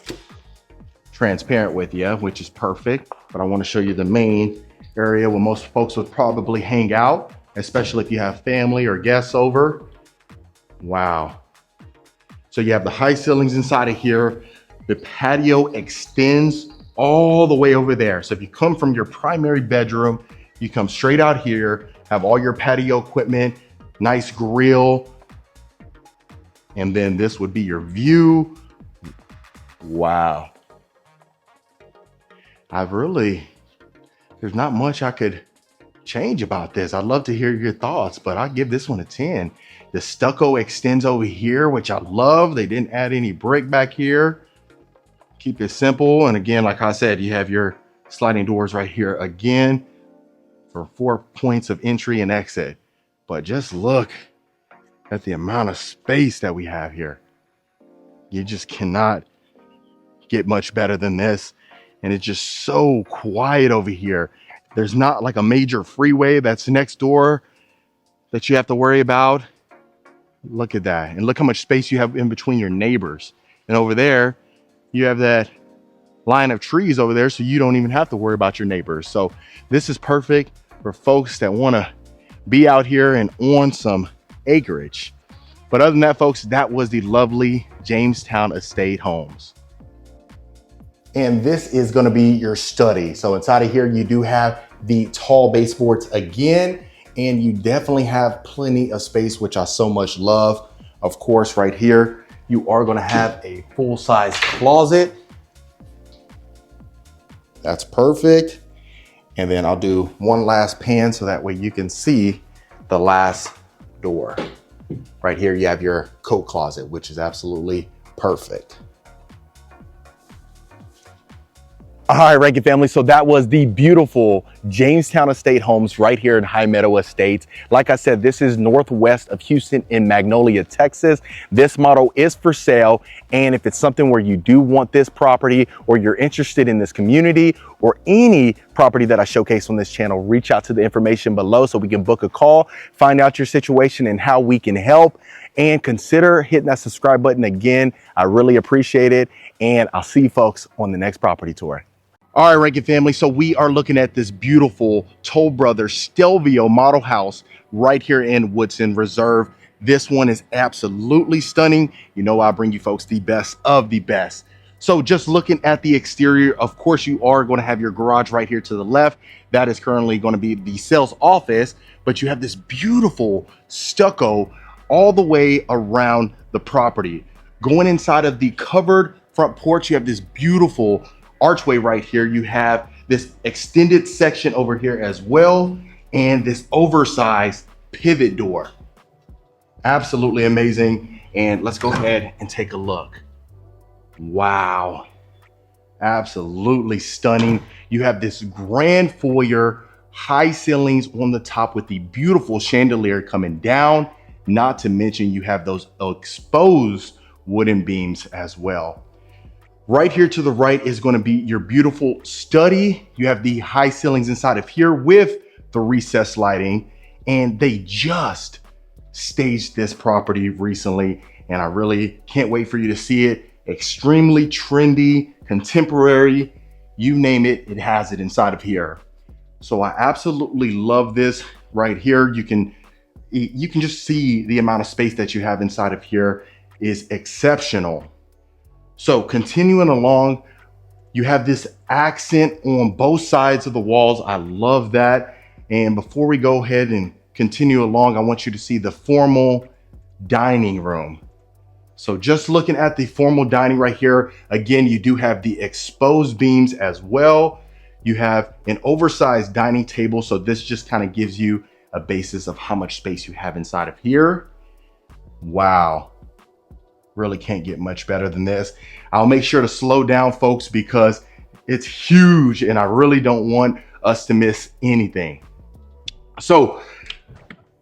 transparent with you, which is perfect. But I want to show you the main area where most folks would probably hang out, especially if you have family or guests over. Wow. So you have the high ceilings inside of here. The patio extends all the way over there. So if you come from your primary bedroom, you come straight out here, have all your patio equipment, nice grill, and then this would be your view. Wow. There's not much I could change about this. I'd love to hear your thoughts, but I'll give this one a 10. The stucco extends over here, which I love. They didn't add any brick back here. Keep it simple. And again, like I said, you have your sliding doors right here again for 4 points of entry and exit. But just look at the amount of space that we have here. You just cannot get much better than this. And it's just so quiet over here. There's not like a major freeway that's next door that you have to worry about. Look at that. And look how much space you have in between your neighbors. And over there, you have that line of trees over there, so you don't even have to worry about your neighbors. So this is perfect for folks that want to be out here and on some acreage. But other than that, folks, that was the lovely Jamestown Estate homes. And this is going to be your study. So inside of here, you do have the tall baseboards again, and you definitely have plenty of space, which I so much love. Of course, right here, you are going to have a full-size closet. That's perfect. And then I'll do one last pan so that way you can see the last door. Right here, you have your coat closet, which is absolutely perfect. All right, Rankin family. So that was the beautiful Jamestown Estate homes right here in High Meadow Estates. Like I said, this is northwest of Houston in Magnolia, Texas. This model is for sale. And if it's something where you do want this property or you're interested in this community or any property that I showcase on this channel, reach out to the information below so we can book a call, find out your situation and how we can help. And consider hitting that subscribe button again. I really appreciate it. And I'll see you folks on the next property tour. All right, Rankin family. So we are looking at this beautiful Toll Brothers Stelvio model house right here in Woodson Reserve. This one is absolutely stunning. You know, I bring you folks the best of the best. So just looking at the exterior, of course, you are going to have your garage right here to the left. That is currently going to be the sales office, but you have this beautiful stucco all the way around the property. Going inside of the covered front porch, you have this beautiful archway right here. You have this extended section over here as well, and this oversized pivot door. Absolutely amazing. And let's go ahead and take a look. Wow, absolutely stunning. You have this grand foyer, high ceilings on the top with the beautiful chandelier coming down. Not to mention you have those exposed wooden beams as well. Right here to the right is going to be your beautiful study. You have the high ceilings inside of here with the recessed lighting, and they just staged this property recently, and I really can't wait for you to see it. Extremely trendy, contemporary, you name it, it has it inside of here. So I absolutely love this right here. You can just see the amount of space that you have inside of here is exceptional. So continuing along, you have this accent on both sides of the walls. I love that. And before we go ahead and continue along, I want you to see the formal dining room. So just looking at the formal dining right here, again, you do have the exposed beams as well. You have an oversized dining table. So this just kind of gives you a basis of how much space you have inside of here. Wow. Really can't get much better than this. I'll make sure to slow down, folks, because it's huge and I really don't want us to miss anything. So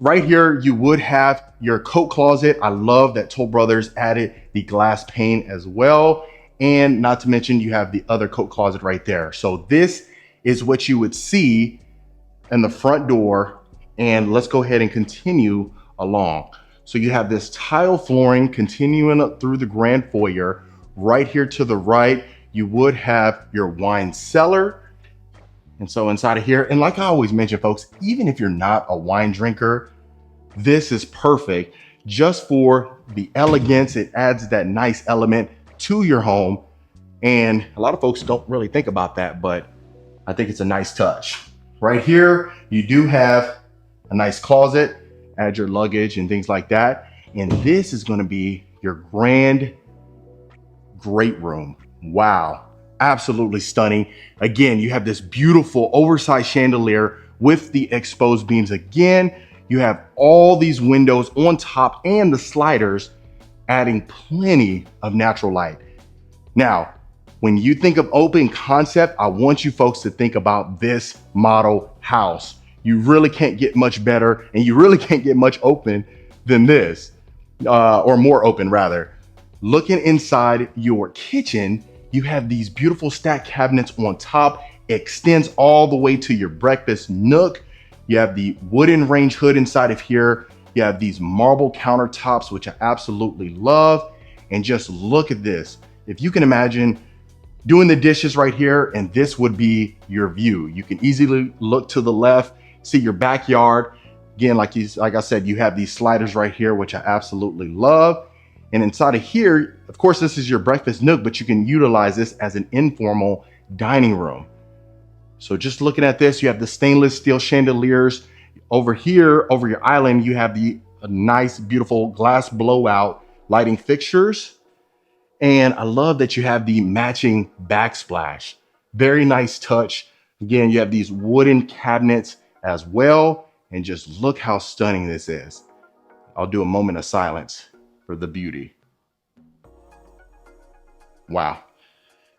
right here, you would have your coat closet. I love that Toll Brothers added the glass pane as well. And not to mention you have the other coat closet right there. So this is what you would see in the front door. And let's go ahead and continue along. So you have this tile flooring continuing up through the grand foyer. Right here to the right, you would have your wine cellar. And so inside of here, and like I always mention, folks, even if you're not a wine drinker, this is perfect just for the elegance. It adds that nice element to your home. And a lot of folks don't really think about that, but I think it's a nice touch. Right here, you do have a nice closet. Add your luggage and things like that. And this is going to be your grand great room. Wow, absolutely stunning. Again, you have this beautiful oversized chandelier with the exposed beams. Again, you have all these windows on top and the sliders, adding plenty of natural light. Now, when you think of open concept, I want you folks to think about this model house. You really can't get much better, and you really can't get much open than this, or more open rather. Looking inside your kitchen, you have these beautiful stacked cabinets on top, extends all the way to your breakfast nook. You have the wooden range hood inside of here. You have these marble countertops, which I absolutely love. And just look at this. If you can imagine doing the dishes right here, and this would be your view. You can easily look to the left, see your backyard. Again, like I said, you have these sliders right here, which I absolutely love. And inside of here, of course, this is your breakfast nook, but you can utilize this as an informal dining room. So just looking at this, you have the stainless steel chandeliers. Over here, over your island, you have the nice, beautiful glass blowout lighting fixtures. And I love that you have the matching backsplash. Very nice touch. Again, you have these wooden cabinets as well. And just look how stunning this is. I'll do a moment of silence for the beauty. Wow.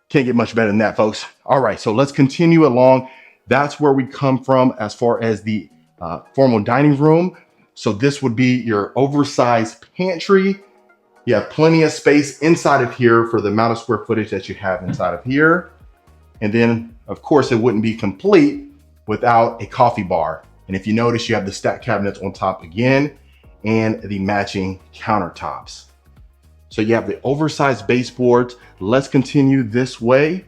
Can't get much better than that, folks. All right, so let's continue along. That's where we come from as far as the formal dining room. So this would be your oversized pantry. You have plenty of space inside of here for the amount of square footage that you have inside of here. And then, of course, it wouldn't be complete without a coffee bar. And if you notice, you have the stack cabinets on top again and the matching countertops. So you have the oversized baseboards. Let's continue this way.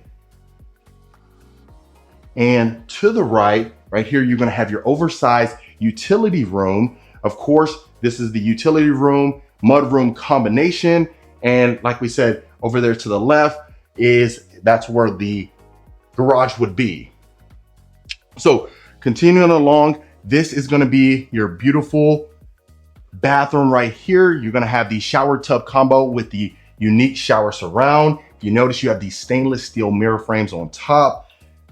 And to the right here, you're gonna have your oversized utility room. Of course, this is the utility room, mudroom combination. And like we said, over there to the left that's where the garage would be. So continuing along, this is gonna be your beautiful bathroom right here. You're gonna have the shower tub combo with the unique shower surround. You notice you have these stainless steel mirror frames on top.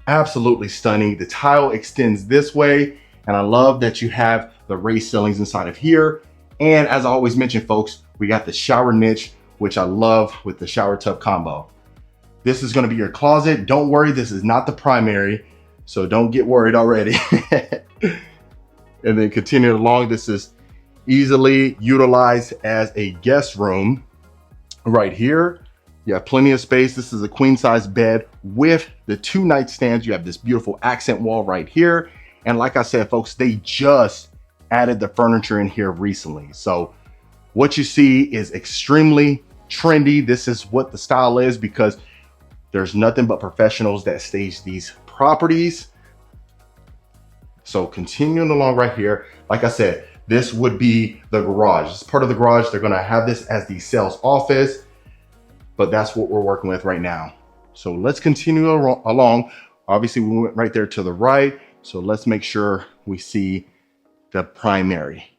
Absolutely stunning. The tile extends this way, and I love that you have the raised ceilings inside of here. And as I always mention, folks, we got the shower niche, which I love with the shower tub combo. This is gonna be your closet. Don't worry, this is not the primary, so don't get worried already. And then continuing along, this is easily utilized as a guest room right here. You have plenty of space. This is a queen size bed with the 2 nightstands. You have this beautiful accent wall right here. And like I said, folks, they just added the furniture in here recently. So what you see is extremely trendy. This is what the style is because there's nothing but professionals that stage these properties. So continuing along right here, like I said, this would be the garage. It's part of the garage. They're gonna have this as the sales office, but that's what we're working with right now. So let's continue along. Obviously, we went right there to the right. So let's make sure we see the primary.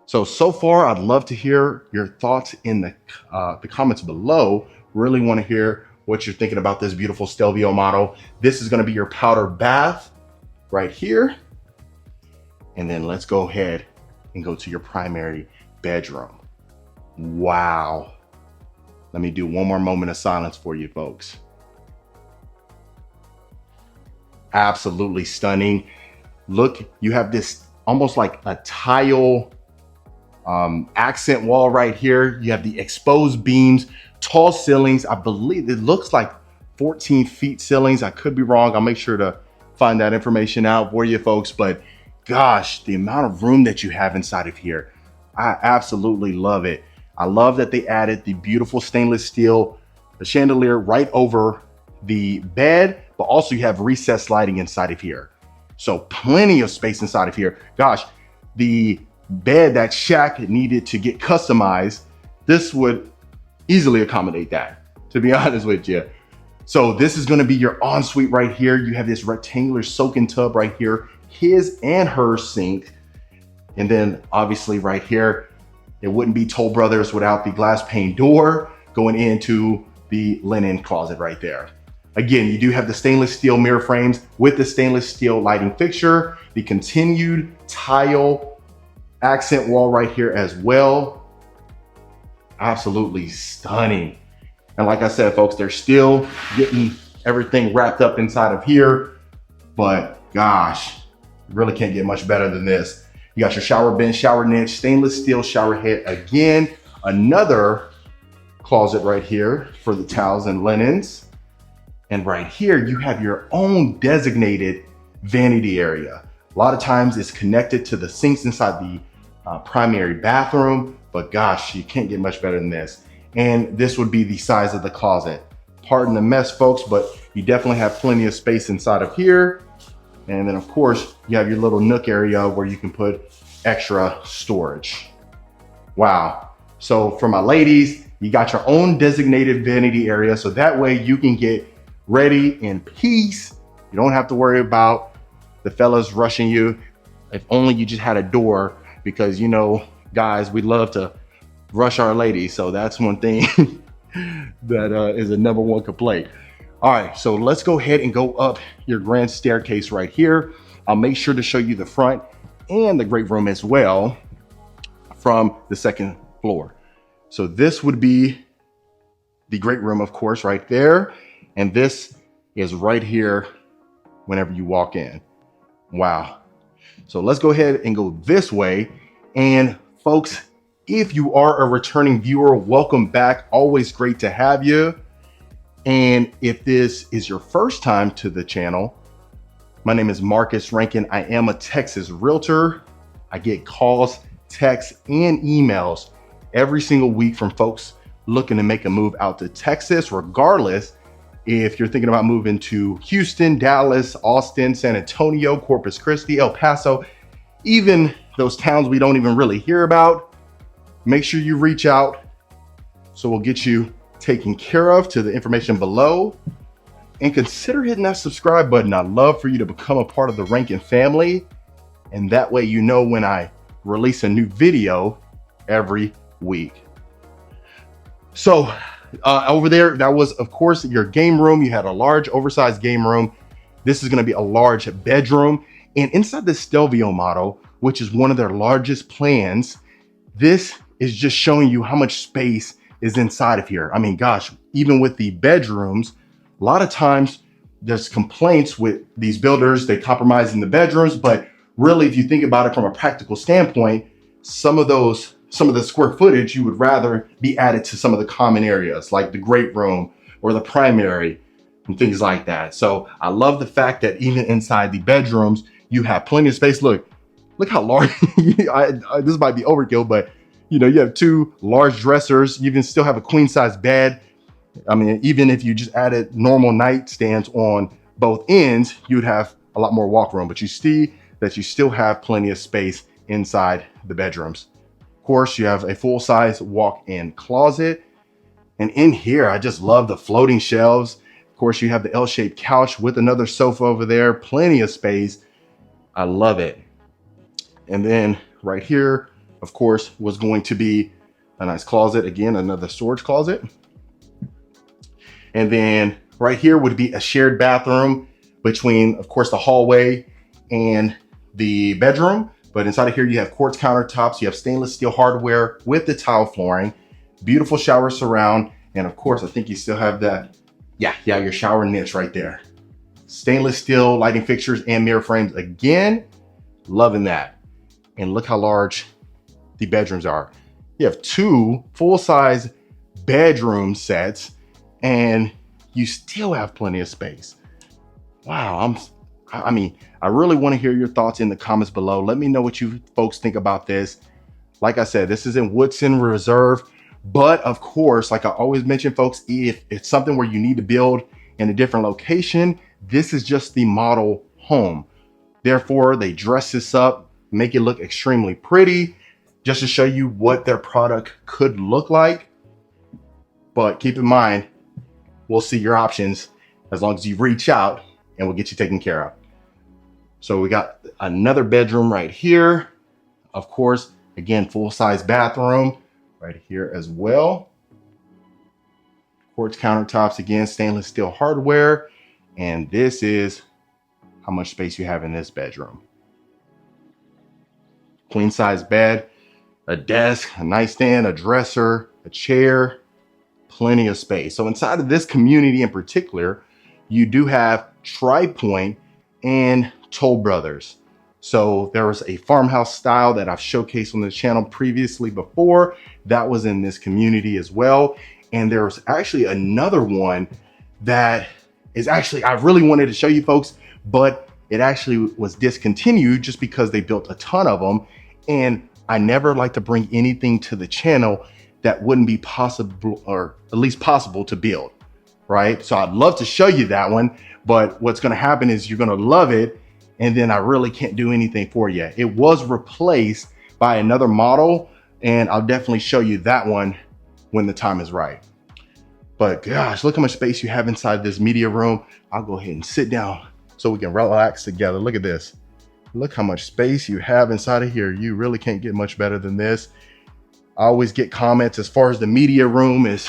So far, I'd love to hear your thoughts in the comments below. Really wanna hear what you're thinking about this beautiful Stelvio model. This is gonna be your powder bath right here. And then let's go ahead and go to your primary bedroom. Wow. Let me do one more moment of silence for you folks. Absolutely stunning. Look, you have this almost like a tile accent wall right here. You have the exposed beams, tall ceilings. I believe it looks like 14 feet ceilings. I could be wrong. I'll make sure to find that information out for you folks, but gosh, the amount of room that you have inside of here, I absolutely love it. I love that they added the beautiful stainless steel, the chandelier right over the bed, but also you have recessed lighting inside of here. So plenty of space inside of here. Gosh, the bed that Shaq needed to get customized, this would easily accommodate that, to be honest with you. So this is gonna be your ensuite right here. You have this rectangular soak-in tub right here, his and her sink. And then obviously right here, it wouldn't be Toll Brothers without the glass pane door going into the linen closet right there. Again, you do have the stainless steel mirror frames with the stainless steel lighting fixture, the continued tile accent wall right here as well. Absolutely stunning. And like I said, folks, they're still getting everything wrapped up inside of here, but gosh, really can't get much better than this. You got your shower bench, shower niche, stainless steel shower head again, another closet right here for the towels and linens. And right here, you have your own designated vanity area. A lot of times it's connected to the sinks inside the primary bathroom, but gosh, you can't get much better than this. And this would be the size of the closet. Pardon the mess, folks, but you definitely have plenty of space inside of here. And then of course, you have your little nook area where you can put extra storage. Wow. So for my ladies, you got your own designated vanity area. So that way you can get ready in peace. You don't have to worry about the fellas rushing you. If only you just had a door, because you know, guys, we love to rush our ladies. So that's one thing that is a #1 complaint. All right, so let's go ahead and go up your grand staircase right here. I'll make sure to show you the front and the great room as well from the second floor. So this would be the great room, of course, right there. And this is right here whenever you walk in. Wow. So let's go ahead and go this way. And folks, if you are a returning viewer, welcome back. Always great to have you. And if this is your first time to the channel, my name is Marcus Rankin. I am a Texas realtor. I get calls, texts, and emails every single week from folks looking to make a move out to Texas, regardless if you're thinking about moving to Houston, Dallas, Austin, San Antonio, Corpus Christi, El Paso, even those towns we don't even really hear about. Make sure you reach out so we'll get you taken care of to the information below. And consider hitting that subscribe button. I'd love for you to become a part of the Rankin family. And that way you know when I release a new video every week. So over there, that was, of course, your game room. You had a large, oversized game room. This is going to be a large bedroom. And inside the Stelvio model, which is one of their largest plans, this is just showing you how much space is inside of here. I mean, gosh, even with the bedrooms, a lot of times there's complaints with these builders, they compromise in the bedrooms, but really, if you think about it from a practical standpoint, some of the square footage you would rather be added to some of the common areas, like the great room or the primary and things like that. So I love the fact that even inside the bedrooms, you have plenty of space. Look how large, this might be overkill, but you have two large dressers. You can still have a queen size bed. I mean, even if you just added normal nightstands on both ends, you'd have a lot more walk room, but you see that you still have plenty of space inside the bedrooms. Of course, you have a full-size walk-in closet. And in here, I just love the floating shelves. Of course, you have the L-shaped couch with another sofa over there, plenty of space. I love it. And then right here, of course, was going to be a nice closet. Again, another storage closet. And then right here would be a shared bathroom between, of course, the hallway and the bedroom. But inside of here, you have quartz countertops, you have stainless steel hardware with the tile flooring, beautiful shower surround. And of course, I think you still have that. Yeah, your shower niche right there. Stainless steel lighting fixtures and mirror frames. Again, loving that. And look how large the bedrooms are. You have two full-size bedroom sets and you still have plenty of space. Wow, I really want to hear your thoughts in the comments below. Let me know what you folks think about this. Like I said, this is in Woodson Reserve, but of course, like I always mention, folks, if it's something where you need to build in a different location, this is just the model home. Therefore, they dress this up, make it look extremely pretty, just to show you what their product could look like. But keep in mind, we'll see your options as long as you reach out and we'll get you taken care of. So we got another bedroom right here. Of course, again, full-size bathroom right here as well. Quartz countertops, again, stainless steel hardware. And this is how much space you have in this bedroom. Queen size bed, a desk, a nightstand, a dresser, a chair, plenty of space. So inside of this community in particular, you do have Tri-Point and Toll Brothers. So there was a farmhouse style that I've showcased on the channel previously before that was in this community as well. And there was actually another one that is actually, I really wanted to show you folks, but it actually was discontinued just because they built a ton of them. And I never like to bring anything to the channel that wouldn't be possible, or at least possible to build, right? So I'd love to show you that one, but what's gonna happen is you're gonna love it, and then I really can't do anything for you. It was replaced by another model, and I'll definitely show you that one when the time is right. But gosh, look how much space you have inside this media room. I'll go ahead and sit down so we can relax together. Look at this. Look how much space you have inside of here. You really can't get much better than this. I always get comments as far as the media room is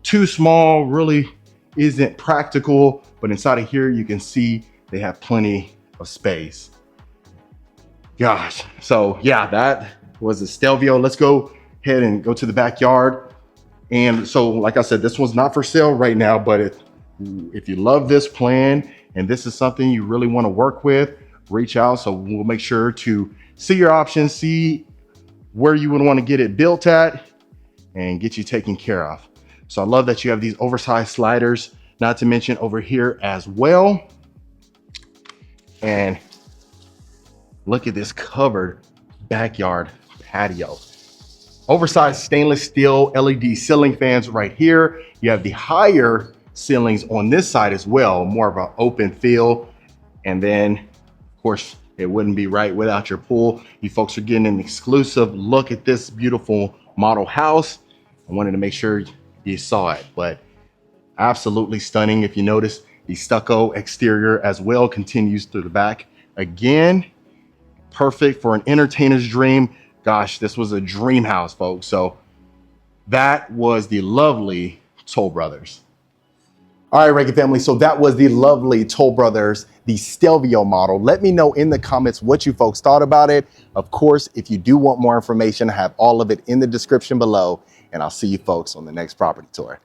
too small, really isn't practical, but inside of here, you can see they have plenty of space. Gosh, so yeah, that was a Stelvio. Let's go ahead and go to the backyard. And so, like I said, this one's not for sale right now, but if you love this plan and this is something you really want to work with, reach out. So we'll make sure to see your options, see where you would want to get it built at, and get you taken care of. So I love that you have these oversized sliders, not to mention over here as well. And look at this covered backyard patio. Oversized stainless steel LED ceiling fans right here. You have the higher ceilings on this side as well, more of an open feel. And then, of course, it wouldn't be right without your pool. You folks are getting an exclusive look at this beautiful model house. I wanted to make sure you saw it, but absolutely stunning. If you notice, the stucco exterior as well continues through the back. Again, perfect for an entertainer's dream. Gosh, this was a dream house, folks. So that was the lovely Toll Brothers. All right, Reagan family. So that was the lovely Toll Brothers, the Stelvio model. Let me know in the comments what you folks thought about it. Of course, if you do want more information, I have all of it in the description below, and I'll see you folks on the next property tour.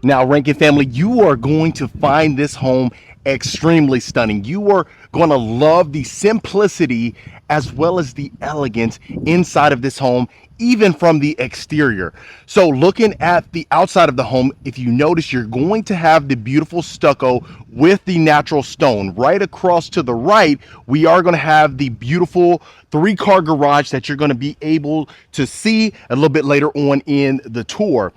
Now, Rankin family, you are going to find this home extremely stunning. You are going to love the simplicity as well as the elegance inside of this home, even from the exterior. So looking at the outside of the home, if you notice, you're going to have the beautiful stucco with the natural stone. Right across to the right, we are going to have the beautiful 3-car garage that you're going to be able to see a little bit later on in the tour.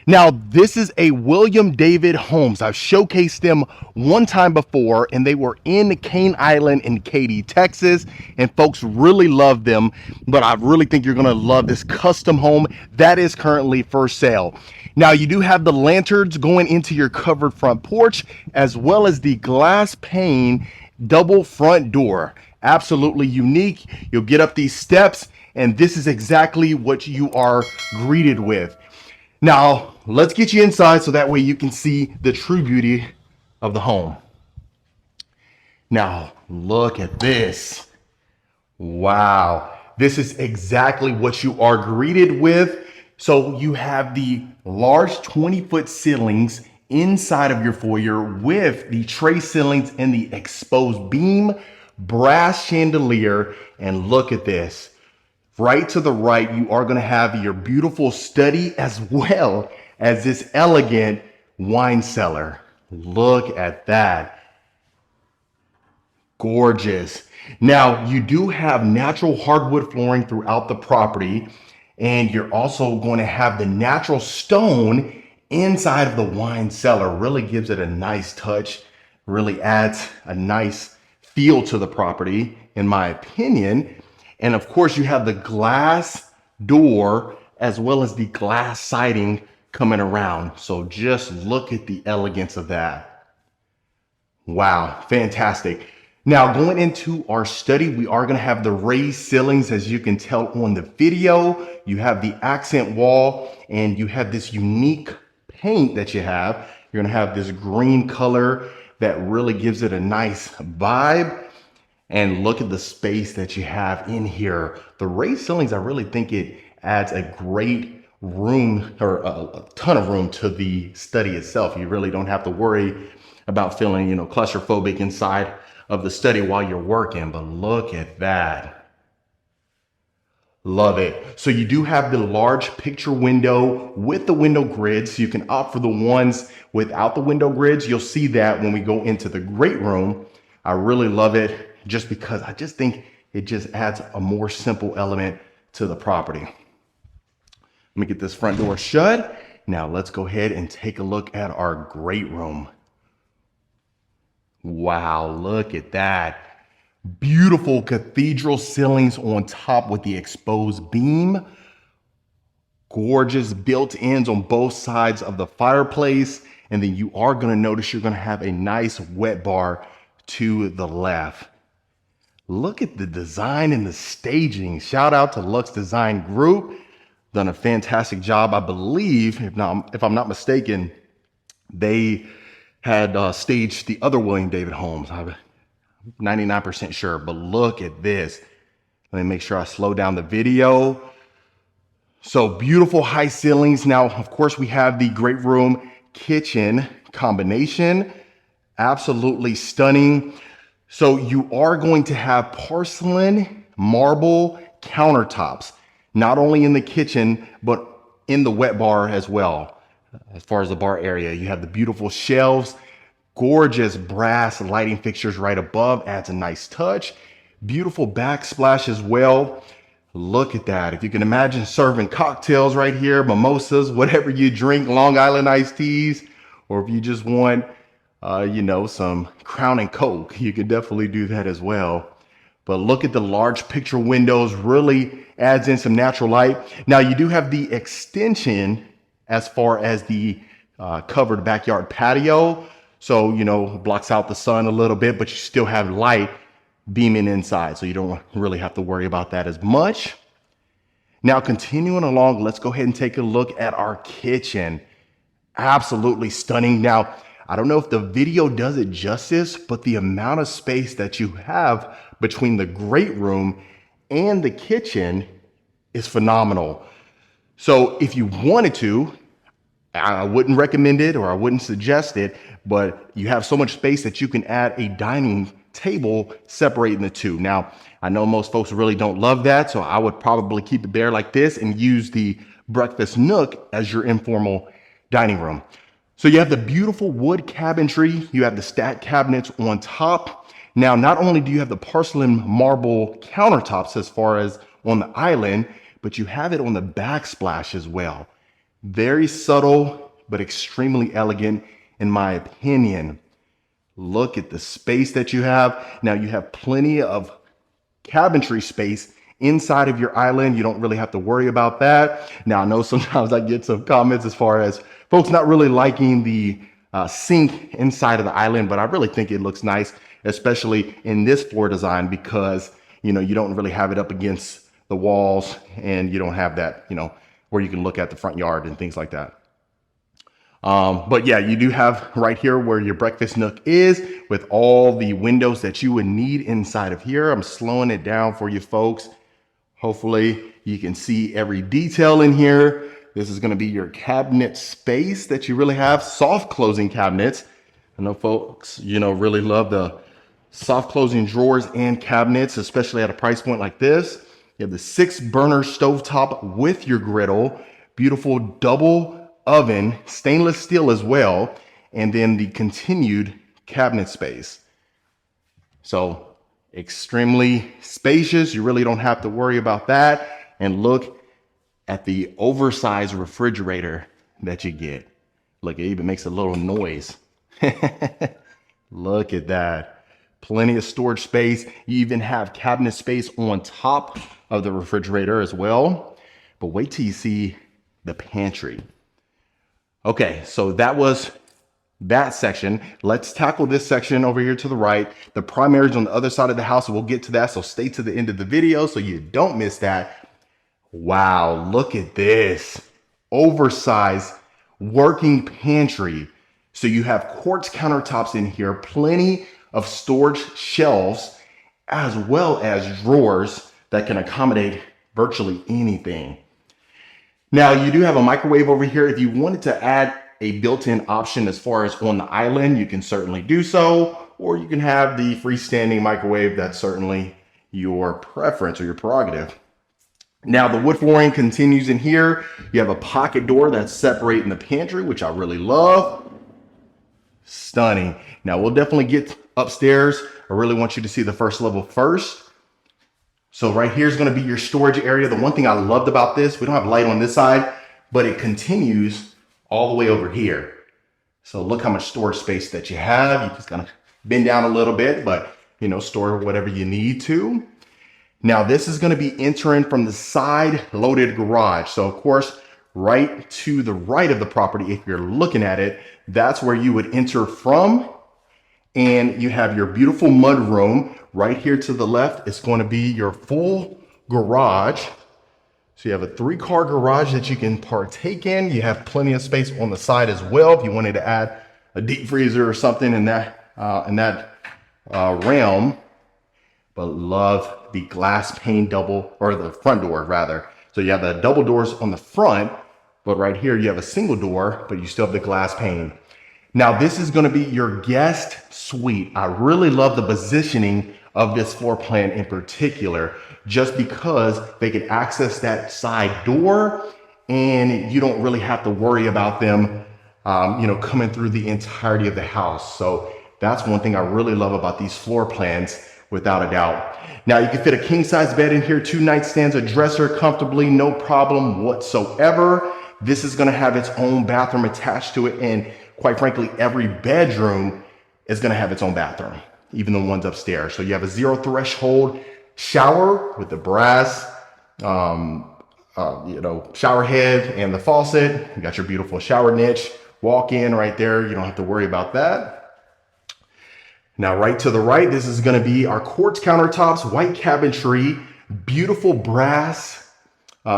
Now, this is a William David Homes. I've showcased them one time before, and they were in Cane Island in Katy, Texas, and folks really love them. But I really think you're going to love this custom home that is currently for sale. Now, you do have the lanterns going into your covered front porch, as well as the glass pane double front door. Absolutely unique. You'll get up these steps, and this is exactly what you are greeted with. Now, let's get you inside so that way you can see the true beauty of the home. Now, look at this. Wow. This is exactly what you are greeted with. So you have the large 20-foot ceilings inside of your foyer with the tray ceilings and the exposed beam, brass chandelier, and look at this. Right to the right, you are going to have your beautiful study as well as this elegant wine cellar. Look at that. Gorgeous. Now, you do have natural hardwood flooring throughout the property, and you're also going to have the natural stone inside of the wine cellar. Really gives it a nice touch, really adds a nice feel to the property, in my opinion. And of course, you have the glass door as well as the glass siding coming around. So just look at the elegance of that. Wow, fantastic. Now, going into our study, we are going to have the raised ceilings, as you can tell on the video. You have the accent wall, and you have this unique paint that you have. You're going to have this green color that really gives it a nice vibe. And look at the space that you have in here. The raised ceilings, I really think it adds a great room, or a ton of room to the study itself. You really don't have to worry about feeling, claustrophobic inside of the study while you're working. But look at that. Love it. So you do have the large picture window with the window grids. So you can opt for the ones without the window grids. You'll see that when we go into the great room. I really love it, just because I just think it just adds a more simple element to the property. Let me get this front door shut. Now let's go ahead and take a look at our great room. Wow, look at that. Beautiful cathedral ceilings on top with the exposed beam. Gorgeous built-ins on both sides of the fireplace. And then you are going to notice you're going to have a nice wet bar to the left. Look at the design and the staging. Shout out to Lux Design Group. Done a fantastic job. I believe, if I'm not mistaken, they had staged the other William David homes. I'm 99% sure, but look at this. Let me make sure I slow down the video. So beautiful high ceilings. Now, of course, we have the great room kitchen combination. Absolutely stunning. So you are going to have porcelain marble countertops, not only in the kitchen, but in the wet bar as well. As far as the bar area, you have the beautiful shelves, gorgeous brass lighting fixtures right above, adds a nice touch. Beautiful backsplash as well. Look at that. If you can imagine serving cocktails right here, mimosas, whatever you drink, Long Island iced teas, or if you just want, some Crown and Coke, you could definitely do that as well. But look at the large picture windows, really adds in some natural light. Now you do have the extension as far as the covered backyard patio. So, blocks out the sun a little bit, but you still have light beaming inside. So you don't really have to worry about that as much. Now, continuing along, let's go ahead and take a look at our kitchen. Absolutely stunning. Now, I don't know if the video does it justice, but the amount of space that you have between the great room and the kitchen is phenomenal. So if you wanted to, I wouldn't recommend it or I wouldn't suggest it, but you have so much space that you can add a dining table separating the two. Now, I know most folks really don't love that, so I would probably keep it there like this and use the breakfast nook as your informal dining room. So you have the beautiful wood cabinetry, you have the stacked cabinets on top. Now, not only do you have the porcelain marble countertops as far as on the island, but you have it on the backsplash as well. Very subtle, but extremely elegant in my opinion. Look at the space that you have. Now you have plenty of cabinetry space inside of your island. You don't really have to worry about that. Now I know sometimes I get some comments as far as folks not really liking the sink inside of the island, but I really think it looks nice, especially in this floor design because, you don't really have it up against the walls and you don't have that, where you can look at the front yard and things like that. But yeah, you do have right here where your breakfast nook is with all the windows that you would need inside of here. I'm slowing it down for you folks. Hopefully you can see every detail in here. This is going to be your cabinet space that you really have. Soft closing cabinets. I know folks, really love the soft closing drawers and cabinets, especially at a price point like this. You have the 6-burner stovetop with your griddle, beautiful double oven, stainless steel as well, and then the continued cabinet space. So extremely spacious. You really don't have to worry about that. And look at the oversized refrigerator that you get. Look, it even makes a little noise. Look at that. Plenty of storage space. You even have cabinet space on top of the refrigerator as well. But wait till you see the pantry. Okay, so that was that section. Let's tackle this section over here to the right. The primary is on the other side of the house. We'll get to that, so stay to the end of the video so you don't miss that. Wow, look at this. Oversized working pantry. So you have quartz countertops in here, plenty of storage shelves, as well as drawers that can accommodate virtually anything. Now you do have a microwave over here. If you wanted to add a built-in option as far as on the island, you can certainly do so, or you can have the freestanding microwave. That's certainly your preference or your prerogative. Now the wood flooring continues in here. You have a pocket door that's separating the pantry, which I really love. Stunning. Now we'll definitely get upstairs. I really want you to see the first level first. So right here is going to be your storage area. The one thing I loved about this, we don't have light on this side, but it continues all the way over here. So look how much storage space that you have. You just kind of bend down a little bit, but store whatever you need to. Now this is going to be entering from the side loaded garage. So of course, right to the right of the property, if you're looking at it, that's where you would enter from. And you have your beautiful mud room right here to the left. It's going to be your full garage. So you have a 3-car garage that you can partake in. You have plenty of space on the side as well if you wanted to add a deep freezer or something in that realm. But love the glass pane double, or the front door rather. So you have the double doors on the front, but right here you have a single door, but you still have the glass pane. Now this is going to be your guest suite. I really love the positioning of this floor plan in particular, just because they can access that side door and you don't really have to worry about them, coming through the entirety of the house. So that's one thing I really love about these floor plans, without a doubt. Now you can fit a king size bed in here, 2 nightstands, a dresser comfortably, no problem whatsoever. This is going to have its own bathroom attached to it, and quite frankly, every bedroom is going to have its own bathroom, even the ones upstairs. So you have a 0 threshold shower with the brass, shower head and the faucet. You got your beautiful shower niche, walk in right there. You don't have to worry about that. Now, right to the right, this is going to be our quartz countertops, white cabinetry, beautiful brass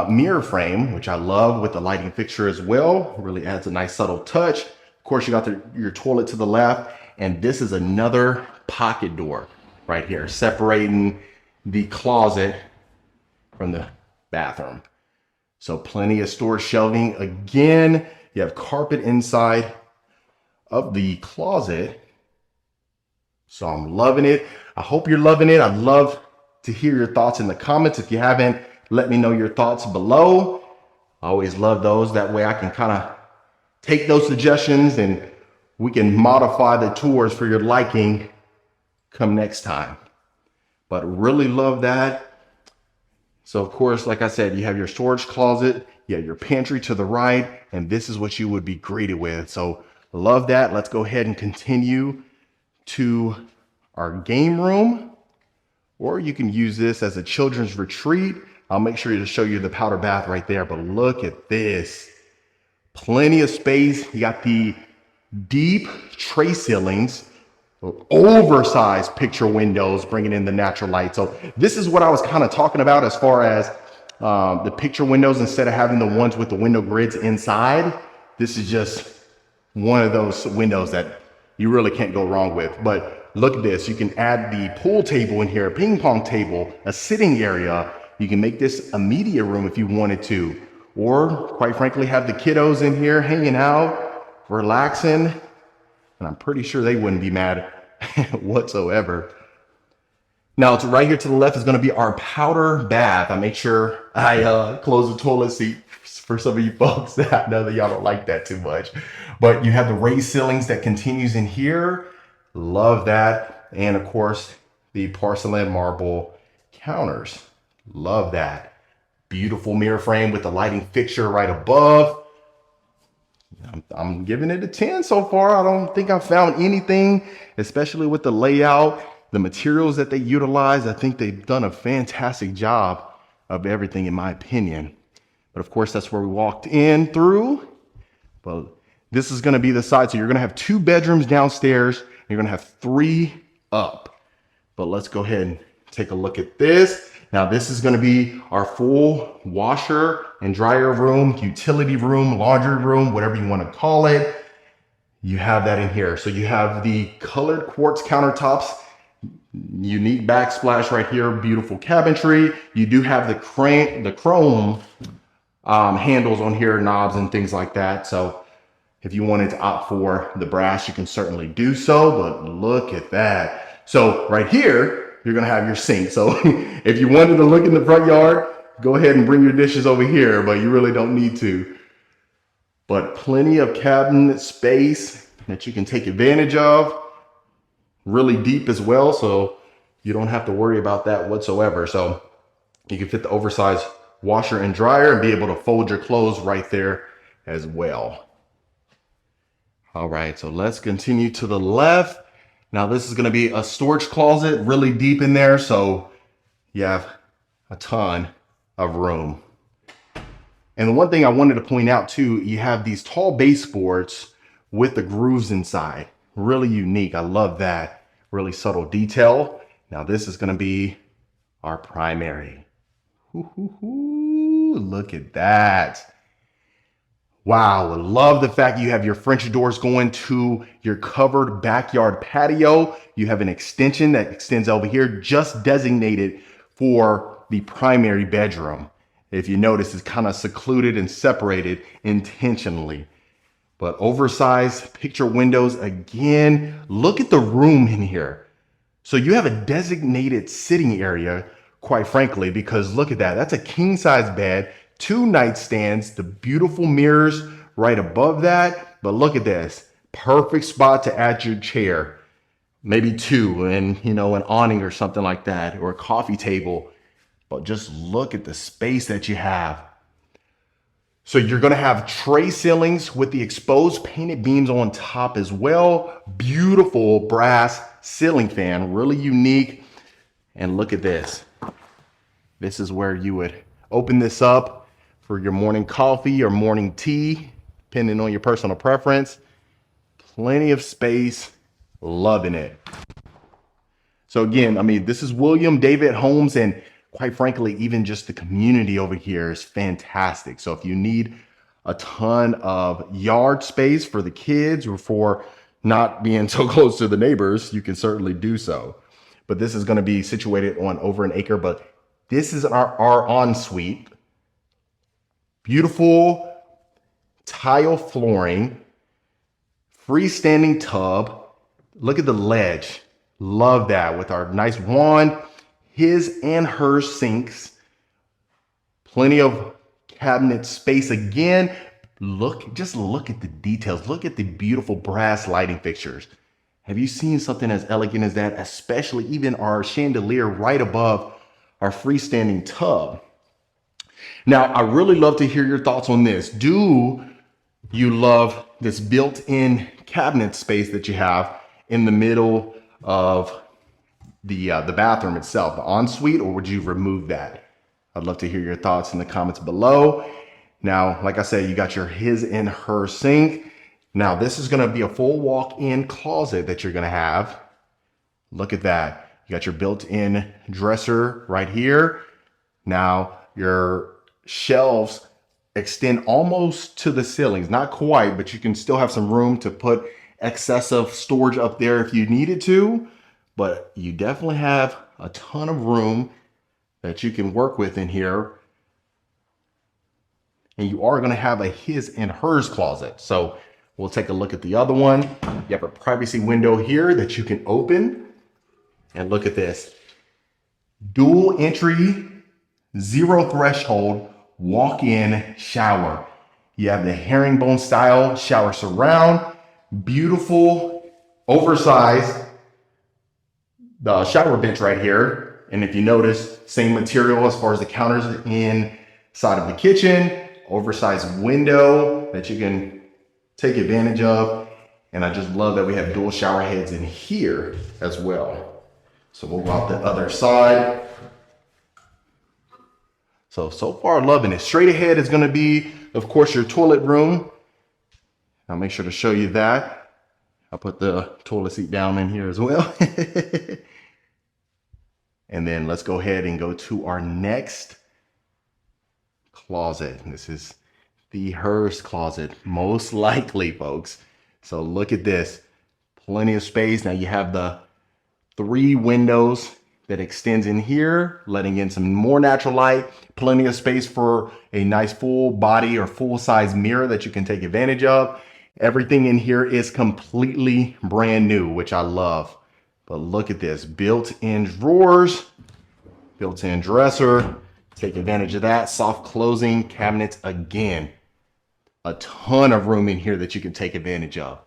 mirror frame, which I love, with the lighting fixture as well. Really adds a nice subtle touch. Of course, you got your toilet to the left, and this is another pocket door right here, separating the closet from the bathroom. So plenty of storage shelving. Again, you have carpet inside of the closet. So I'm loving it. I hope you're loving it. I'd love to hear your thoughts in the comments. If you haven't, let me know your thoughts below. I always love those. That way I can kind of take those suggestions and we can modify the tours for your liking come next time. But really love that. So of course, like I said, you have your storage closet, you have your pantry to the right, and this is what you would be greeted with. So love that. Let's go ahead and continue to our game room, or you can use this as a children's retreat. I'll make sure to show you the powder bath right there, but look at this. Plenty of space. You got the deep tray ceilings, oversized picture windows, bringing in the natural light. So this is what I was kind of talking about as far as the picture windows. Instead of having the ones with the window grids inside, this is just one of those windows that you really can't go wrong with. But look at this. You can add the pool table in here, a ping pong table, a sitting area. You can make this a media room if you wanted to, or quite frankly, have the kiddos in here hanging out, relaxing. And I'm pretty sure they wouldn't be mad whatsoever. Now, it's right here to the left is going to be our powder bath. I make sure I close the toilet seat for some of you folks that I know that y'all don't like that too much. But you have the raised ceilings that continues in here. Love that. And of course, the porcelain marble counters. Love that. Beautiful mirror frame with the lighting fixture right above. I'm giving it a 10 so far. I don't think I found anything, especially with the layout, the materials that they utilize. I think they've done a fantastic job of everything, in my opinion. But of course, that's where we walked in through. But this is going to be the side. So you're going to have 2 bedrooms downstairs. And you're going to have 3 up. But let's go ahead and take a look at this. Now, this is going to be our full washer and dryer room, utility room, laundry room, whatever you want to call it. You have that in here. So you have the colored quartz countertops, unique backsplash right here, beautiful cabinetry. You do have the chrome handles on here, knobs and things like that. So if you wanted to opt for the brass, you can certainly do so, but look at that. So right here, you're going to have your sink. So if you wanted to look in the front yard, go ahead and bring your dishes over here, but you really don't need to. But plenty of cabinet space that you can take advantage of. Really deep as well, so you don't have to worry about that whatsoever. So you can fit the oversized washer and dryer and be able to fold your clothes right there as well. All right, so let's continue to the left. Now this is going to be a storage closet, really deep in there, so you have a ton of room. And the one thing I wanted to point out too, you have these tall baseboards with the grooves inside. Really unique. I love that. Really subtle detail. Now this is going to be our primary. Look at that. Wow, I love the fact you have your French doors going to your covered backyard patio. You have an extension that extends over here, just designated for the primary bedroom. If you notice, it's kind of secluded and separated intentionally. But oversized picture windows again. Look at the room in here. So you have a designated sitting area, quite frankly, because look at that. That's a king size bed, 2 nightstands, the beautiful mirrors right above that. But look at this, perfect spot to add your chair, maybe 2, and an awning or something like that, or a coffee table. But just look at the space that you have. So you're going to have tray ceilings with the exposed painted beams on top as well. Beautiful brass ceiling fan, really unique. And look at this. This is where you would open this up for your morning coffee or morning tea, depending on your personal preference. Plenty of space, loving it. So again, I mean, this is William David Homes, and quite frankly, even just the community over here is fantastic. So if you need a ton of yard space for the kids or for not being so close to the neighbors, you can certainly do so. But this is going to be situated on over an acre, but this is our ensuite. Beautiful tile flooring, freestanding tub. Look at the ledge. Love that, with our nice wand, his and her sinks. Plenty of cabinet space again. Just look at the details. Look at the beautiful brass lighting fixtures. Have you seen something as elegant as that? Especially even our chandelier right above our freestanding tub. Now, I really love to hear your thoughts on this. Do you love this built-in cabinet space that you have in the middle of the bathroom itself, the ensuite, or would you remove that? I'd love to hear your thoughts in the comments below. Now, like I said, you got your his and her sink. Now, this is going to be a full walk-in closet that you're going to have. Look at that. You got your built-in dresser right here. Now, your shelves extend almost to the ceilings. Not quite, but you can still have some room to put excessive storage up there if you needed to. But you definitely have a ton of room that you can work with in here. And you are going to have a his and hers closet. So we'll take a look at the other one. You have a privacy window here that you can open. And look at this. Dual entry, 0 threshold, walk-in shower. You have the herringbone style shower surround. Beautiful, oversized the shower bench right here. And if you notice, same material as far as the counters inside of the kitchen. Oversized window that you can take advantage of. And I just love that we have dual shower heads in here as well. So we'll go out the other side. So far loving it. Straight ahead is going to be, of course, your toilet room. I'll make sure to show you that. I'll put the toilet seat down in here as well. And then let's go ahead and go to our next closet. This is the hers closet, most likely, folks. So look at this. Plenty of space. Now you have the 3 windows that extends in here, letting in some more natural light. Plenty of space for a nice full body or full size mirror that you can take advantage of. Everything in here is completely brand new, which I love. But look at this, built-in drawers, built-in dresser. Take advantage of that. Soft closing cabinets again. A ton of room in here that you can take advantage of.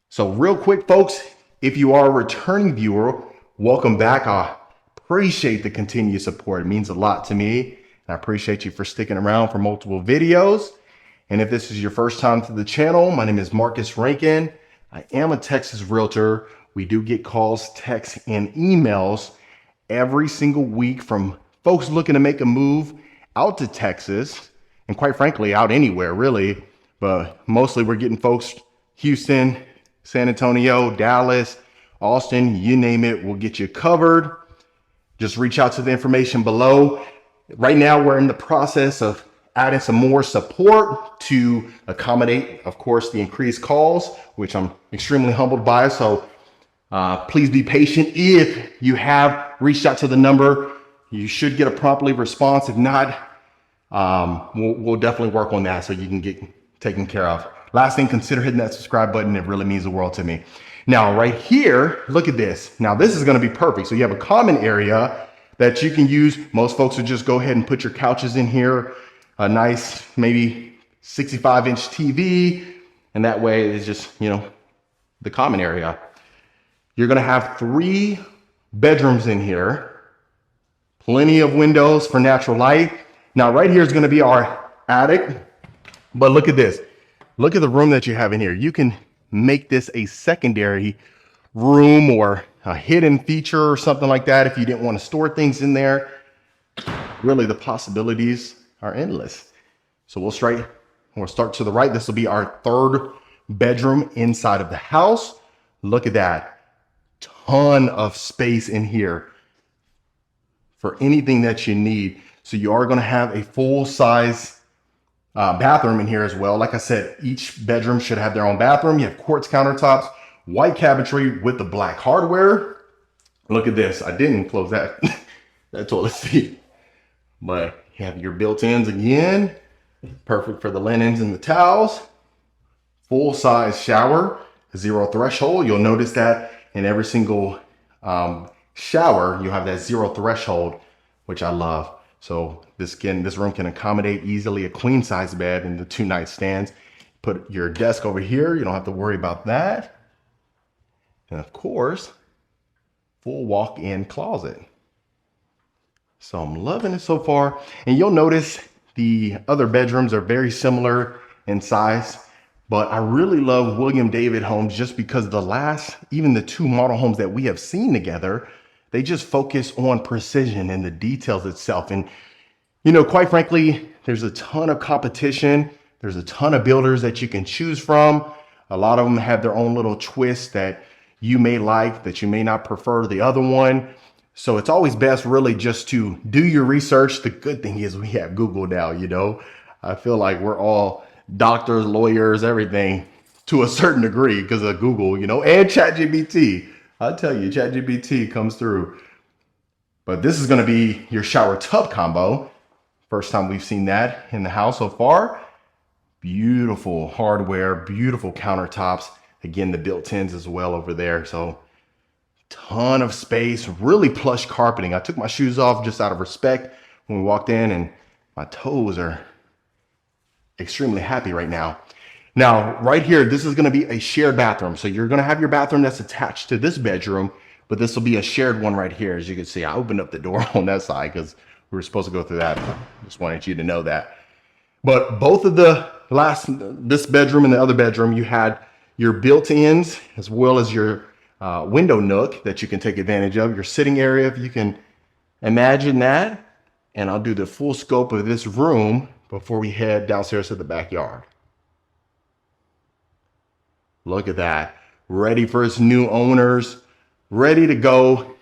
So real quick, folks, if you are a returning viewer, welcome back. I appreciate the continued support. It means a lot to me. And I appreciate you for sticking around for multiple videos. And if this is your first time to the channel, my name is Marcus Rankin. I am a Texas realtor. We do get calls, texts, and emails every single week from folks looking to make a move out to Texas and quite frankly, out anywhere really. But mostly we're getting folks Houston, San Antonio, Dallas, Austin, you name it, we'll get you covered. Just reach out to the information below. Right now, we're in the process of adding some more support to accommodate, of course, the increased calls, which I'm extremely humbled by. So please be patient. If you have reached out to the number, you should get a promptly response. If not, we'll definitely work on that so you can get taken care of. Last thing, consider hitting that subscribe button. It really means the world to me. Now, right here, look at this. Now, this is going to be perfect. So you have a common area that you can use. Most folks would just go ahead and put your couches in here, a nice, maybe 65-inch TV. And that way it's just, you know, the common area. You're going to have 3 bedrooms in here, plenty of windows for natural light. Now, right here is going to be our attic. But look at this. Look at the room that you have in here. You can make this a secondary room or a hidden feature or something like that if you didn't want to store things in there. Really, the possibilities are endless. So we'll start to the right. This will be our 3rd bedroom inside of the house. Look at that. Ton of space in here for anything that you need. So you are going to have a full-size bathroom in here as well. Like I said, each bedroom should have their own bathroom. You have quartz countertops, white cabinetry with the black hardware. Look at this. I didn't close that toilet seat, but you have your built-ins again. Perfect for the linens and the towels. Full-size shower, 0 threshold. You'll notice that in every single shower, you have that 0 threshold, which I love. So this room can accommodate easily a queen size bed and the 2 nightstands. Put your desk over here. You don't have to worry about that. And of course, full walk-in closet. So I'm loving it so far. And you'll notice the other bedrooms are very similar in size, but I really love William David homes just because even the 2 model homes that we have seen together, they just focus on precision and the details itself. And, you know, quite frankly, there's a ton of competition. There's a ton of builders that you can choose from. A lot of them have their own little twist that you may like, that you may not prefer the other one. So it's always best really just to do your research. The good thing is we have Google now, you know. I feel like we're all doctors, lawyers, everything to a certain degree because of Google, you know, and ChatGPT. I'll tell you, ChatGPT comes through. But this is going to be your shower tub combo. First time we've seen that in the house so far. Beautiful hardware, beautiful countertops. Again, the built-ins as well over there. So ton of space, really plush carpeting. I took my shoes off just out of respect when we walked in, and my toes are extremely happy right now. Now, right here, this is going to be a shared bathroom. So you're going to have your bathroom that's attached to this bedroom, but this will be a shared one right here. As you can see, I opened up the door on that side because we were supposed to go through that. Just wanted you to know that. But both of this bedroom and the other bedroom, you had your built-ins as well as your window nook that you can take advantage of. Your sitting area, if you can imagine that. And I'll do the full scope of this room before we head downstairs to the backyard. Look at that. Ready for its new owners. Ready to go.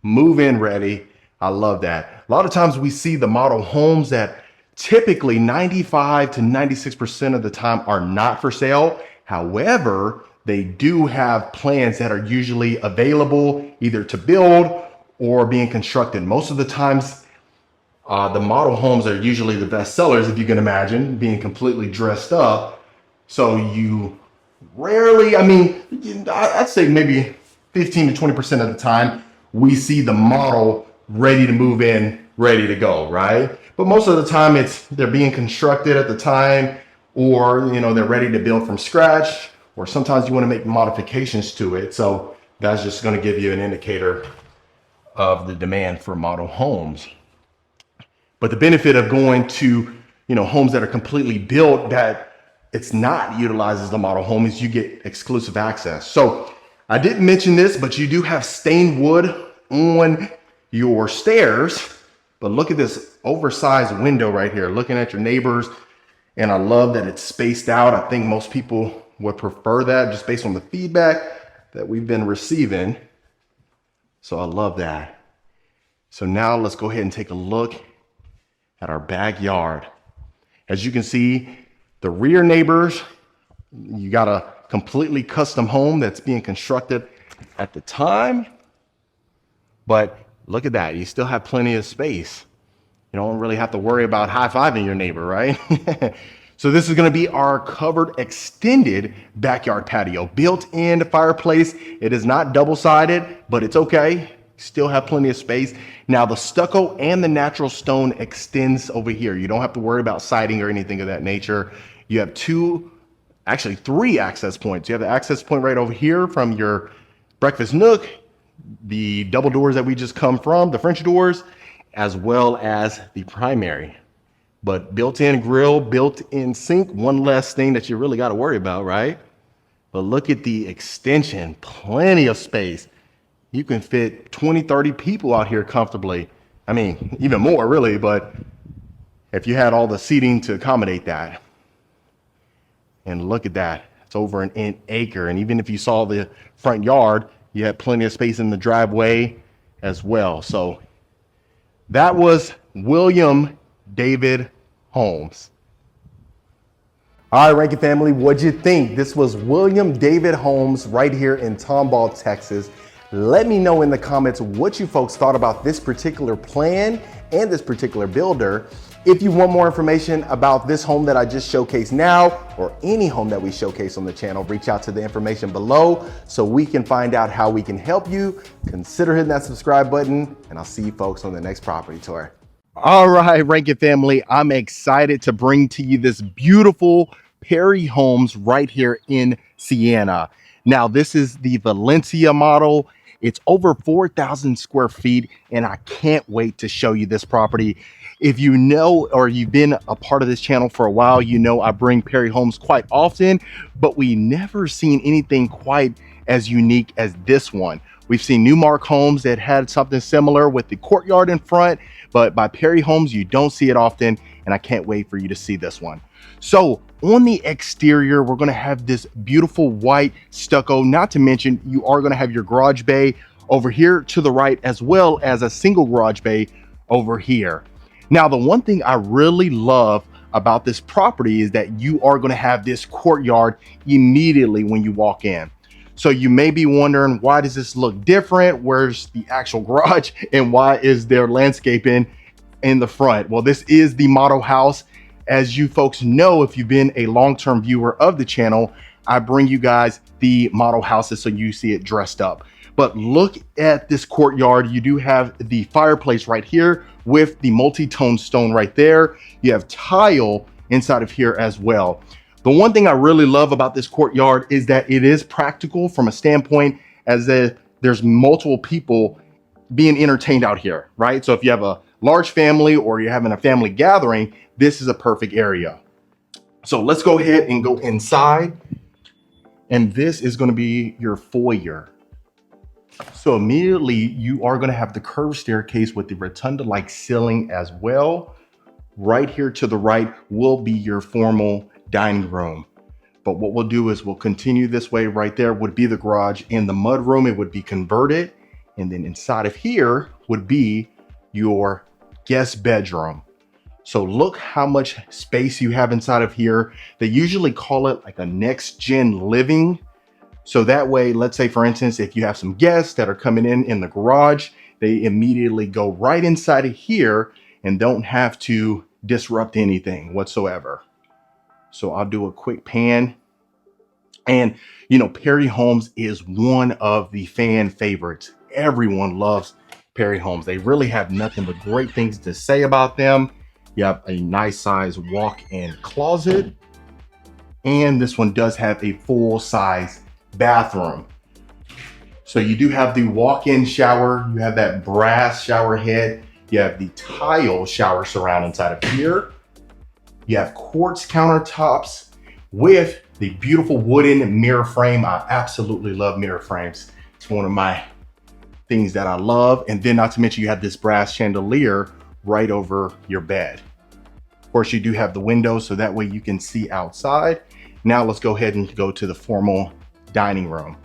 Move in ready. I love that. A lot of times we see the model homes that typically 95 to 96% of the time are not for sale. However, they do have plans that are usually available either to build or being constructed. Most of the times, the model homes are usually the best sellers, if you can imagine, being completely dressed up. So you rarely, I'd say maybe 15 to 20% of the time, we see the model ready to move in, ready to go, right? But most of the time they're being constructed at the time, or, you know, they're ready to build from scratch, or sometimes you want to make modifications to it. So that's just going to give you an indicator of the demand for model homes. But the benefit of going to, you know, homes that are completely built that it's not utilized as a model home is you get exclusive access. So I didn't mention this, but you do have stained wood on your stairs. But look at this oversized window right here, looking at your neighbors. And I love that it's spaced out. I think most people would prefer that just based on the feedback that we've been receiving. So I love that. So now let's go ahead and take a look at our backyard. As you can see, the rear neighbors, you got a completely custom home that's being constructed at the time. But look at that, you still have plenty of space. You don't really have to worry about high-fiving your neighbor, right? So this is gonna be our covered extended backyard patio. Built-in fireplace. It is not double-sided, but it's okay. Still have plenty of space. Now the stucco and the natural stone extends over here. You don't have to worry about siding or anything of that nature. You have actually three access points. You have the access point right over here from your breakfast nook, the double doors that we just come from, the French doors, as well as the primary. But built-in grill, built-in sink, one less thing that you really got to worry about, right? But look at the extension, plenty of space. You can fit 20, 30 people out here comfortably. I mean, even more really, but if you had all the seating to accommodate that. And look at that, it's over an acre. And even if you saw the front yard, you had plenty of space in the driveway as well. So that was William David Homes. All right, Rankin family, what'd you think? This was William David Homes right here in Tomball, Texas. Let me know in the comments what you folks thought about this particular plan and this particular builder. If you want more information about this home that I just showcased now, or any home that we showcase on the channel, reach out to the information below so we can find out how we can help you. Consider hitting that subscribe button, and I'll see you folks on the next property tour. All right, Rankin family, I'm excited to bring to you this beautiful Perry Homes right here in Siena. Now, this is the Valencia model. It's over 4,000 square feet, and I can't wait to show you this property. If you know, or you've been a part of this channel for a while, you know I bring Perry Homes quite often, but we never seen anything quite as unique as this one. We've seen Newmark homes that had something similar with the courtyard in front, but by Perry Homes, you don't see it often, and I can't wait for you to see this one. So on the exterior, we're gonna have this beautiful white stucco, not to mention you are gonna have your garage bay over here to the right, as well as a single garage bay over here. Now, the one thing I really love about this property is that you are gonna have this courtyard immediately when you walk in. So you may be wondering, why does this look different? Where's the actual garage and why is there landscaping in the front? Well, this is the model house. As you folks know, if you've been a long-term viewer of the channel, I bring you guys the model houses so you see it dressed up. But look at this courtyard. You do have the fireplace right here with the multi-tone stone right there. You have tile inside of here as well. The one thing I really love about this courtyard is that it is practical from a standpoint as if there's multiple people being entertained out here, right? So if you have a large family or you're having a family gathering, this is a perfect area. So let's go ahead and go inside. And this is going to be your foyer. So immediately you are going to have the curved staircase with the rotunda-like ceiling as well. Right here to the right will be your formal dining room. But what we'll do is we'll continue this way. Right there would be the garage. In the mud room, it would be converted. And then inside of here would be your guest bedroom. So look how much space you have inside of here. They usually call it like a next gen living. So that way, let's say for instance, if you have some guests that are coming in the garage, they immediately go right inside of here and don't have to disrupt anything whatsoever. So I'll do a quick pan. And you know, Perry Homes is one of the fan favorites. Everyone loves Perry Homes. They really have nothing but great things to say about them. You have a nice size walk-in closet. And this one does have a full size bathroom. So you do have the walk-in shower. You have that brass shower head. You have the tile shower surround inside of here. You have quartz countertops with the beautiful wooden mirror frame. I absolutely love mirror frames. It's one of my things that I love. And then not to mention you have this brass chandelier right over your bed. Of course, you do have the windows, so that way you can see outside. Now let's go ahead and go to the formal dining room.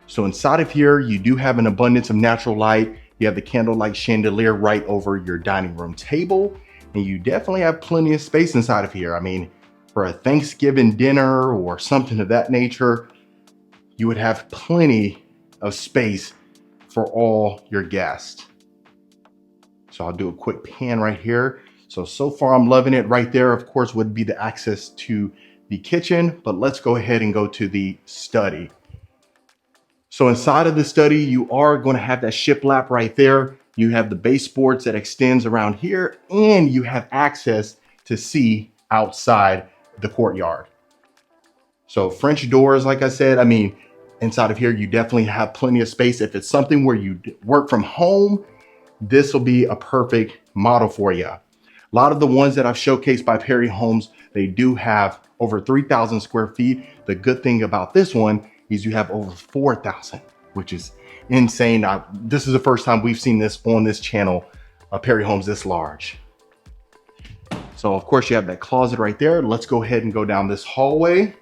So inside of here, you do have an abundance of natural light. You have the candlelight chandelier right over your dining room table, and you definitely have plenty of space inside of here. I mean, for a Thanksgiving dinner or something of that nature, you would have plenty of space for all your guests. So I'll do a quick pan right here. So far I'm loving it. Right there, of course, would be the access to the kitchen, but let's go ahead and go to the study. So inside of the study, you are going to have that shiplap right there. You have the baseboards that extends around here, and you have access to see outside the courtyard. So French doors, like I said, I mean, inside of here, you definitely have plenty of space. If it's something where you work from home, this will be a perfect model for you. A lot of the ones that I've showcased by Perry Homes, they do have over 3,000 square feet. The good thing about this one is you have over 4,000, which is insane. This is the first time we've seen this on this channel, Perry Homes this large. So of course you have that closet right there. Let's go ahead and go down this hallway,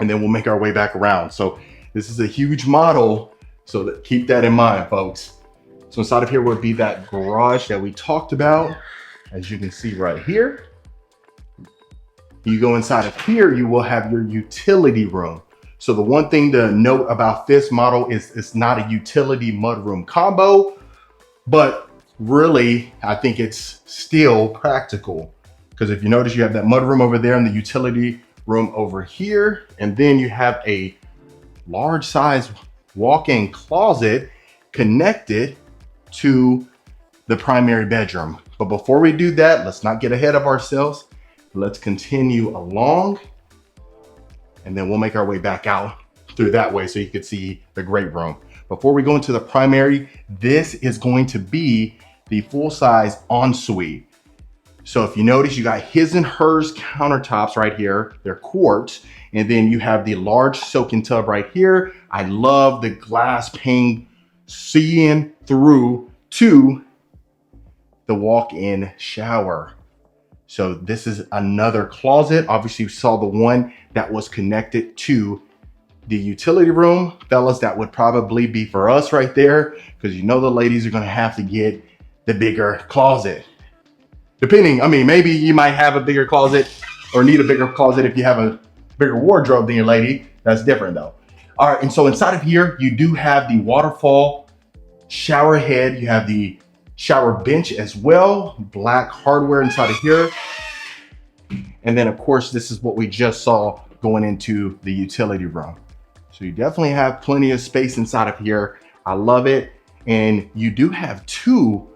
and then we'll make our way back around. So this is a huge model, so keep that in mind, folks. So inside of here would be that garage that we talked about, as you can see right here. You go inside of here, you will have your utility room. So the one thing to note about this model is it's not a utility mudroom combo, but really, I think it's still practical. Because if you notice, you have that mudroom over there and the utility room over here. And then you have a large size walk-in closet connected to the primary bedroom. But before we do that, let's not get ahead of ourselves. Let's continue along, and then we'll make our way back out through that way so you can see the great room. Before we go into the primary, this is going to be the full-size ensuite. So if you notice, you got his and hers countertops right here. They're quartz. And then you have the large soaking tub right here. I love the glass pane seeing through to the walk-in shower. So this is another closet. Obviously you saw the one that was connected to the utility room. Fellas, that would probably be for us right there, because you know the ladies are gonna have to get the bigger closet. Depending, I mean, maybe you might have a bigger closet or need a bigger closet if you have a bigger wardrobe than your lady. That's different though. All right, and so inside of here, you do have the waterfall shower head. You have the shower bench as well, black hardware inside of here. And then of course, this is what we just saw going into the utility room. So you definitely have plenty of space inside of here. I love it. And you do have two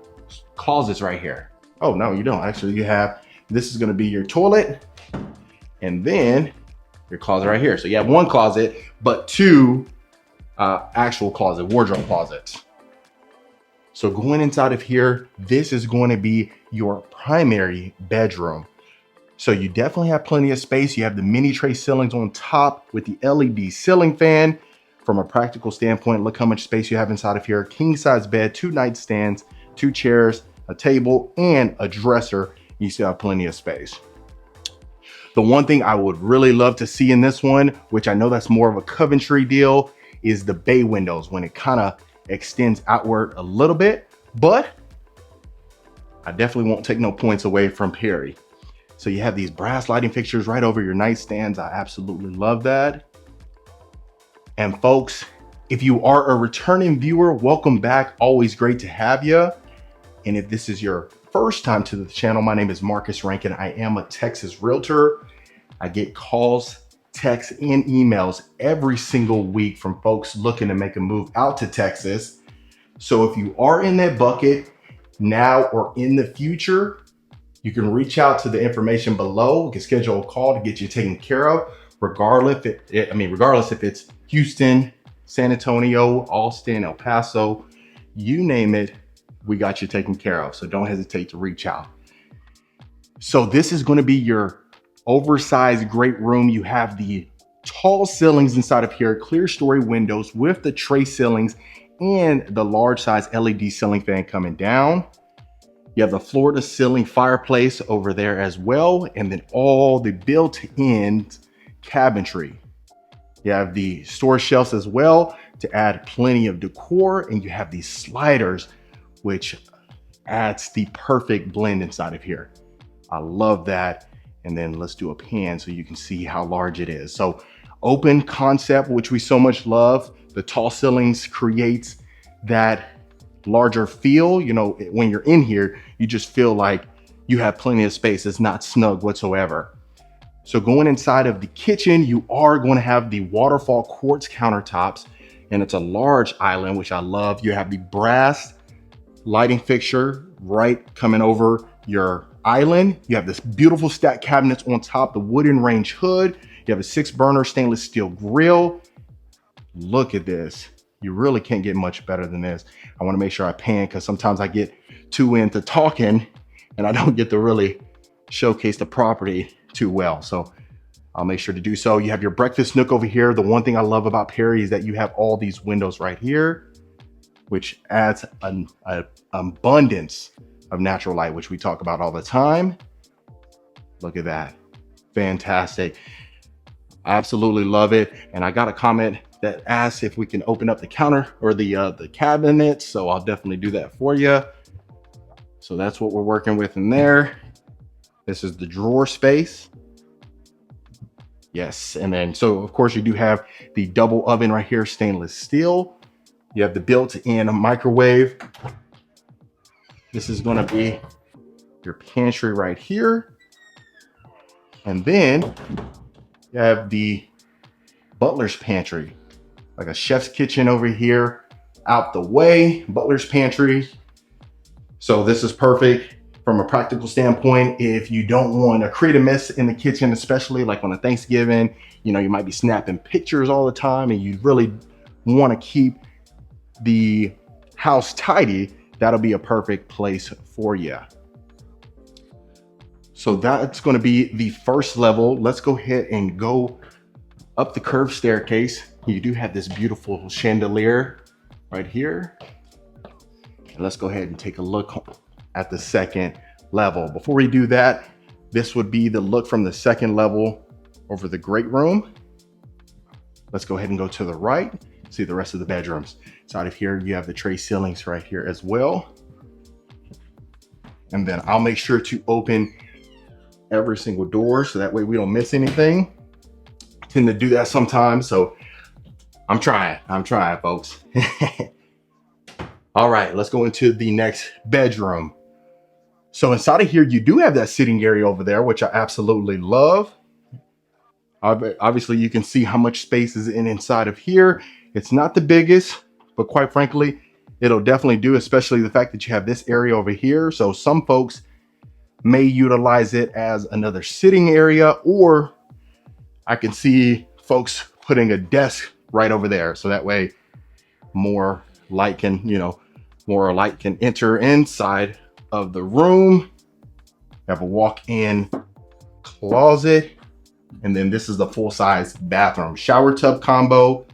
closets right here. Oh no, you don't. Actually, you have, this is gonna be your toilet and then your closet right here. So you have one closet, but two actual closet, wardrobe closets. So going inside of here, this is going to be your primary bedroom. So you definitely have plenty of space. You have the mini tray ceilings on top with the LED ceiling fan. From a practical standpoint, look how much space you have inside of here. King size bed, 2 nightstands, 2 chairs, a table, and a dresser. You still have plenty of space. The one thing I would really love to see in this one, which I know that's more of a Coventry deal, is the bay windows when it kind of extends outward a little bit, but I definitely won't take no points away from Perry. So you have these brass lighting fixtures right over your nightstands. I absolutely love that. And folks, if you are a returning viewer, welcome back. Always great to have you. And if this is your first time to the channel, my name is Marcus Rankin. I am a Texas realtor. I get calls, texts, and emails every single week from folks looking to make a move out to Texas. So if you are in that bucket now or in the future, you can reach out to the information below. We can schedule a call to get you taken care of, regardless if it's Houston, San Antonio, Austin, El Paso, you name it, we got you taken care of. So don't hesitate to reach out. So this is going to be your oversized great room. You have the tall ceilings inside of here, clear story windows with the tray ceilings and the large size LED ceiling fan coming down. You have the floor to ceiling fireplace over there as well. And then all the built-in cabinetry. You have the storage shelves as well to add plenty of decor. And you have these sliders, which adds the perfect blend inside of here. I love that. And then let's do a pan so you can see how large it is. So open concept, which we so much love. The tall ceilings creates that larger feel. You know, when you're in here, you just feel like you have plenty of space. It's not snug whatsoever. So going inside of the kitchen, you are going to have the waterfall quartz countertops, and it's a large island, which I love. You have the brass lighting fixture right coming over your island. You have this beautiful stacked cabinets on top, the wooden range hood. You have a 6-burner stainless steel grill. Look at this. You really can't get much better than this. I want to make sure I pan because sometimes I get too into talking and I don't get to really showcase the property too well. So I'll make sure to do so. You have your breakfast nook over here. The one thing I love about Perry is that you have all these windows right here, which adds an abundance of natural light, which we talk about all the time. Look at that. Fantastic. I absolutely love it. And I got a comment that asks if we can open up the counter or the cabinet. So I'll definitely do that for you. So that's what we're working with in there. This is the drawer space. Yes. And then, so of course you do have the double oven right here, stainless steel. You have the built-in microwave. This is going to be your pantry right here. And then you have the butler's pantry, like a chef's kitchen over here, out the way, butler's pantry. So this is perfect from a practical standpoint. If you don't want to create a mess in the kitchen, especially like on a Thanksgiving, you know, you might be snapping pictures all the time and you really want to keep the house tidy, that'll be a perfect place for you. So that's going to be the first level. Let's go ahead and go up the curved staircase. You do have this beautiful chandelier right here. And let's go ahead and take a look at the second level. Before we do that, this would be the look from the second level over the great room. Let's go ahead and go to the right, see the rest of the bedrooms. Inside of here, you have the tray ceilings right here as well. And then I'll make sure to open every single door so that way we don't miss anything. I tend to do that sometimes, so I'm trying, folks. All right, let's go into the next bedroom. So inside of here, you do have that sitting area over there, which I absolutely love. Obviously, you can see how much space is inside of here. It's not the biggest, but quite frankly, it'll definitely do, especially the fact that you have this area over here. So some folks may utilize it as another sitting area, or I can see folks putting a desk right over there. So that way more light can, more light can enter inside of the room. You have a walk-in closet. And then this is the full-size bathroom. Shower tub combo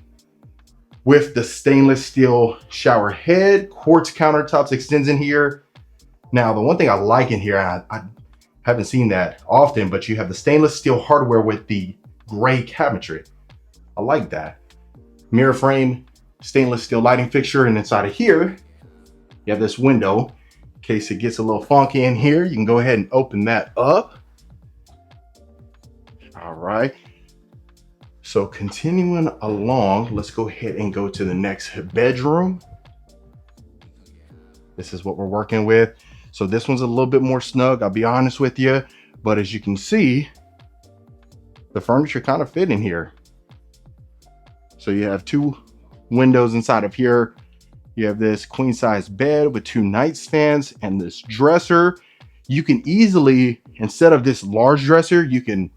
with the stainless steel shower head. Quartz countertops extends in here. Now, the one thing I like in here, and I haven't seen that often, but you have the stainless steel hardware with the gray cabinetry. I like that. Mirror frame, stainless steel lighting fixture, and inside of here, you have this window. In case it gets a little funky in here, you can go ahead and open that up. All right. So continuing along, let's go ahead and go to the next bedroom. This is what we're working with. So this one's a little bit more snug, I'll be honest with you. But as you can see, the furniture kind of fit in here. So you have two windows inside of here. You have this queen size bed with two nightstands and this dresser. You can easily, instead of this large dresser, you can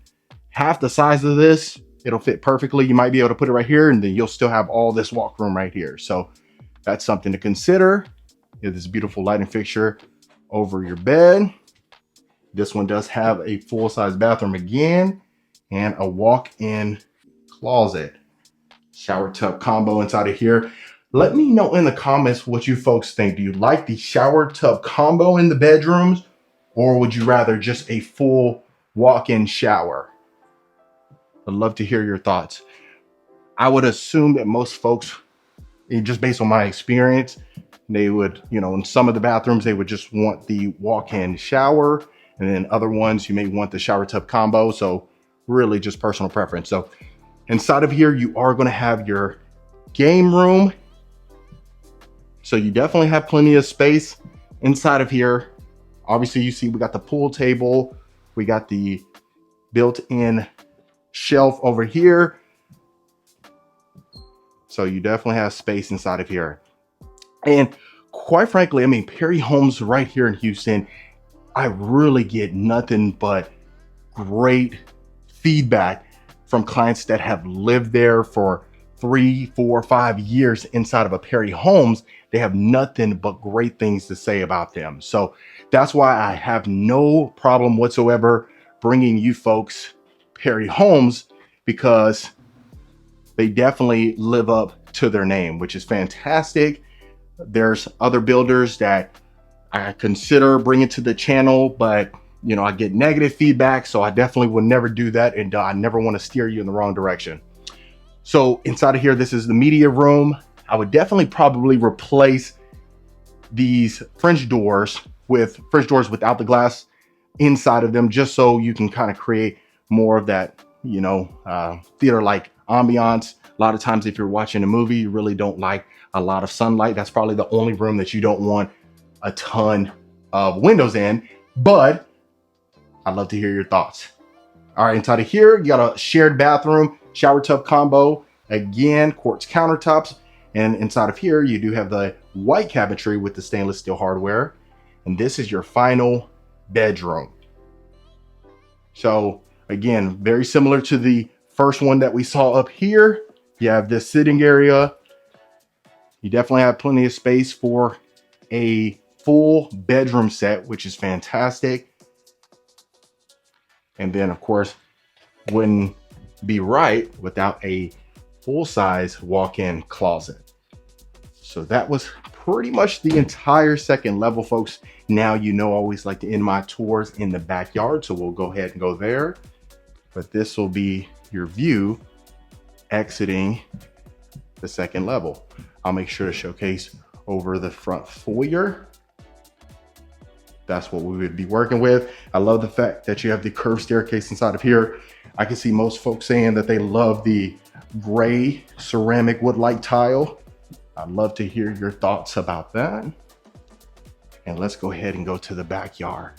half the size of this. It'll fit perfectly. You might be able to put it right here, and then you'll still have all this walk room right here. So that's something to consider. You have this beautiful lighting fixture over your bed. This one does have a full-size bathroom again, and a walk-in closet. Shower tub combo inside of here. Let me know in the comments what you folks think. Do you like the shower tub combo in the bedrooms, or would you rather just a full walk-in shower? I'd love to hear your thoughts. I would assume that most folks, just based on my experience, they would, in some of the bathrooms, they would just want the walk-in shower, and then other ones, you may want the shower tub combo. So really just personal preference. So inside of here, you are going to have your game room. So you definitely have plenty of space inside of here. Obviously, you see we got the pool table. We got the built-in shelf over here. So you definitely have space inside of here. And quite frankly, I mean, Perry Homes right here in Houston, I really get nothing but great feedback from clients that have lived there for 3, 4, 5 years inside of a Perry Homes. They have nothing but great things to say about them. So that's why I have no problem whatsoever bringing you folks Perry Homes, because they definitely live up to their name, which is fantastic. There's other builders that I consider bringing to the channel, but I get negative feedback, so I definitely would never do that, and I never want to steer you in the wrong direction. So inside of here, this is the media room. I would definitely probably replace these French doors with French doors without the glass inside of them, just so you can kind of create more of that, theater-like ambiance. A lot of times if you're watching a movie, you really don't like a lot of sunlight. That's probably the only room that you don't want a ton of windows in, but I'd love to hear your thoughts. All right, inside of here, you got a shared bathroom, shower tub combo, again, quartz countertops. And inside of here, you do have the white cabinetry with the stainless steel hardware. And this is your final bedroom. So again, very similar to the first one that we saw up here. You have this sitting area. You definitely have plenty of space for a full bedroom set, which is fantastic. And then of course, wouldn't be right without a full-size walk-in closet. So that was pretty much the entire second level, folks. Now, I always like to end my tours in the backyard, so we'll go ahead and go there. But this will be your view exiting the second level. I'll make sure to showcase over the front foyer. That's what we would be working with. I love the fact that you have the curved staircase inside of here. I can see most folks saying that they love the gray ceramic wood-like tile. I'd love to hear your thoughts about that. And let's go ahead and go to the backyard.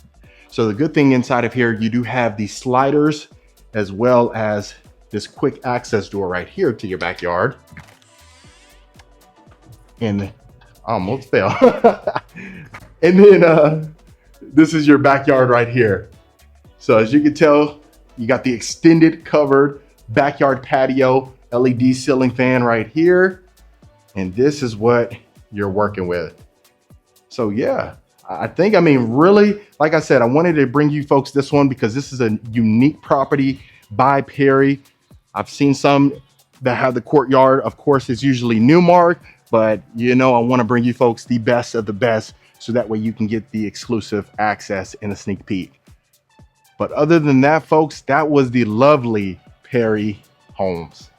So the good thing inside of here, you do have the sliders as well as this quick access door right here to your backyard. And I almost fell. And then this is your backyard right here. So as you can tell, you got the extended covered backyard patio, LED ceiling fan right here. And this is what you're working with. So yeah, really, like I said, I wanted to bring you folks this one because this is a unique property by Perry. I've seen some that have the courtyard. Of course, it's usually Newmark, but I want to bring you folks the best of the best, so that way you can get the exclusive access and a sneak peek. But other than that, folks, that was the lovely Perry Homes.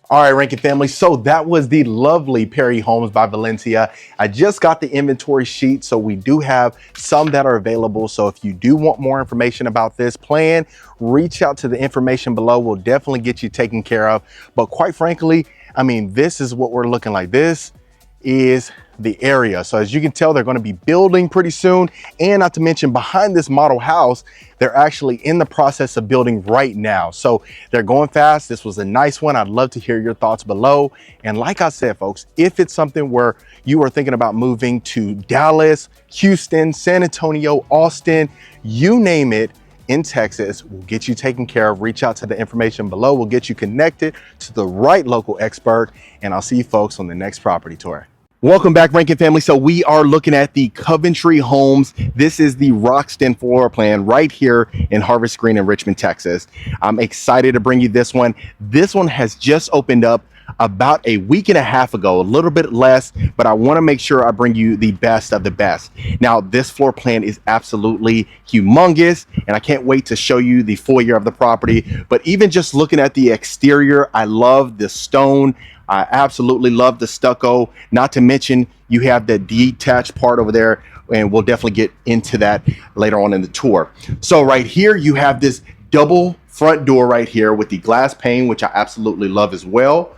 All right, Rankin family. So that was the lovely Perry Homes by Valencia. I just got the inventory sheet, so we do have some that are available. So if you do want more information about this plan, reach out to the information below. We'll definitely get you taken care of. But quite frankly, this is what we're looking like. This is the area. So as you can tell, they're going to be building pretty soon. And not to mention, behind this model house, they're actually in the process of building right now. So they're going fast. This was a nice one. I'd love to hear your thoughts below. And like I said, folks, if it's something where you are thinking about moving to Dallas, Houston, San Antonio, Austin, you name it, in Texas, we'll get you taken care of. Reach out to the information below. We'll get you connected to the right local expert. And I'll see you folks on the next property tour. Welcome back, Rankin family. So we are looking at the Coventry Homes. This is the Roxton floor plan right here in Harvest Green in Richmond, Texas. I'm excited to bring you this one. This one has just opened up about a week and a half ago, a little bit less, but I want to make sure I bring you the best of the best. Now, this floor plan is absolutely humongous, and I can't wait to show you the foyer of the property. But even just looking at the exterior, I love the stone. I absolutely love the stucco, not to mention you have the detached part over there, and we'll definitely get into that later on in the tour. So right here, you have this double front door right here with the glass pane, which I absolutely love as well.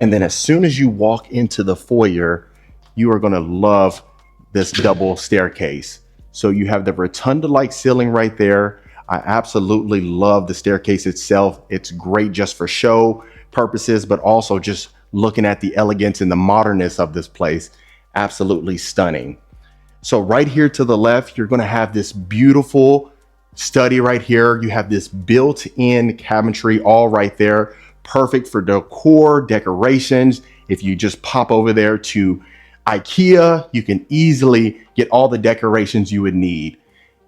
And then as soon as you walk into the foyer, you are going to love this double staircase. So you have the rotunda-like ceiling right there. I absolutely love the staircase itself. It's great just for show purposes, but also just looking at the elegance and the modernness of this place. Absolutely stunning. So right here to the left, you're going to have this beautiful study right here. You have this built-in cabinetry all right there. Perfect for decor, decorations. If you just pop over there to IKEA, you can easily get all the decorations you would need.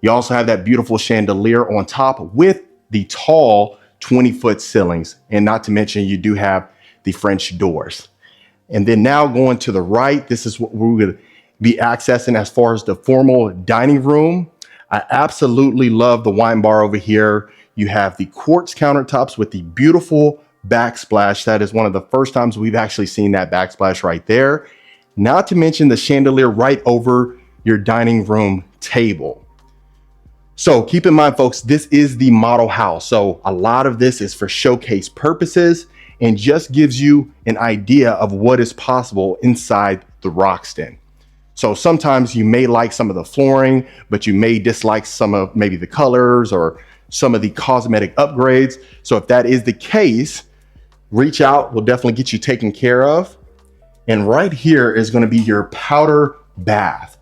You also have that beautiful chandelier on top with the tall 20-foot ceilings. And not to mention, you do have the French doors. And then now going to the right, this is what we're going to be accessing as far as the formal dining room. I absolutely love the wine bar over here. You have the quartz countertops with the beautiful backsplash. That is one of the first times we've actually seen that backsplash right there. Not to mention the chandelier right over your dining room table. So keep in mind, folks, this is the model house. So a lot of this is for showcase purposes and just gives you an idea of what is possible inside the Roxton. So sometimes you may like some of the flooring, but you may dislike some of maybe the colors or some of the cosmetic upgrades. So if that is the case, reach out. We'll definitely get you taken care of. And right here is going to be your powder bath,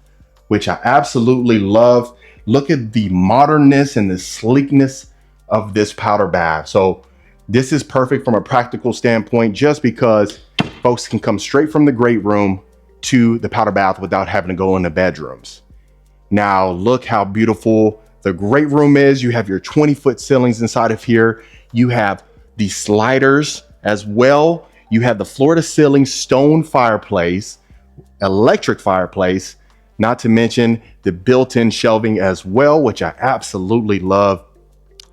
which I absolutely love. Look at the modernness and the sleekness of this powder bath. So this is perfect from a practical standpoint, just because folks can come straight from the great room to the powder bath without having to go in the bedrooms. Now, look how beautiful the great room is. You have your 20-foot ceilings inside of here. You have the sliders as well. You have the floor to ceiling stone fireplace, electric fireplace, not to mention the built-in shelving as well, which I absolutely love.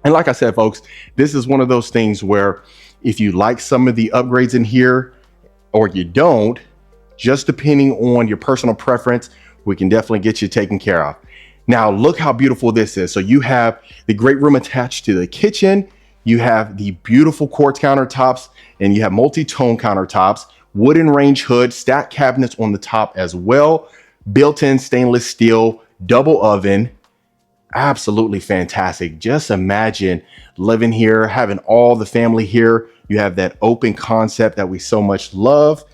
And like I said, folks, this is one of those things where if you like some of the upgrades in here or you don't, just depending on your personal preference, we can definitely get you taken care of. Now, look how beautiful this is. So you have the great room attached to the kitchen. You have the beautiful quartz countertops, and you have multi-tone countertops, wooden range hood, stacked cabinets on the top as well, built-in stainless steel, double oven. Absolutely fantastic. Just imagine living here, having all the family here. You have that open concept that we so much love.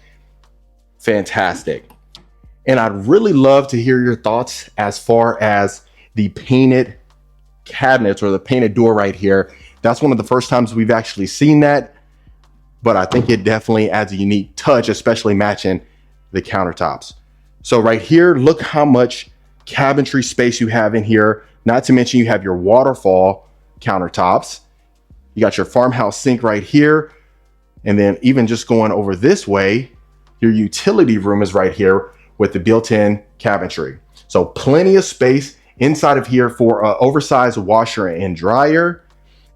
Fantastic. And I'd really love to hear your thoughts as far as the painted cabinets or the painted door right here. That's one of the first times we've actually seen that, but I think it definitely adds a unique touch, especially matching the countertops. So right here, look how much cabinetry space you have in here. Not to mention you have your waterfall countertops. You got your farmhouse sink right here. And then even just going over this way, your utility room is right here with the built-in cabinetry. So plenty of space inside of here for an oversized washer and dryer.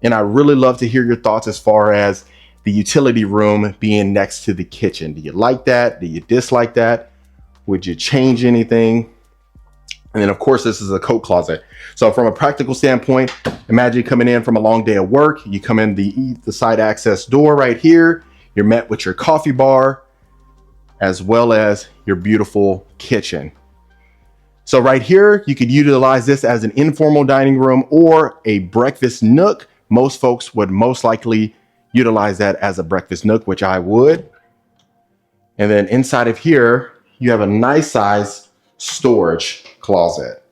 And I really love to hear your thoughts as far as the utility room being next to the kitchen. Do you like that? Do you dislike that? Would you change anything? And then of course, this is a coat closet. So from a practical standpoint, imagine coming in from a long day of work. You come in the side access door right here. You're met with your coffee bar, as well as your beautiful kitchen. So right here, you could utilize this as an informal dining room or a breakfast nook. Most folks would most likely utilize that as a breakfast nook, which I would. And then inside of here, you have a nice size storage closet.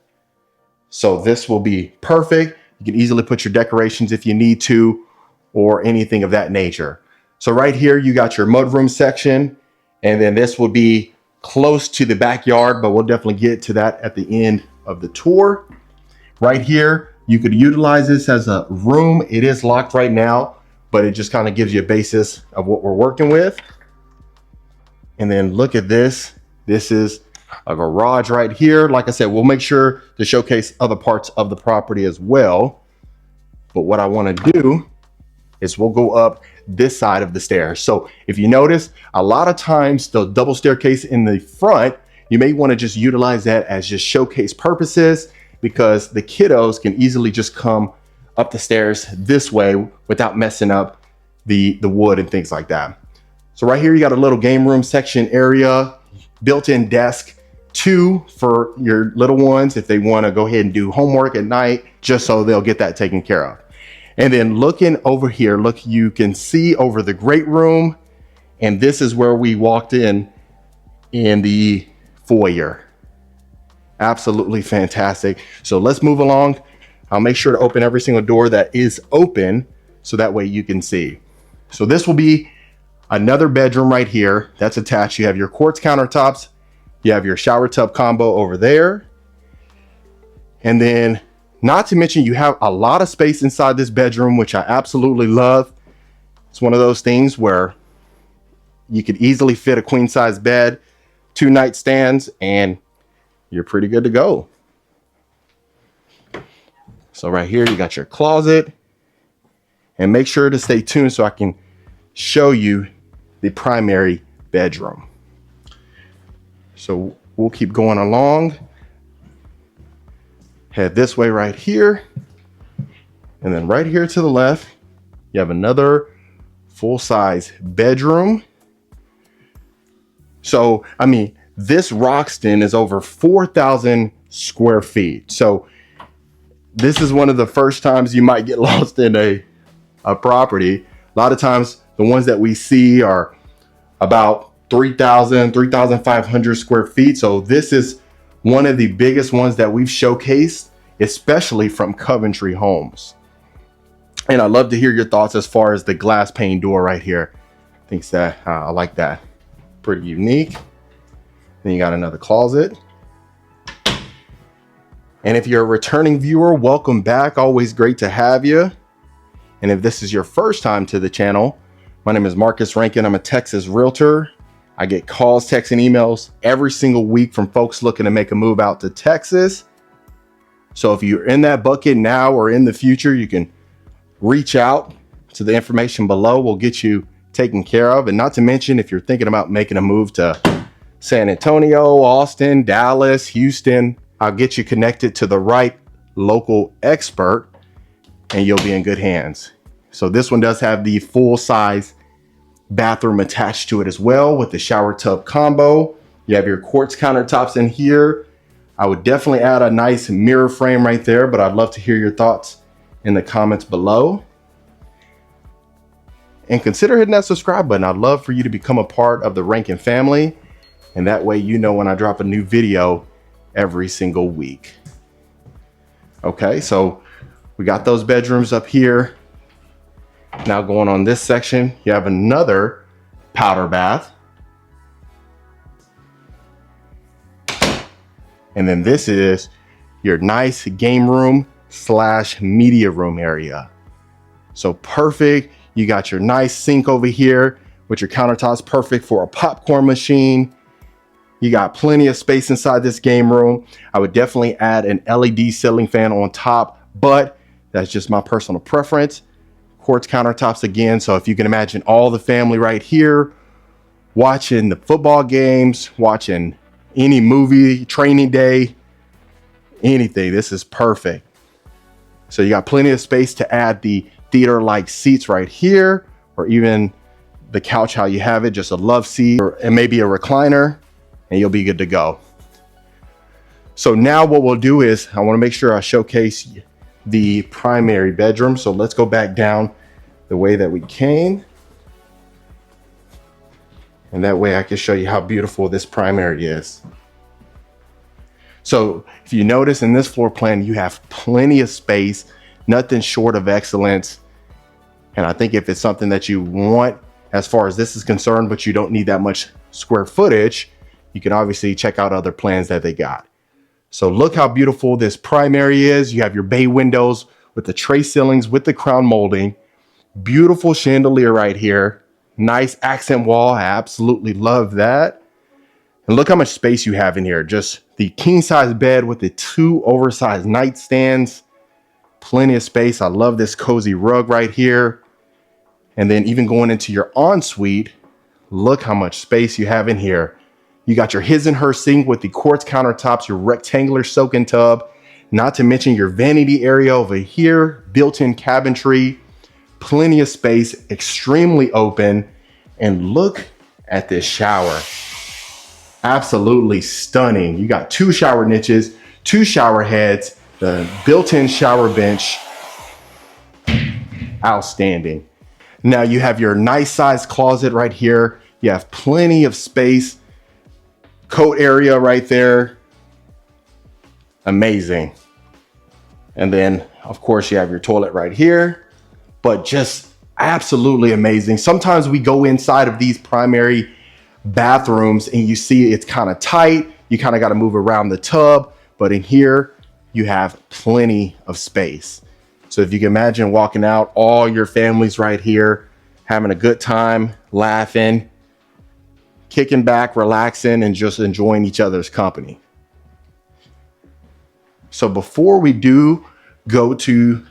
So this will be perfect. You can easily put your decorations if you need to, or anything of that nature. So right here, you got your mudroom section, and then this will be close to the backyard, but we'll definitely get to that at the end of the tour. Right here, you could utilize this as a room. It is locked right now, but it just kind of gives you a basis of what we're working with. And then look at this. This is a garage right here. Like I said, we'll make sure to showcase other parts of the property as well. But what I want to do is we'll go up this side of the stairs. So if you notice, a lot of times the double staircase in the front, you may want to just utilize that as just showcase purposes, because the kiddos can easily just come up the stairs this way without messing up the wood and things like that. So right here, you got a little game room section area, built-in desk, 2 for your little ones if they want to go ahead and do homework at night, just so they'll get that taken care of. And then looking over here, look, you can see over the great room. And this is where we walked in the foyer. Absolutely fantastic. So let's move along. I'll make sure to open every single door that is open so that way you can see. So this will be another bedroom right here that's attached. You have your quartz countertops. You have your shower tub combo over there. And then not to mention, you have a lot of space inside this bedroom, which I absolutely love. It's one of those things where you could easily fit a queen size bed, 2 nightstands, and you're pretty good to go. So right here, you got your closet, and make sure to stay tuned so I can show you the primary bedroom. So we'll keep going along. Head this way right here. And then right here to the left, you have another full-size bedroom. So, I mean, this Roxton is over 4,000 square feet. So this is one of the first times you might get lost in a property. A lot of times the ones that we see are about 3,000, 3,500 square feet. So this is one of the biggest ones that we've showcased, especially from Coventry Homes. And I'd love to hear your thoughts as far as the glass pane door right here. I think that I like that. Pretty unique. Then you got another closet. And if you're a returning viewer, welcome back. Always great to have you. And if this is your first time to the channel, my name is Marcus Rankin. I'm a Texas realtor. I get calls, texts, and emails every single week from folks looking to make a move out to Texas. So if you're in that bucket now or in the future, you can reach out to the information below. We'll get you taken care of. And not to mention, if you're thinking about making a move to San Antonio, Austin, Dallas, Houston, I'll get you connected to the right local expert and you'll be in good hands. So this one does have the full size bathroom attached to it as well with the shower tub combo. You have your quartz countertops in here. I would definitely add a nice mirror frame right there, but I'd love to hear your thoughts in the comments below. And consider hitting that subscribe button. I'd love for you to become a part of the Rankin family. And that way you know when I drop a new video every single week. Okay, so we got those bedrooms up here. Now going on this section, you have another powder bath. And then this is your nice game room / media room area. So perfect. You got your nice sink over here with your countertops, perfect for a popcorn machine. You got plenty of space inside this game room. I would definitely add an LED ceiling fan on top, but that's just my personal preference. Quartz countertops again. So if you can imagine all the family right here watching the football games, watching any movie, training day, anything, this is perfect. So you got plenty of space to add the theater-like seats right here, or even the couch how you have it, just a love seat and maybe a recliner, and you'll be good to go. So now what we'll do is I want to make sure I showcase the primary bedroom. So let's go back down the way that we came. And that way I can show you how beautiful this primary is. So if you notice in this floor plan, you have plenty of space, nothing short of excellence. And I think if it's something that you want as far as this is concerned, but you don't need that much square footage, you can obviously check out other plans that they got. So look how beautiful this primary is. You have your bay windows with the tray ceilings with the crown molding, Beautiful chandelier right here. Nice accent wall. I absolutely love that. And look how much space you have in here. Just the king size bed with the 2 oversized nightstands. Plenty of space. I love this cozy rug right here. And then even going into your ensuite, look how much space you have in here. You got your his and her sink with the quartz countertops, your rectangular soak-in tub, not to mention your vanity area over here, built-in cabinetry, plenty of space, extremely open. And look at this shower. Absolutely stunning. You got 2 shower niches, 2 shower heads, the built-in shower bench. Outstanding. Now you have your nice sized closet right here. You have plenty of space. Coat area right there. Amazing. And then of course you have your toilet right here, but just absolutely amazing. Sometimes we go inside of these primary bathrooms and you see it's kind of tight. You kind of got to move around the tub, but in here you have plenty of space. So if you can imagine walking out, all your family's right here, having a good time, laughing, kicking back, relaxing, and just enjoying each other's company. So before we do go to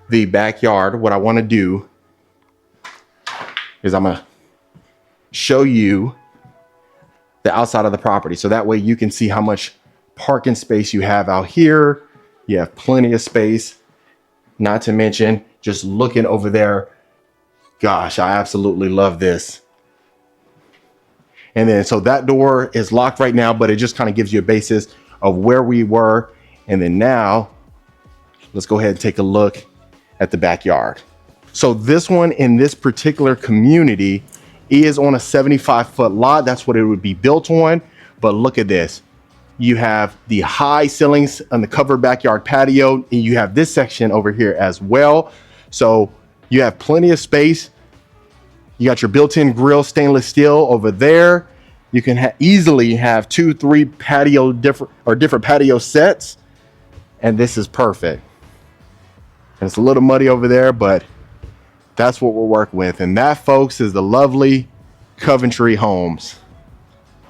the backyard, what I want to do is I'm going to show you the outside of the property. So that way you can see how much parking space you have out here. You have plenty of space. Not to mention, just looking over there, gosh, I absolutely love this. And then, so that door is locked right now, but it just kind of gives you a basis of where we were. And then now, let's go ahead and take a look at the backyard. So this one in this particular community is on a 75-foot lot. That's what it would be built on. But look at this. You have the high ceilings on the covered backyard patio, and you have this section over here as well. So you have plenty of space. You got your built-in grill, stainless steel over there. You can easily have 2-3 patio different patio sets, and this is perfect. And it's a little muddy over there, but that's what we're working with. And that, folks, is the lovely Coventry Homes.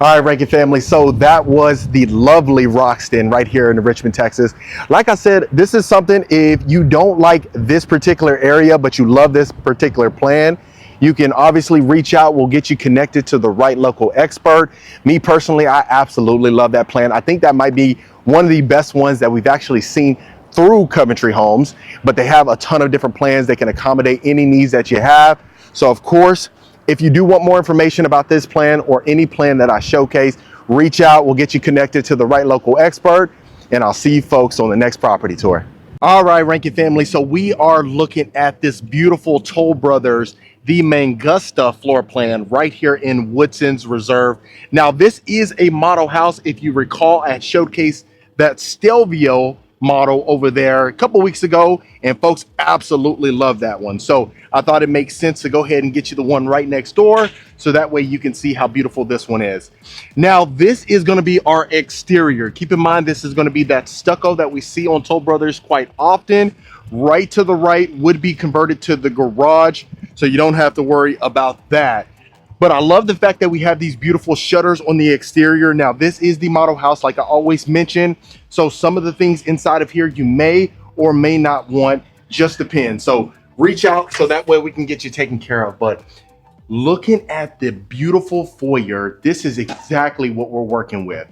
All right, Rankin family. So that was the lovely Roxton right here in Richmond, Texas. Like I said, this is something, if you don't like this particular area, but you love this particular plan, you can obviously reach out. We'll get you connected to the right local expert. Me personally, I absolutely love that plan. I think that might be one of the best ones that we've actually seen through Coventry Homes, but they have a ton of different plans. They can accommodate any needs that you have. So of course, if you do want more information about this plan or any plan that I showcase, reach out. We'll get you connected to the right local expert, and I'll see you folks on the next property tour. All right, Rankin family. So we are looking at this beautiful Toll Brothers, the Mangusta floor plan right here in Woodson's Reserve. Now, this is a model house. If you recall, I had showcased that Stelvio model over there a couple weeks ago, and folks absolutely love that one. So I thought it makes sense to go ahead and get you the one right next door, so that way you can see how beautiful this one is. Now, this is going to be our exterior. Keep in mind, this is going to be that stucco that we see on Toll Brothers quite often. Right to the right would be converted to the garage, so you don't have to worry about that. But I love the fact that we have these beautiful shutters on the exterior. Now, this is the model house, like I always mention. So some of the things inside of here you may or may not want, just depends. So reach out so that way we can get you taken care of. But looking at the beautiful foyer, this is exactly what we're working with.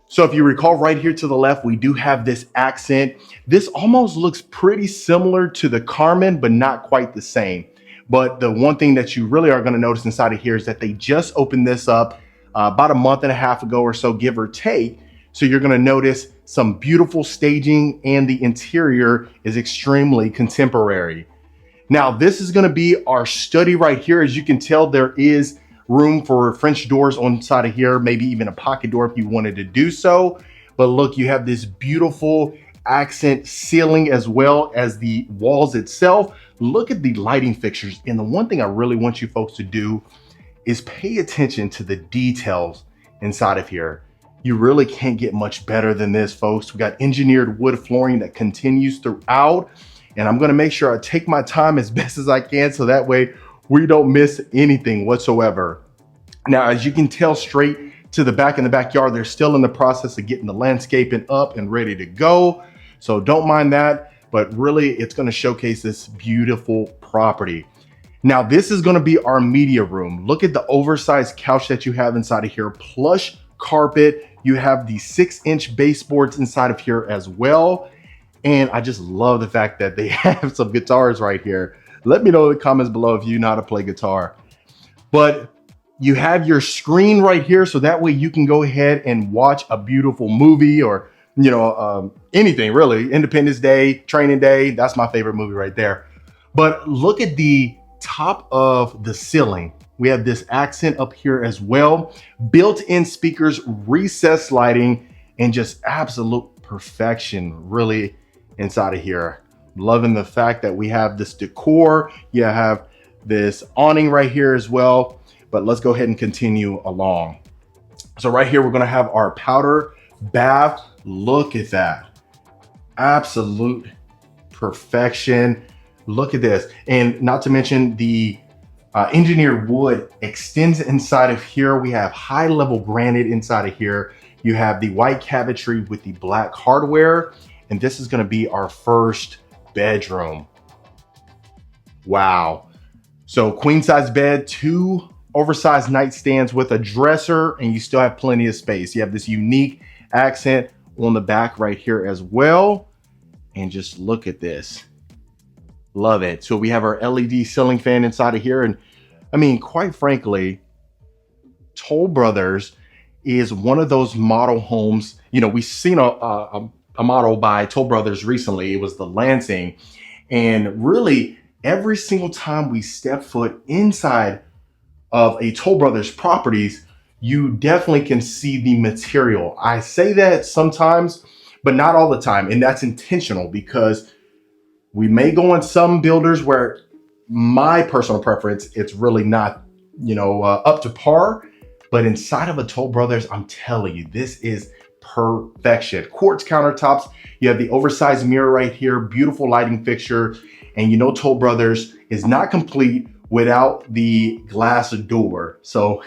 So if you recall, right here to the left, we do have this accent. This almost looks pretty similar to the Carmen, but not quite the same. But the one thing that you really are going to notice inside of here is that they just opened this up about a month and a half ago or so, give or take. So you're going to notice some beautiful staging, and the interior is extremely contemporary. Now, this is going to be our study right here. As you can tell, there is room for French doors on the side of here, maybe even a pocket door if you wanted to do so. But look, you have this beautiful accent ceiling as well as the walls itself. Look at the lighting fixtures. And the one thing I really want you folks to do is pay attention to the details inside of here. You really can't get much better than this, folks. We got engineered wood flooring that continues throughout. And I'm gonna make sure I take my time as best as I can so that way we don't miss anything whatsoever. Now, as you can tell straight to the back in the backyard, they're still in the process of getting the landscaping up and ready to go. So don't mind that, but really it's gonna showcase this beautiful property. Now, this is gonna be our media room. Look at the oversized couch that you have inside of here, plush carpet. You have the 6-inch baseboards inside of here as well. And I just love the fact that they have some guitars right here. Let me know in the comments below if you know how to play guitar. But you have your screen right here, so that way you can go ahead and watch a beautiful movie or anything really. Independence Day, Training Day, that's my favorite movie right there. But look at the top of the ceiling. We have this accent up here as well. Built-in speakers, recessed lighting, and just absolute perfection really inside of here. Loving the fact that we have this decor. You have this awning right here as well. But let's go ahead and continue along. So right here, we're gonna have our powder bath. Look at that. Absolute perfection. Look at this. And not to mention the engineered wood extends inside of here. We have high level granite inside of here. You have the white cabinetry with the black hardware. And this is gonna be our first bedroom. Wow. So queen size bed, 2 oversized nightstands with a dresser, and you still have plenty of space. You have this unique accent on the back right here as well. And just look at this. Love it. So we have our LED ceiling fan inside of here. And I mean, quite frankly, Toll Brothers is one of those model homes. You know, we've seen a model by Toll Brothers recently. It was the Lansing. And really, every single time we step foot inside of a Toll Brothers properties, you definitely can see the material. I say that sometimes, but not all the time. And that's intentional because we may go on some builders where my personal preference, it's really not, up to par. But inside of a Toll Brothers, I'm telling you, this is perfection. Quartz countertops. You have the oversized mirror right here, beautiful lighting fixture. And Toll Brothers is not complete without the glass door. So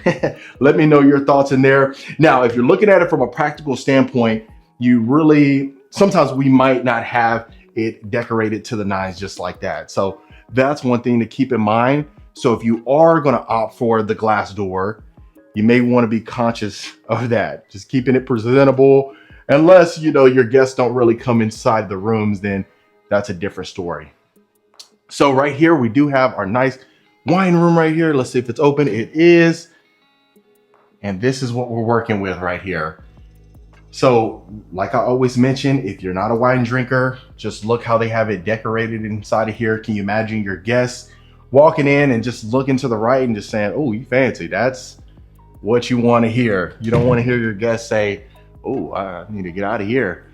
let me know your thoughts in there. Now, if you're looking at it from a practical standpoint, sometimes we might not have it decorated to the nines just like that. So that's one thing to keep in mind. So if you are gonna opt for the glass door, you may wanna be conscious of that. Just keeping it presentable. Unless, your guests don't really come inside the rooms, then that's a different story. So right here, we do have our nice wine room right here. Let's see if it's open. It is. And this is what we're working with right here. So like I always mention, if you're not a wine drinker, just look how they have it decorated inside of here. Can you imagine your guests walking in and just looking to the right and just saying, oh, you fancy. That's what you want to hear. You don't want to hear your guests say, oh, I need to get out of here.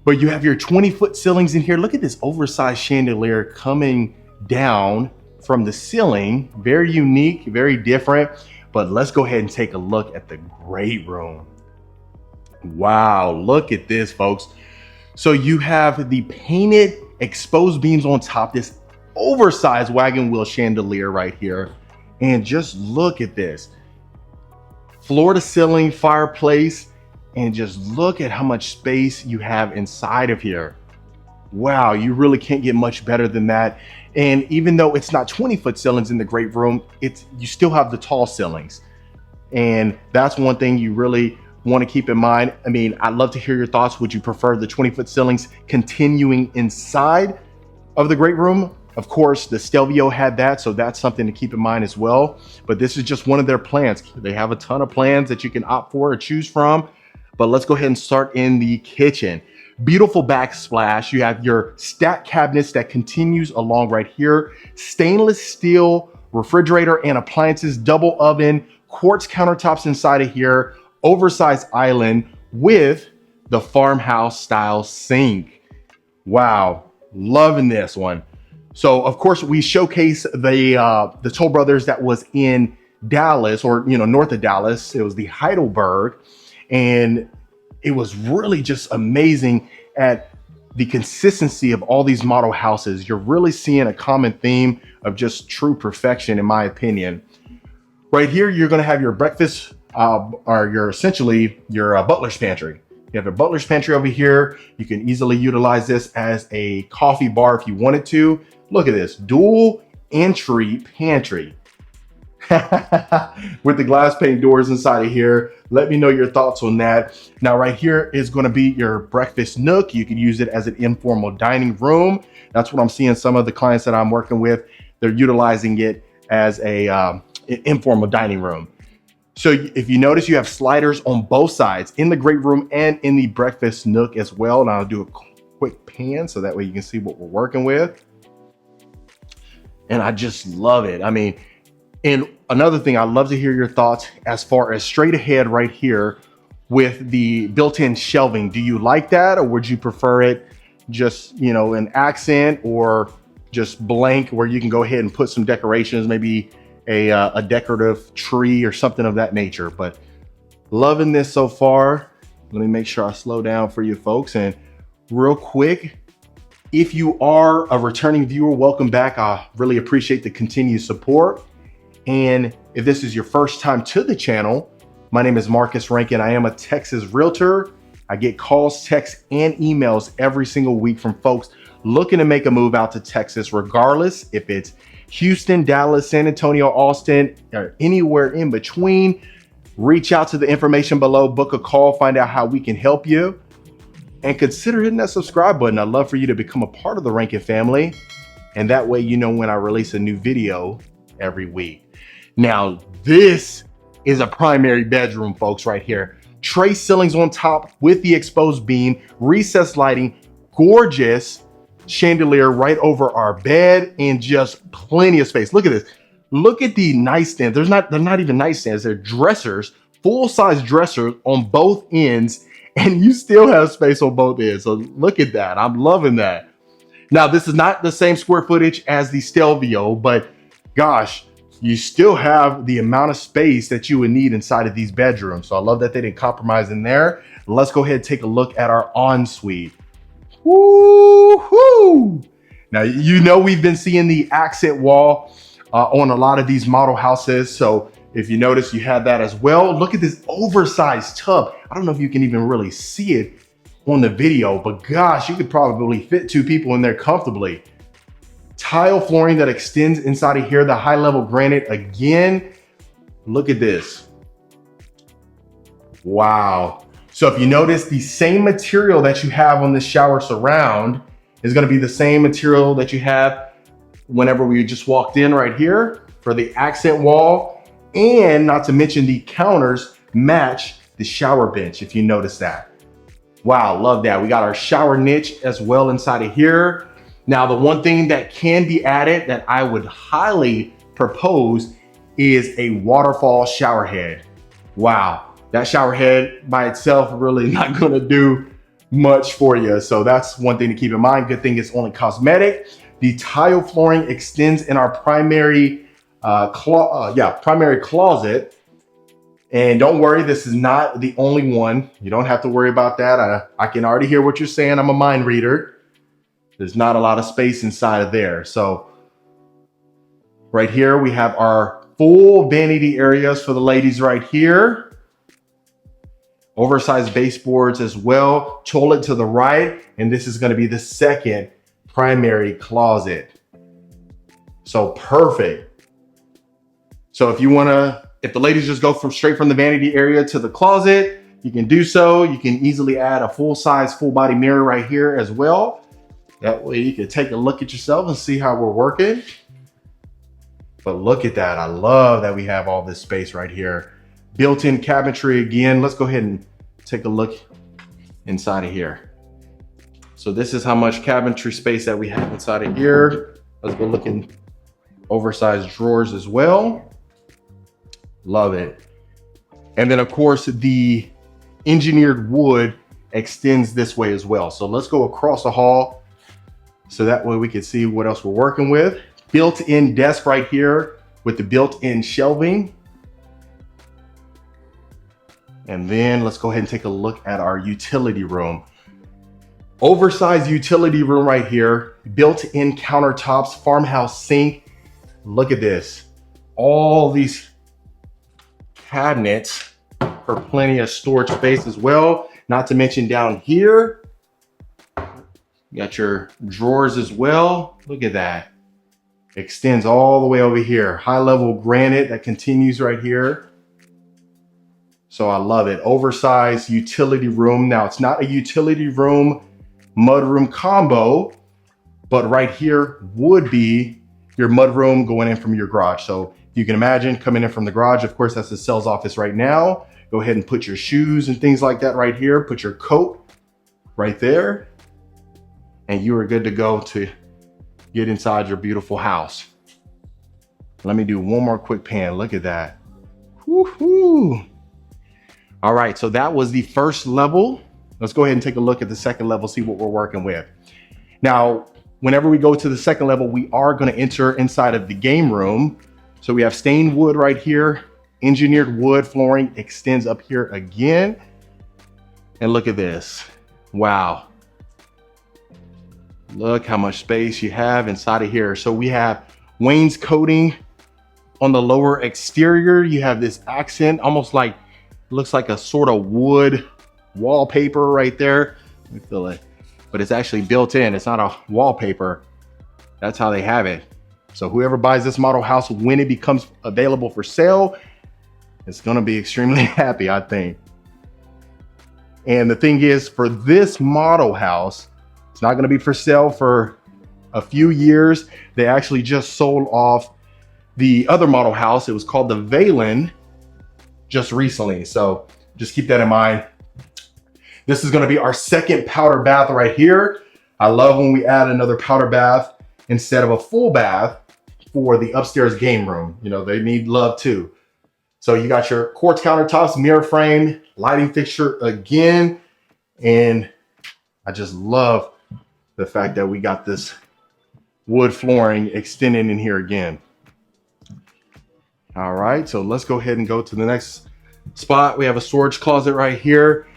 But you have your 20-foot ceilings in here. Look at this oversized chandelier coming down from the ceiling. Very unique, very different. But let's go ahead and take a look at the great room. Wow, look at this, folks. So you have the painted exposed beams on top, this oversized wagon wheel chandelier right here. And just look at this. Floor to ceiling fireplace. And just look at how much space you have inside of here. Wow, you really can't get much better than that. And even though it's not 20-foot ceilings in the great room, you still have the tall ceilings. And that's one thing you really want to keep in mind. I mean, I'd love to hear your thoughts. Would you prefer the 20-foot ceilings continuing inside of the great room? Of course, the Stelvio had that, so that's something to keep in mind as well. But this is just one of their plans. They have a ton of plans that you can opt for or choose from. But let's go ahead and start in the kitchen. Beautiful backsplash. You have your stack cabinets that continues along right here. Stainless steel refrigerator and appliances, double oven, quartz countertops inside of here, oversized island with the farmhouse style sink. Wow, loving this one. So of course we showcase the Toll Brothers that was in Dallas, or north of Dallas. It was the Heidelberg. And it was really just amazing at the consistency of all these model houses, you're really seeing a common theme of just true perfection, in my opinion. Right here, you're going to have your breakfast or your butler's pantry. You have a butler's pantry over here. You can easily utilize this as a coffee bar if you wanted to. Look at this, dual entry pantry with the glass pane doors inside of here. Let me know your thoughts on that. Now, right here is going to be your breakfast nook. You can use it as an informal dining room. That's what I'm seeing some of the clients that I'm working with. They're utilizing it as an informal dining room. So if you notice, you have sliders on both sides, in the great room and in the breakfast nook as well. And I'll do a quick pan so that way you can see what we're working with. And I just love it. I mean, and another thing, I'd love to hear your thoughts as far as straight ahead right here with the built-in shelving. Do you like that, or would you prefer it just, you know, an accent or just blank where you can go ahead and put some decorations, maybe a decorative tree or something of that nature? But loving this so far. Let me make sure I slow down for you folks. And real quick, if you are a returning viewer, welcome back. I really appreciate the continued support. And if this is your first time to the channel, my name is Marcus Rankin. I am a Texas realtor. I get calls, texts, and emails every single week from folks looking to make a move out to Texas, regardless if it's Houston, Dallas, San Antonio, Austin, or anywhere in between. Reach out to the information below, book a call, find out how we can help you, and consider hitting that subscribe button. I'd love for you to become a part of the Rankin family. And that way, you know when I release a new video every week. Now, this is a primary bedroom, folks, right here. Tray ceilings on top with the exposed beam, recessed lighting, gorgeous chandelier right over our bed, and just plenty of space. Look at this. Look at the nightstands. They're not even nightstands. They're dressers, full-size dressers on both ends, and you still have space on both ends. So look at that. I'm loving that. Now, this is not the same square footage as the Stelvio, but gosh, you still have the amount of space that you would need inside of these bedrooms. So I love that they didn't compromise in there. Let's go ahead and take a look at our ensuite. Woo-hoo! Now, you know we've been seeing the accent wall on a lot of these model houses. So if you notice, you have that as well. Look at this oversized tub. I don't know if you can even really see it on the video, but gosh, you could probably fit 2 people in there comfortably. Tile flooring that extends inside of here, the high level granite again. Look at this. Wow. So if you notice, the same material that you have on the shower surround is going to be the same material that you have whenever we just walked in right here for the accent wall. And not to mention the counters match the shower bench, if you notice that. Wow, love that. We got our shower niche as well inside of here. Now, the one thing that can be added that I would highly propose is a waterfall shower head. Wow, that shower head by itself really not gonna do much for you. So that's one thing to keep in mind. Good thing it's only cosmetic. The tile flooring extends in our primary closet. And don't worry, this is not the only one. You don't have to worry about that. I can already hear what you're saying. I'm a mind reader. There's not a lot of space inside of there. So right here, we have our full vanity areas for the ladies right here. Oversized baseboards as well. Toilet to the right. And this is going to be the second primary closet. So perfect. So if the ladies just go straight from the vanity area to the closet, you can do so. You can easily add a full-size, full-body mirror right here as well. That way you can take a look at yourself and see how we're working. But look at that. I love that we have all this space right here. Built-in cabinetry again. Let's go ahead and take a look inside of here. So this is how much cabinetry space that we have inside of here. Let's go look in oversized drawers as well. Love it. And then of course the engineered wood extends this way as well. So let's go across the hall so that way we can see what else we're working with. Built-in desk right here with the built-in shelving. And then let's go ahead and take a look at our utility room. Oversized utility room right here, built-in countertops, farmhouse sink. Look at this. All these cabinets for plenty of storage space as well. Not to mention down here, you got your drawers as well. Look at that. Extends all the way over here. High level granite that continues right here. So I love it. Oversized utility room. Now it's not a utility room mudroom combo, but right here would be your mudroom going in from your garage. So you can imagine coming in from the garage. Of course, that's the sales office right now. Go ahead and put your shoes and things like that right here. Put your coat right there. And you are good to go to get inside your beautiful house. Let me do one more quick pan. Look at that. Woohoo. All right, so that was the first level. Let's go ahead and take a look at the second level, see what we're working with. Now, whenever we go to the second level, we are gonna enter inside of the game room. So we have stained wood right here, engineered wood flooring extends up here again. And look at this, wow. Look how much space you have inside of here. So we have wainscoting on the lower exterior. You have this accent, almost like, looks like a sort of wood wallpaper right there. Let me feel it, but it's actually built in. It's not a wallpaper. That's how they have it. So whoever buys this model house, when it becomes available for sale, it's gonna be extremely happy, I think. And the thing is, for this model house, it's not gonna be for sale for a few years. They actually just sold off the other model house. It was called the Valen just recently. So just keep that in mind. This is gonna be our second powder bath right here. I love when we add another powder bath instead of a full bath for the upstairs game room. You know, they need love too. So you got your quartz countertops, mirror frame, lighting fixture again. And I just love the fact that we got this wood flooring extending in here again. All right, so let's go ahead and go to the next spot. We have a storage closet right here.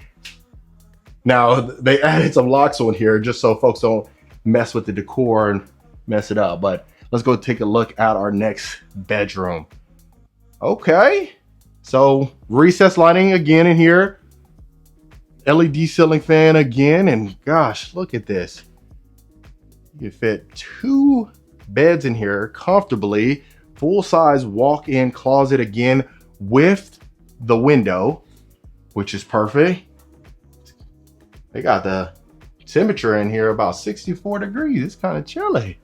Now they added some locks on here just so folks don't mess with the decor and mess it up. But let's go take a look at our next bedroom. Okay, so recessed lighting again in here. LED ceiling fan again, and gosh, look at this. You can fit 2 beds in here comfortably. Full-size walk-in closet again with the window, which is perfect. They got the temperature in here about 64 degrees. It's kind of chilly.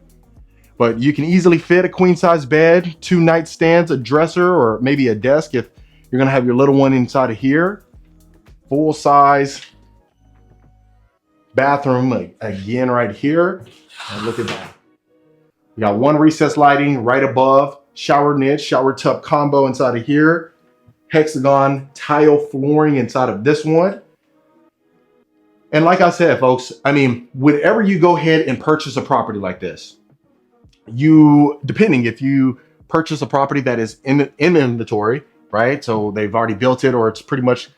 But you can easily fit a queen-size bed, 2 nightstands, a dresser, or maybe a desk if you're gonna have your little one inside of here. Full-size bathroom again right here. And look at that. We got 1 recessed lighting right above, shower niche, shower tub combo inside of here. Hexagon tile flooring inside of this one. And like I said, folks, I mean, whenever you go ahead and purchase a property like this, depending if you purchase a property that is in inventory, right? So they've already built it or it's pretty much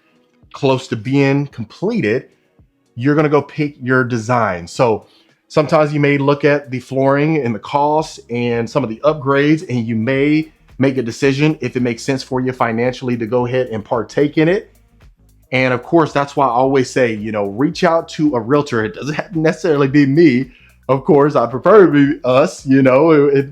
close to being completed, you're gonna go pick your design. So sometimes you may look at the flooring and the costs and some of the upgrades, and you may make a decision if it makes sense for you financially to go ahead and partake in it. And of course, that's why I always say, you know, reach out to a realtor. It doesn't have to necessarily be me. Of course, I prefer it to be us, you know, it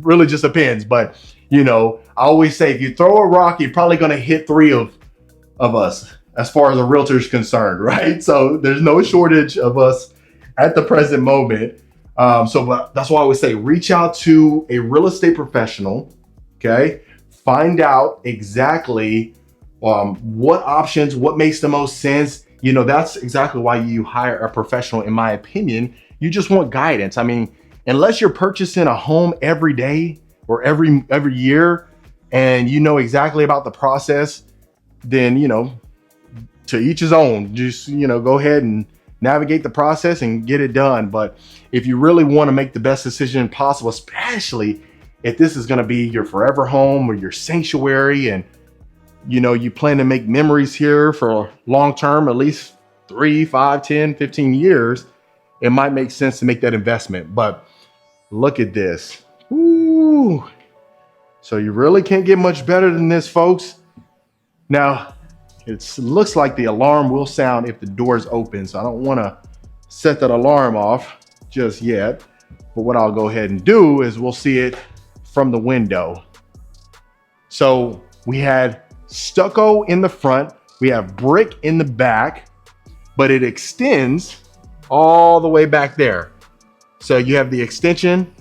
really just depends. But, you know, I always say if you throw a rock, you're probably going to hit 3 of us as far as a realtor is concerned, right? So there's no shortage of us at the present moment. So that's why I always say reach out to a real estate professional, okay? Find out exactly what options, what makes the most sense. You know, that's exactly why you hire a professional, in my opinion. You just want guidance. I mean, unless you're purchasing a home every day or every year and you know exactly about the process, then, you know, to each his own. Just, you know, go ahead and navigate the process and get it done. But if you really want to make the best decision possible, especially if this is going to be your forever home or your sanctuary, and you know, you plan to make memories here for long term, at least 3, 5, 10, 15 years, it might make sense to make that investment. But look at this. Ooh. So you really can't get much better than this, folks. Now, it looks like the alarm will sound if the door is open. So I don't want to set that alarm off just yet. But what I'll go ahead and do is we'll see it from the window. So we had stucco in the front. We have brick in the back, but it extends all the way back there. So you have the extension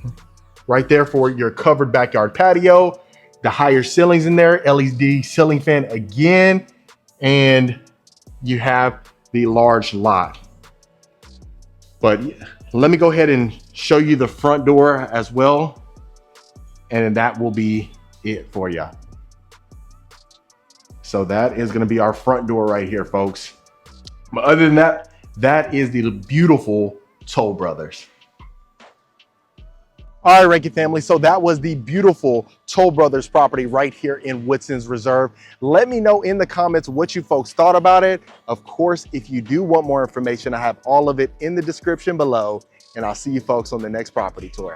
right there for your covered backyard patio, the higher ceilings in there, LED ceiling fan again, and you have the large lot. But let me go ahead and show you the front door as well, and that will be it for you. So that is going to be our front door right here, folks. But other than that, that is the beautiful Toll Brothers. All right, Rankin family. So that was the beautiful Toll Brothers property right here in Woodson's Reserve. Let me know in the comments what you folks thought about it. Of course, if you do want more information, I have all of it in the description below, and I'll see you folks on the next property tour.